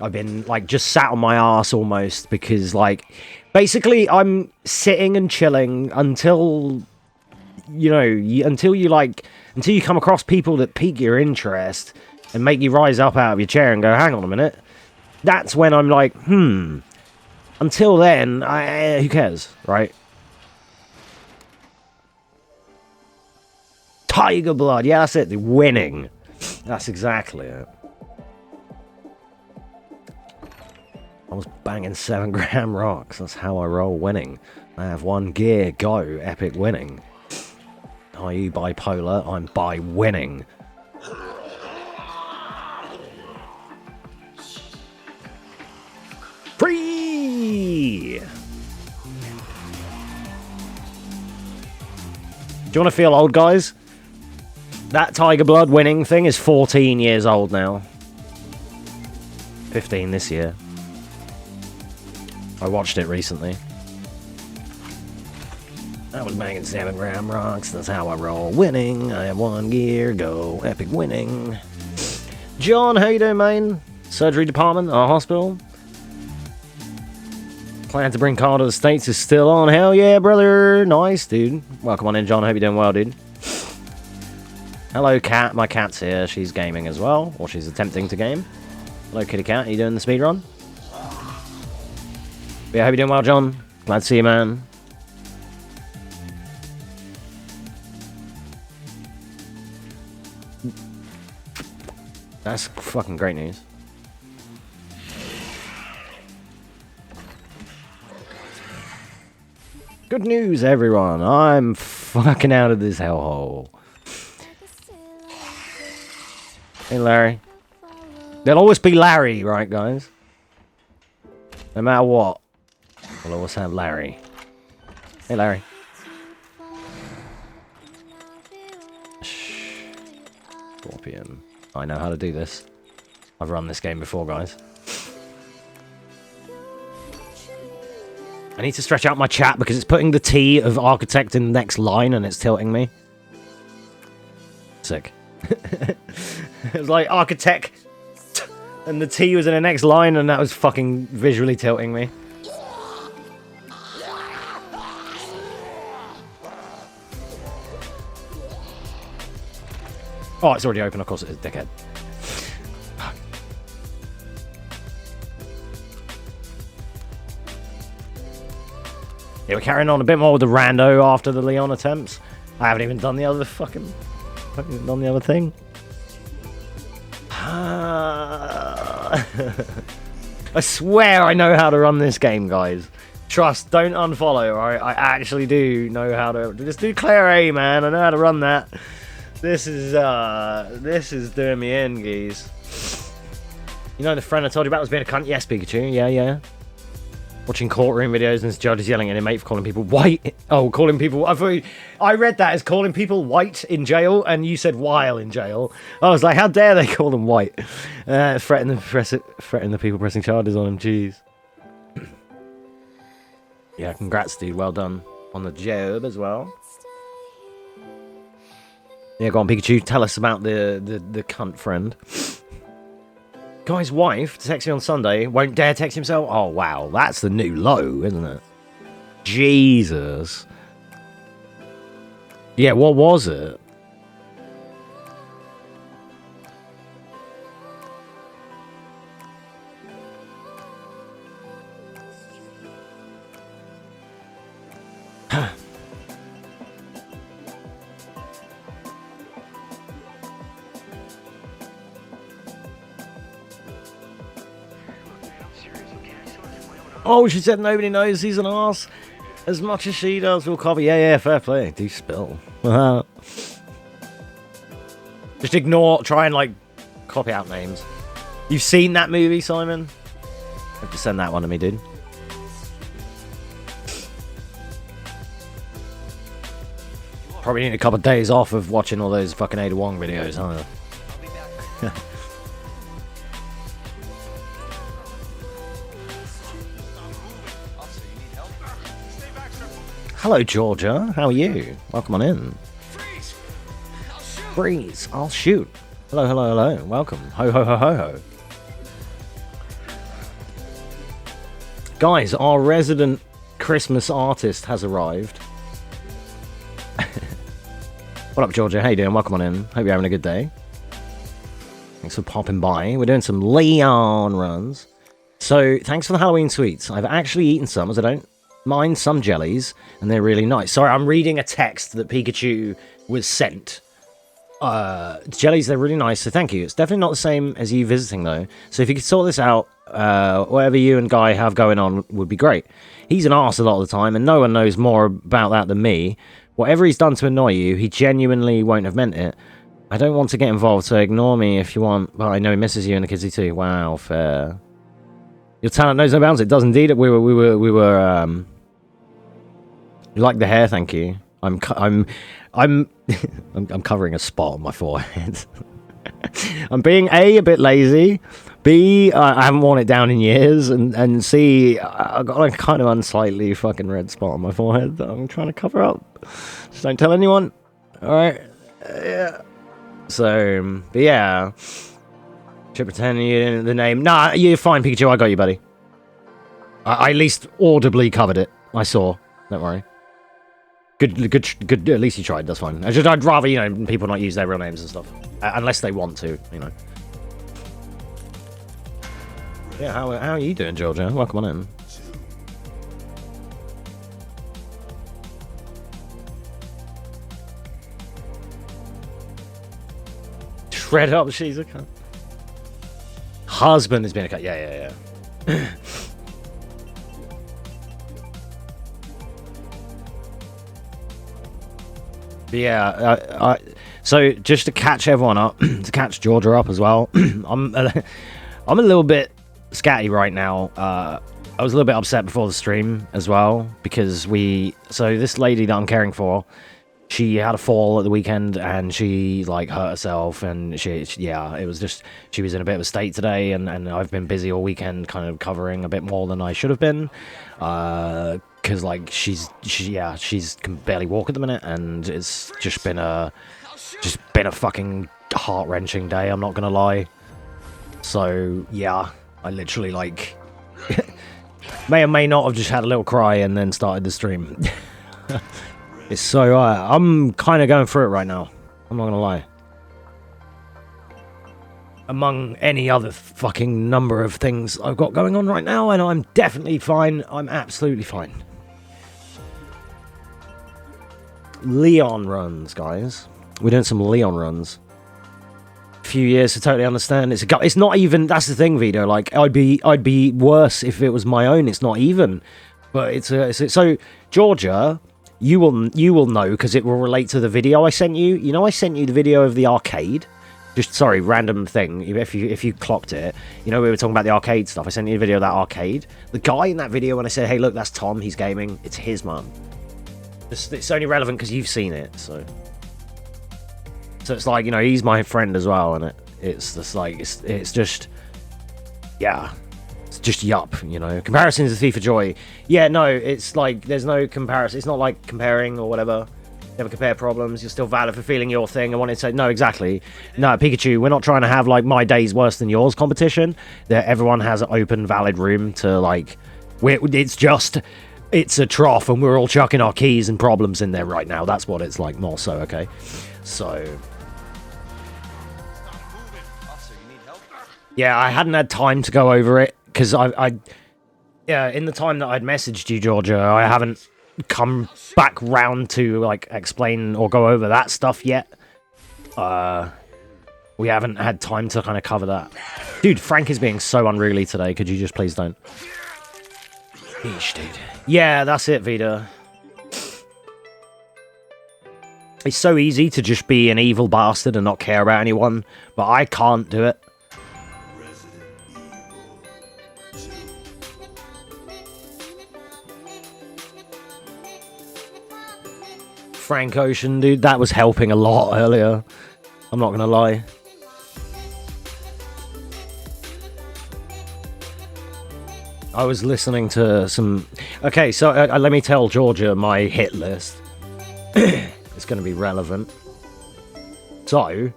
I've been, like, just sat on my ass almost because, like, basically I'm sitting and chilling until, you know, until you come across people that pique your interest and make you rise up out of your chair and go, hang on a minute. That's when I'm like, Until then, who cares, right? Tiger Blood, yeah, that's it. The winning. That's exactly it. I was banging 7-gram rocks. That's how I roll, winning. I have one gear, go, epic winning. Are you bipolar? I'm by winning. Free! Do you want to feel old, guys? That Tiger Blood winning thing is 14 years old now. 15 this year. I watched it recently. I was banging 7-gram rocks. That's how I roll. Winning. I have one gear. Go. Epic winning. John, how you doing, man? Surgery department, our hospital. Plan to bring Carl to the States is still on. Hell yeah, brother. Nice, dude. Welcome on in, John. Hope you're doing well, dude. Hello, cat. My cat's here. She's gaming as well. Or she's attempting to game. Hello, kitty cat. Are you doing the speedrun? Yeah, hope you're doing well, John. Glad to see you, man. That's fucking great news. Good news, everyone. I'm fucking out of this hellhole. Hey, Larry. There'll always be Larry, right, guys? No matter what. We'll always have Larry. Hey, Larry. Shh. Scorpion. I know how to do this. I've run this game before, guys. I need to stretch out my chat because it's putting the T of architect in the next line and it's tilting me. Sick. It was like architect and the T was in the next line and that was fucking visually tilting me. Oh, it's already open. Of course it is, dickhead. Yeah, we're carrying on a bit more with the rando after the Leon attempts. I haven't even done the other fucking done the other thing. I swear I know how to run this game, guys. Trust, don't unfollow, alright? I actually do know how to. Just do Claire A, man. I know how to run that. This is doing me in, geez. You know the friend I told you about was being a cunt? Yes, Pikachu. Yeah. Watching courtroom videos and his judge is yelling at him, mate, for calling people white. Oh, calling people... I read that as calling people white in jail, and you said while in jail. I was like, how dare they call them white? Threatening the people pressing charges on him, jeez. Yeah, congrats, dude. Well done on the job as well. Yeah, go on, Pikachu. Tell us about the cunt friend. Guy's wife texts me on Sunday, won't dare text himself. Oh, wow. That's the new low, isn't it? Jesus. Yeah, what was it? Oh, she said nobody knows he's an arse as much as she does. We'll copy. Yeah, fair play. Do spill. Just ignore, try and, like, copy out names. You've seen that movie, Simon? You have to send that one to me, dude. Probably need a couple of days off of watching all those fucking Ada Wong videos, huh? Hello, Georgia. How are you? Welcome on in. Freeze! I'll shoot. Hello. Welcome. Ho. Guys, our resident Christmas artist has arrived. What up, Georgia? How you doing? Welcome on in. Hope you're having a good day. Thanks for popping by. We're doing some Leon runs. So, thanks for the Halloween sweets. I've actually eaten some, as I don't mind some jellies, and they're really nice. Sorry, I'm reading a text that Pikachu was sent. Jellies, they're really nice, so thank you. It's definitely not the same as you visiting, though. So if you could sort this out, whatever you and Guy have going on would be great. He's an arse a lot of the time, and no one knows more about that than me. Whatever he's done to annoy you, he genuinely won't have meant it. I don't want to get involved, so ignore me if you want, but I know he misses you and the kids do too. Wow, fair. Your talent knows no bounds. It does indeed. We were. You like the hair? Thank you. I'm covering a spot on my forehead. I'm being A bit lazy. B, I haven't worn it down in years, and C, I've got a kind of unsightly fucking red spot on my forehead that I'm trying to cover up. Just don't tell anyone. All right. Yeah. So, but yeah. Should pretend you didn't know the name. Nah, you're fine, Pikachu. I got you, buddy. I at least audibly covered it. I saw. Don't worry. Good. At least you tried. That's fine. I'd rather, you know, people not use their real names and stuff, unless they want to, you know. Yeah. How are you doing, Georgia? Welcome on in. Shred up. She's a cunt. Husband has been a cut. Yeah. But yeah, so just to catch everyone up, to catch Georgia up as well, I'm a little bit scatty right now. I was a little bit upset before the stream as well, because so this lady that I'm caring for, she had a fall at the weekend and she like hurt herself, and it was just, she was in a bit of a state today, and I've been busy all weekend kind of covering a bit more than I should have been, because like she can barely walk at the minute, and it's just been a fucking heart-wrenching day, I'm not gonna lie. So yeah, I literally like may or may not have just had a little cry and then started the stream. It's so, I'm kind of going through it right now. I'm not gonna lie. Among any other fucking number of things I've got going on right now, and I'm definitely fine. I'm absolutely fine. Leon runs, guys. We're doing some Leon runs. A few years to totally understand. It's not even, that's the thing, Vito. Like, I'd be worse if it was my own. It's not even. But so, Georgia, you will know, because it will relate to the video I sent you. You know, I sent you the video of the arcade. Just, sorry, random thing. If you clocked it, you know, we were talking about the arcade stuff. I sent you a video of that arcade. The guy in that video, when I said, hey, look, that's Tom, he's gaming, it's his mum. It's only relevant because you've seen it, so it's like, you know, he's my friend as well, and it's just like, it's just, yeah. It's just yup, you know. Comparisons is a thief of joy. Yeah, no, it's like, there's no comparison. It's not like comparing or whatever. Never compare problems. You're still valid for feeling your thing. I wanted to say, no, exactly. No, Pikachu, we're not trying to have, like, my day's worse than yours competition. That everyone has an open, valid room to, like, it's a trough, and we're all chucking our keys and problems in there right now. That's what it's like, more so, okay? So, yeah, I hadn't had time to go over it, because yeah, in the time that I'd messaged you, Georgia, I haven't come back round to, like, explain or go over that stuff yet. We haven't had time to kind of cover that. Dude, Frank is being so unruly today. Could you just please don't? Eesh, dude. Yeah, that's it, Vita. It's so easy to just be an evil bastard and not care about anyone, but I can't do it. Frank Ocean, dude, that was helping a lot earlier. I'm not gonna lie. I was listening to some... Okay, so let me tell Georgia my hit list. It's gonna be relevant. So,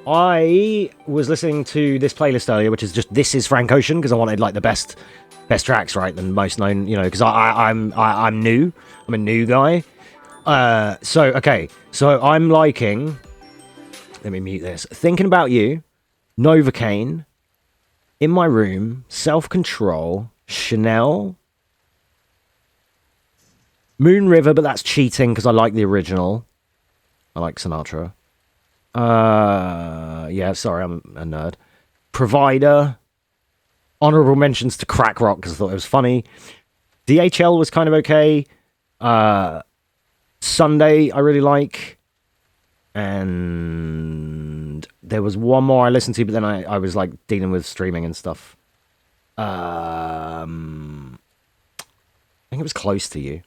I was listening to this playlist earlier, which is just This Is Frank Ocean, because I wanted, like, the best tracks, right, and most known, you know, because I'm new. I'm a new guy. So I'm liking, let me mute this, Thinking About You, Novocaine, In My Room, Self-Control, Chanel, Moon River, but that's cheating because I like the original. I like Sinatra. Yeah, sorry, I'm a nerd. Provider. Honorable mentions to Crack Rock because I thought it was funny. DHL was kind of okay. Sunday, I really like. And there was one more I listened to, but then I was like dealing with streaming and stuff. I think it was Close to You.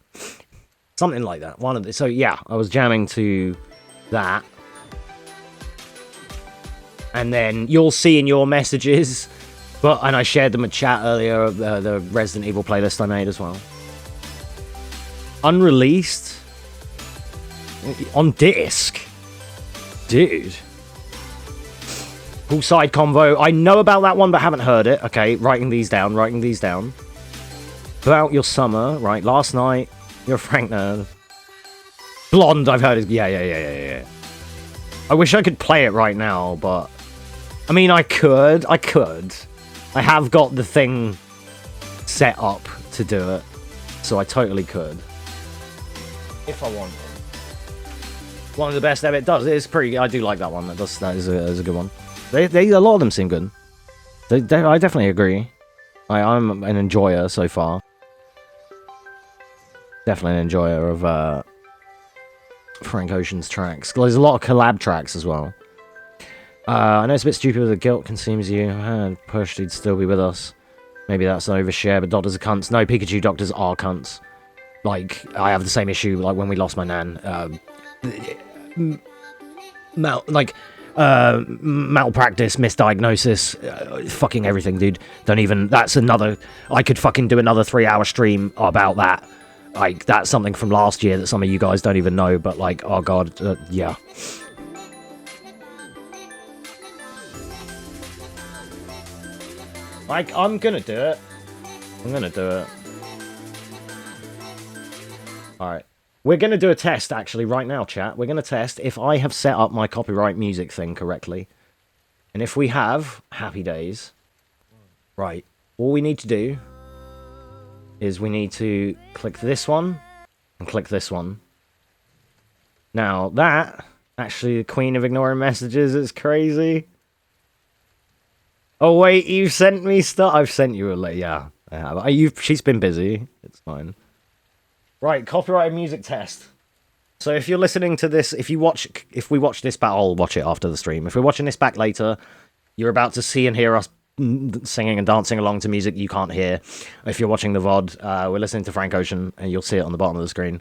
Something like that. So yeah, I was jamming to that. And then you'll see in your messages, and I shared them in chat earlier, the Resident Evil playlist I made as well. Unreleased? On disc? Dude. Poolside Convo. I know about that one, but haven't heard it. Okay, writing these down. About Your Summer, right, Last Night. You're a Frank nerd. Blonde, I've heard it. Yeah. I wish I could play it right now, but... I mean, I could. I have got the thing set up to do it, so I totally could. If I wanted. One of the best ever. It does. It's pretty... I do like that one. That is a good one. A lot of them seem good. I definitely agree. I'm an enjoyer so far. Definitely an enjoyer of Frank Ocean's tracks. There's a lot of collab tracks as well. I know it's a bit stupid, but the guilt consumes you. Pushed, he'd still be with us. Maybe that's an overshare, but doctors are cunts. No, Pikachu doctors are cunts. Like, I have the same issue, like, when we lost my nan. Malpractice, misdiagnosis, fucking everything, dude. That's another... I could fucking do another 3-hour stream about that. Like, that's something from last year that some of you guys don't even know, but, like, oh god, yeah. Like, I'm gonna do it. Alright. We're gonna do a test, actually, right now, chat. We're gonna test if I have set up my copyright music thing correctly. And if we have, happy days. Right. All we need to do is we need to click this one and click this one. Now, that, actually, the queen of ignoring messages is crazy. Oh, wait, you've sent me stuff. I've sent you a link. Yeah, I have. She's been busy. It's fine. Right, copyrighted music test. So if you're listening to this, if we watch this back, I'll watch it after the stream. If we're watching this back later, you're about to see and hear us singing and dancing along to music you can't hear. If you're watching the VOD, we're listening to Frank Ocean, and you'll see it on the bottom of the screen.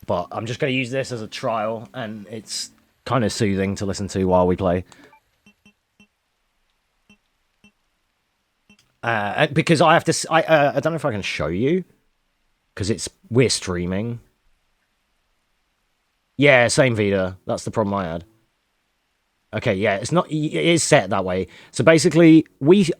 But I'm just going to use this as a trial, and it's kind of soothing to listen to while we play. Because I have to... I don't know if I can show you. Because we're streaming. Yeah, same Vita. That's the problem I had. Okay, yeah, it is set that way. So basically,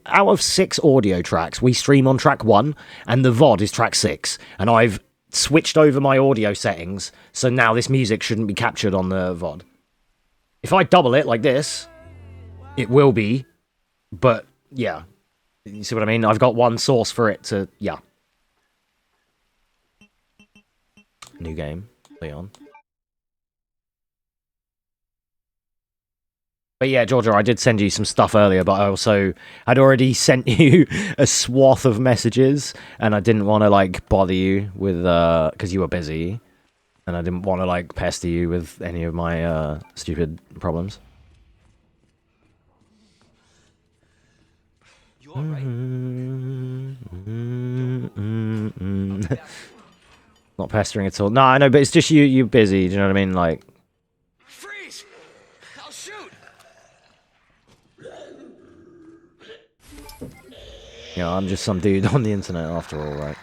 out of 6 audio tracks, we stream on track 1, and the VOD is track 6. And I've switched over my audio settings, so now this music shouldn't be captured on the VOD. If I double it like this, it will be, but yeah. You see what I mean? I've got one source for it to, yeah. New game, Leon. But yeah, Georgia, I did send you some stuff earlier, but I also had already sent you a swath of messages, and I didn't want to, like, bother you with, because you were busy, and I didn't want to, like, pester you with any of my, stupid problems. You all right? Not pestering at all. No, I know, but it's just you're busy, do you know what I mean? Like... Freeze! I'll shoot! You know, I'm just some dude on the internet after all, right?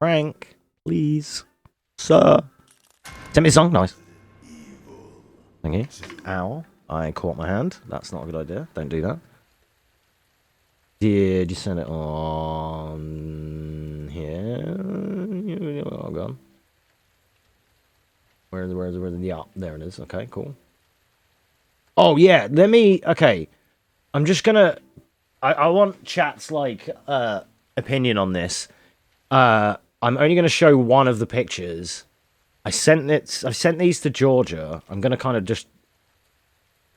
Frank, please. Sir. Send me a song. Nice. Thank you. Ow. I caught my hand. That's not a good idea. Don't do that. Did you send it on here? Oh, God. Where is it? Yeah, there it is. Okay, cool. Oh, yeah. Okay. I'm just gonna. I want chat's like opinion on this. I'm only gonna show one of the pictures. I sent these to Georgia. I'm gonna kind of just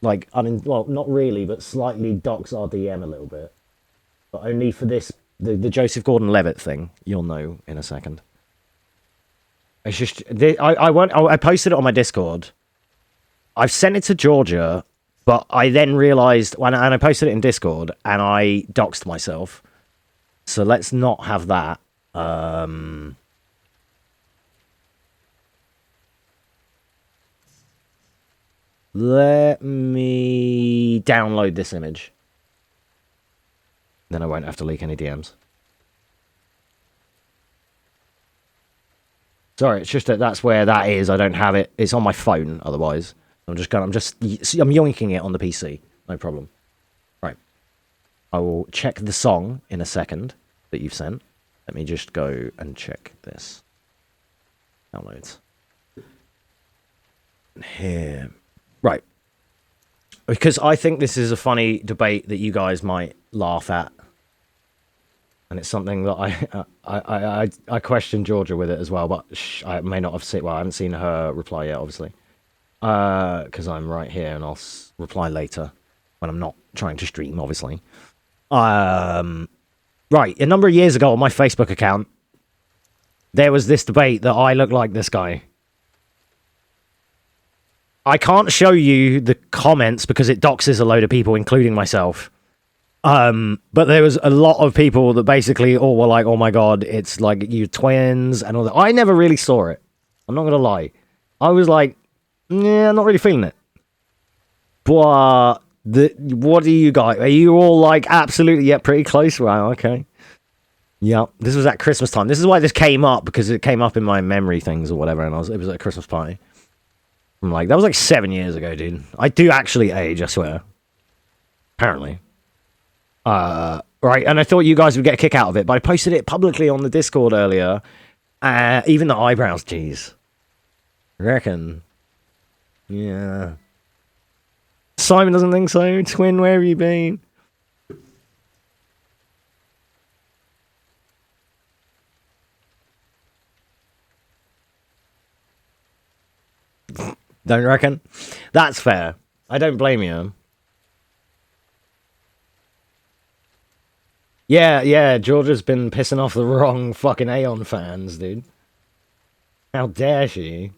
like well, not really, but slightly dox our DM a little bit, but only for this the Joseph Gordon-Levitt thing. You'll know in a second. It's just I posted it on my Discord. I've sent it to Georgia, but I then realized and I posted it in Discord and I doxed myself. So let's not have that. Let me download this image. Then I won't have to leak any DMs. Sorry, it's just that that's where that is. I don't have it. It's on my phone otherwise. I'm yoinking it on the PC. No problem. Right. I will check the song in a second that you've sent. Let me just go and check this. Downloads. Here. Right. Because I think this is a funny debate that you guys might laugh at. And it's something that I questioned Georgia with it as well, but I may not have seen. Well, I haven't seen her reply yet, obviously, because I'm right here, and I'll reply later when I'm not trying to stream, obviously. Right, a number of years ago on my Facebook account, there was this debate that I look like this guy. I can't show you the comments because it doxes a load of people, including myself. But there was a lot of people that basically all were like, oh my god, it's like you twins and all that. I never really saw it. I'm not gonna lie. I was like, yeah, I'm not really feeling it. But what do you guys? Are you all like absolutely pretty close? Wow, okay. Yeah, this was at Christmas time. This is why this came up, because it came up in my memory things or whatever, and it was at a Christmas party. I'm like, that was like 7 years ago, dude. I do actually age, I swear. Apparently. Right, and I thought you guys would get a kick out of it, but I posted it publicly on the Discord earlier. Even the eyebrows, jeez. Reckon. Yeah. Simon doesn't think so. Twin, where have you been? Don't reckon? That's fair. I don't blame you. Yeah, Georgia's been pissing off the wrong fucking Aeon fans, dude. How dare she?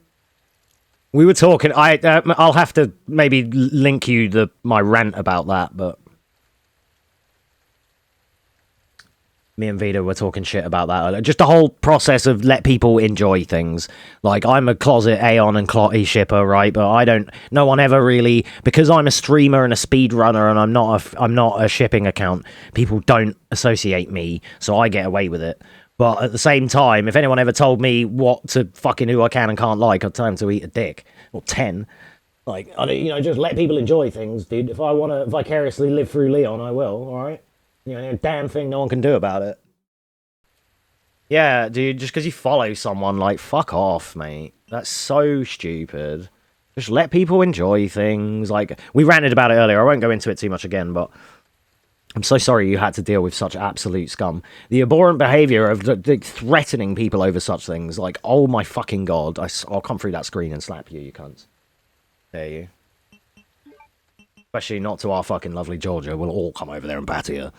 We were talking. I'll have to maybe link you my rant about that, but me and Vita were talking shit about that. Just the whole process of let people enjoy things. Like, I'm a closet Aeon and Clotty shipper, right? But no one ever really, because I'm a streamer and a speedrunner and I'm not a shipping account, people don't associate me, so I get away with it. But at the same time, if anyone ever told me who I can and can't like, I'd tell them to eat a dick. Or 10. Like, just let people enjoy things, dude. If I want to vicariously live through Leon, I will, alright? Damn thing no one can do about it. Yeah, dude, just because you follow someone, like, fuck off, mate. That's so stupid. Just let people enjoy things. Like, we ranted about it earlier. I won't go into it too much again, but I'm so sorry you had to deal with such absolute scum. The abhorrent behavior of threatening people over such things. Like, oh my fucking god. I'll come through that screen and slap you, you cunts. There you. Especially not to our fucking lovely Georgia. We'll all come over there and batter you.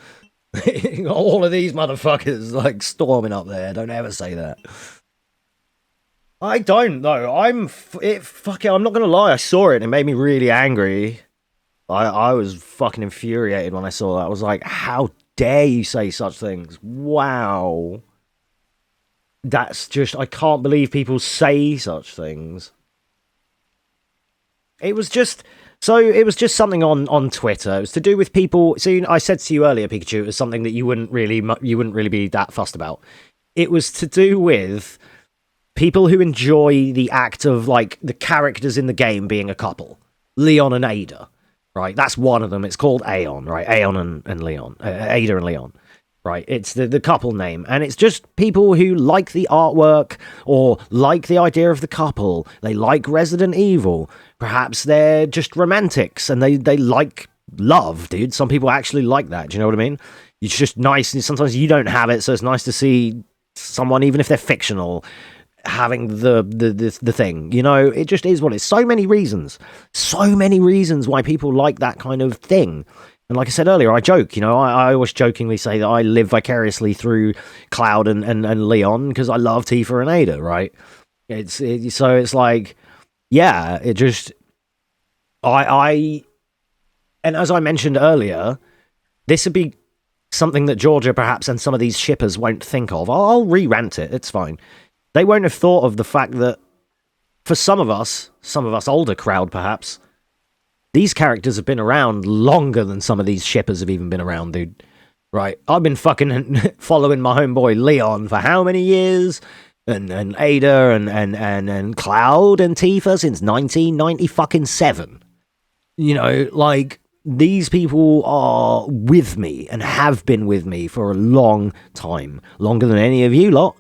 All of these motherfuckers, like, storming up there. Don't ever say that. I don't, though. Fuck it, I'm not gonna lie. I saw it and it made me really angry. I was fucking infuriated when I saw that. I was like, how dare you say such things? Wow. That's just, I can't believe people say such things. It was just something on Twitter. It was to do with people. So I said to you earlier, Pikachu, it was something that you wouldn't really be that fussed about. It was to do with people who enjoy the act of, like, the characters in the game being a couple. Leon and Ada, right? That's one of them. It's called Aeon, right? Aeon and Leon. Ada and Leon. Right, it's the couple name, and it's just people who like the artwork or like the idea of the couple. They like Resident Evil. Perhaps they're just romantics and they like love, dude. Some people actually like that. Do you know what I mean? It's just nice. And sometimes you don't have it, so it's nice to see someone, even if they're fictional, having the thing. You know, it just is what it's. So many reasons why people like that kind of thing. And like I said earlier, I joke, you know, I always jokingly say that I live vicariously through Cloud and Leon because I love Tifa and Ada, right? So it's like, yeah, it just, and as I mentioned earlier, this would be something that Georgia perhaps and some of these shippers won't think of. I'll re-rant it, it's fine. They won't have thought of the fact that for some of us older crowd perhaps, these characters have been around longer than some of these shippers have even been around, dude. Right? I've been fucking following my homeboy Leon for how many years? And Ada and Cloud and Tifa since 1997. You know, like, these people are with me and have been with me for a long time. Longer than any of you lot,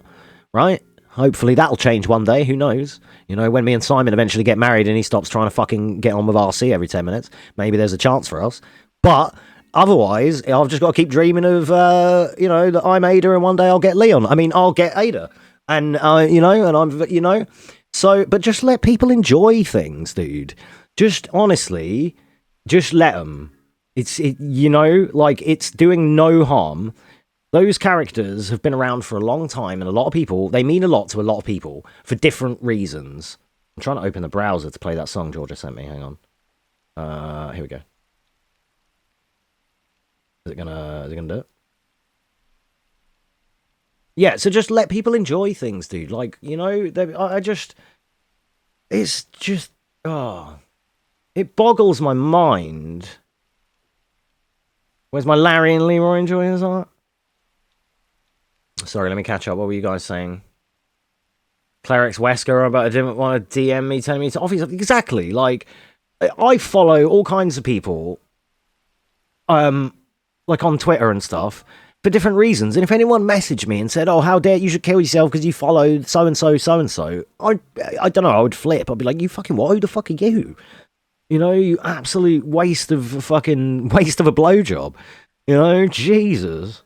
right? Hopefully that'll change one day, who knows? You know, when me and Simon eventually get married and he stops trying to fucking get on with RC every 10 minutes, maybe there's a chance for us. But otherwise, I've just got to keep dreaming of, you know, that I'm Ada and one day I'll get Leon. I mean, I'll get Ada. And, you know, and I'm, you know. So, but just let people enjoy things, dude. Just, honestly, just let them. You know, like, it's doing no harm. Those characters have been around for a long time, and a lot of people, they mean a lot to a lot of people for different reasons. I'm trying to open the browser to play that song Georgia sent me. Hang on. Here we go. Is it gonna do it? Yeah, so just let people enjoy things, dude. Like, you know, it's just, it boggles my mind. Where's my Larry and Leroy enjoying this art? Sorry, let me catch up. What were you guys saying? Clerics Wesker about didn't want to DM me, telling me to office. Exactly. Like, I follow all kinds of people, like on Twitter and stuff, for different reasons. And if anyone messaged me and said, "Oh, how dare you should kill yourself because you followed so and so, so and so," I don't know. I would flip. I'd be like, "You fucking what? Who the fuck are you? You know, you absolute waste of a blowjob. You know, Jesus."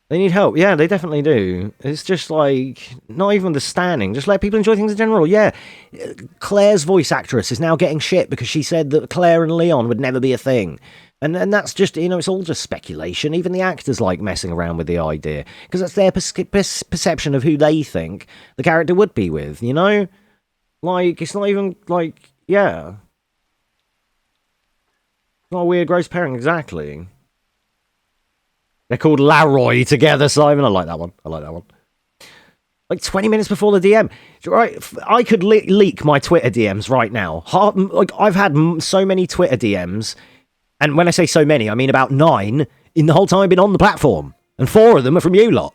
They need help. Yeah, they definitely do. It's just like, not even understanding. Just let people enjoy things in general. Yeah. Claire's voice actress is now getting shit because she said that Claire and Leon would never be a thing. And that's just, you know, it's all just speculation. Even the actors like messing around with the idea because that's their perception of who they think the character would be with, you know? Like, it's not even, like, yeah. Not a weird, gross pairing, exactly. They're called Laroy together, Simon. I like that one. Like 20 minutes before the DM. Right, I could leak my Twitter DMs right now. Like, I've had so many Twitter DMs, and when I say so many, I mean about 9 in the whole time I've been on the platform. And 4 of them are from you lot.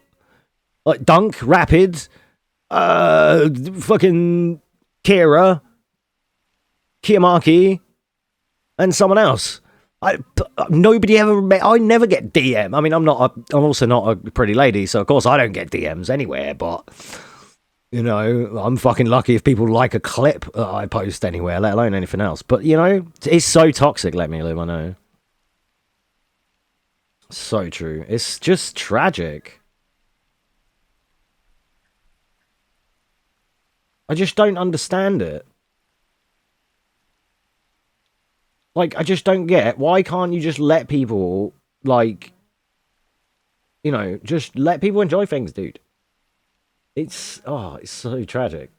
Like Dunk, Rapid, fucking Kira, Kiyamaki, and someone else. Nobody ever met. I never get DM. I mean, I'm also not a pretty lady, so of course I don't get DMs anywhere. But you know, I'm fucking lucky if people like a clip that I post anywhere, let alone anything else. But you know, it's so toxic. Let me live. I know. So true. It's just tragic. I just don't understand it. Like, I just don't get, why can't you just let people, like, you know, just let people enjoy things, dude. It's so tragic.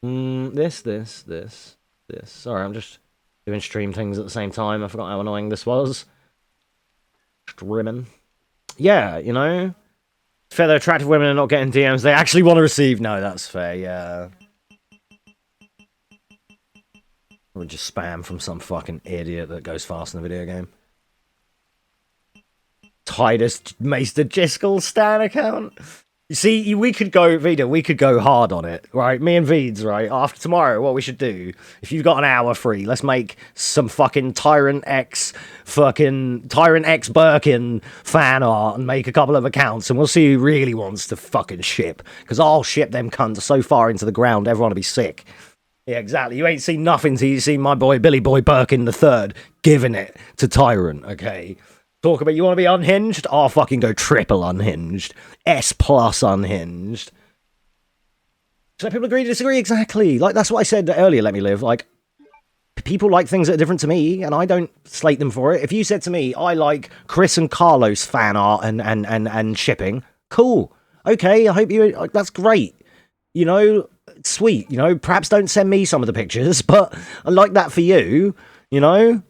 This. Sorry, I'm just doing stream things at the same time. I forgot how annoying this was. Streaming. Yeah, you know, fair, they're attractive women are not getting DMs they actually want to receive. No, that's fair, yeah. Or just spam from some fucking idiot that goes fast in the video game. Titus Maester Jiskel Stan account. You see, we could go, Vida, we could go hard on it, right? Me and Vids, right? After tomorrow, what we should do, if you've got an hour free, let's make some fucking Tyrant X Birkin fan art and make a couple of accounts, and we'll see who really wants to fucking ship. Because I'll ship them cunts so far into the ground, everyone will be sick. Yeah, exactly. You ain't seen nothing till you seen my boy Billy Boy Birkin the third giving it to Tyrant, okay? Talk about you want to be unhinged? I'll fucking go triple unhinged. S plus unhinged. So people agree to disagree, exactly. Like, that's what I said earlier, Let Me Live. Like, people like things that are different to me, and I don't slate them for it. If you said to me, I like Chris and Carlos fan art and shipping, cool. Okay, I hope you... That's great. You know, sweet. You know, perhaps don't send me some of the pictures, but I like that for you, you know?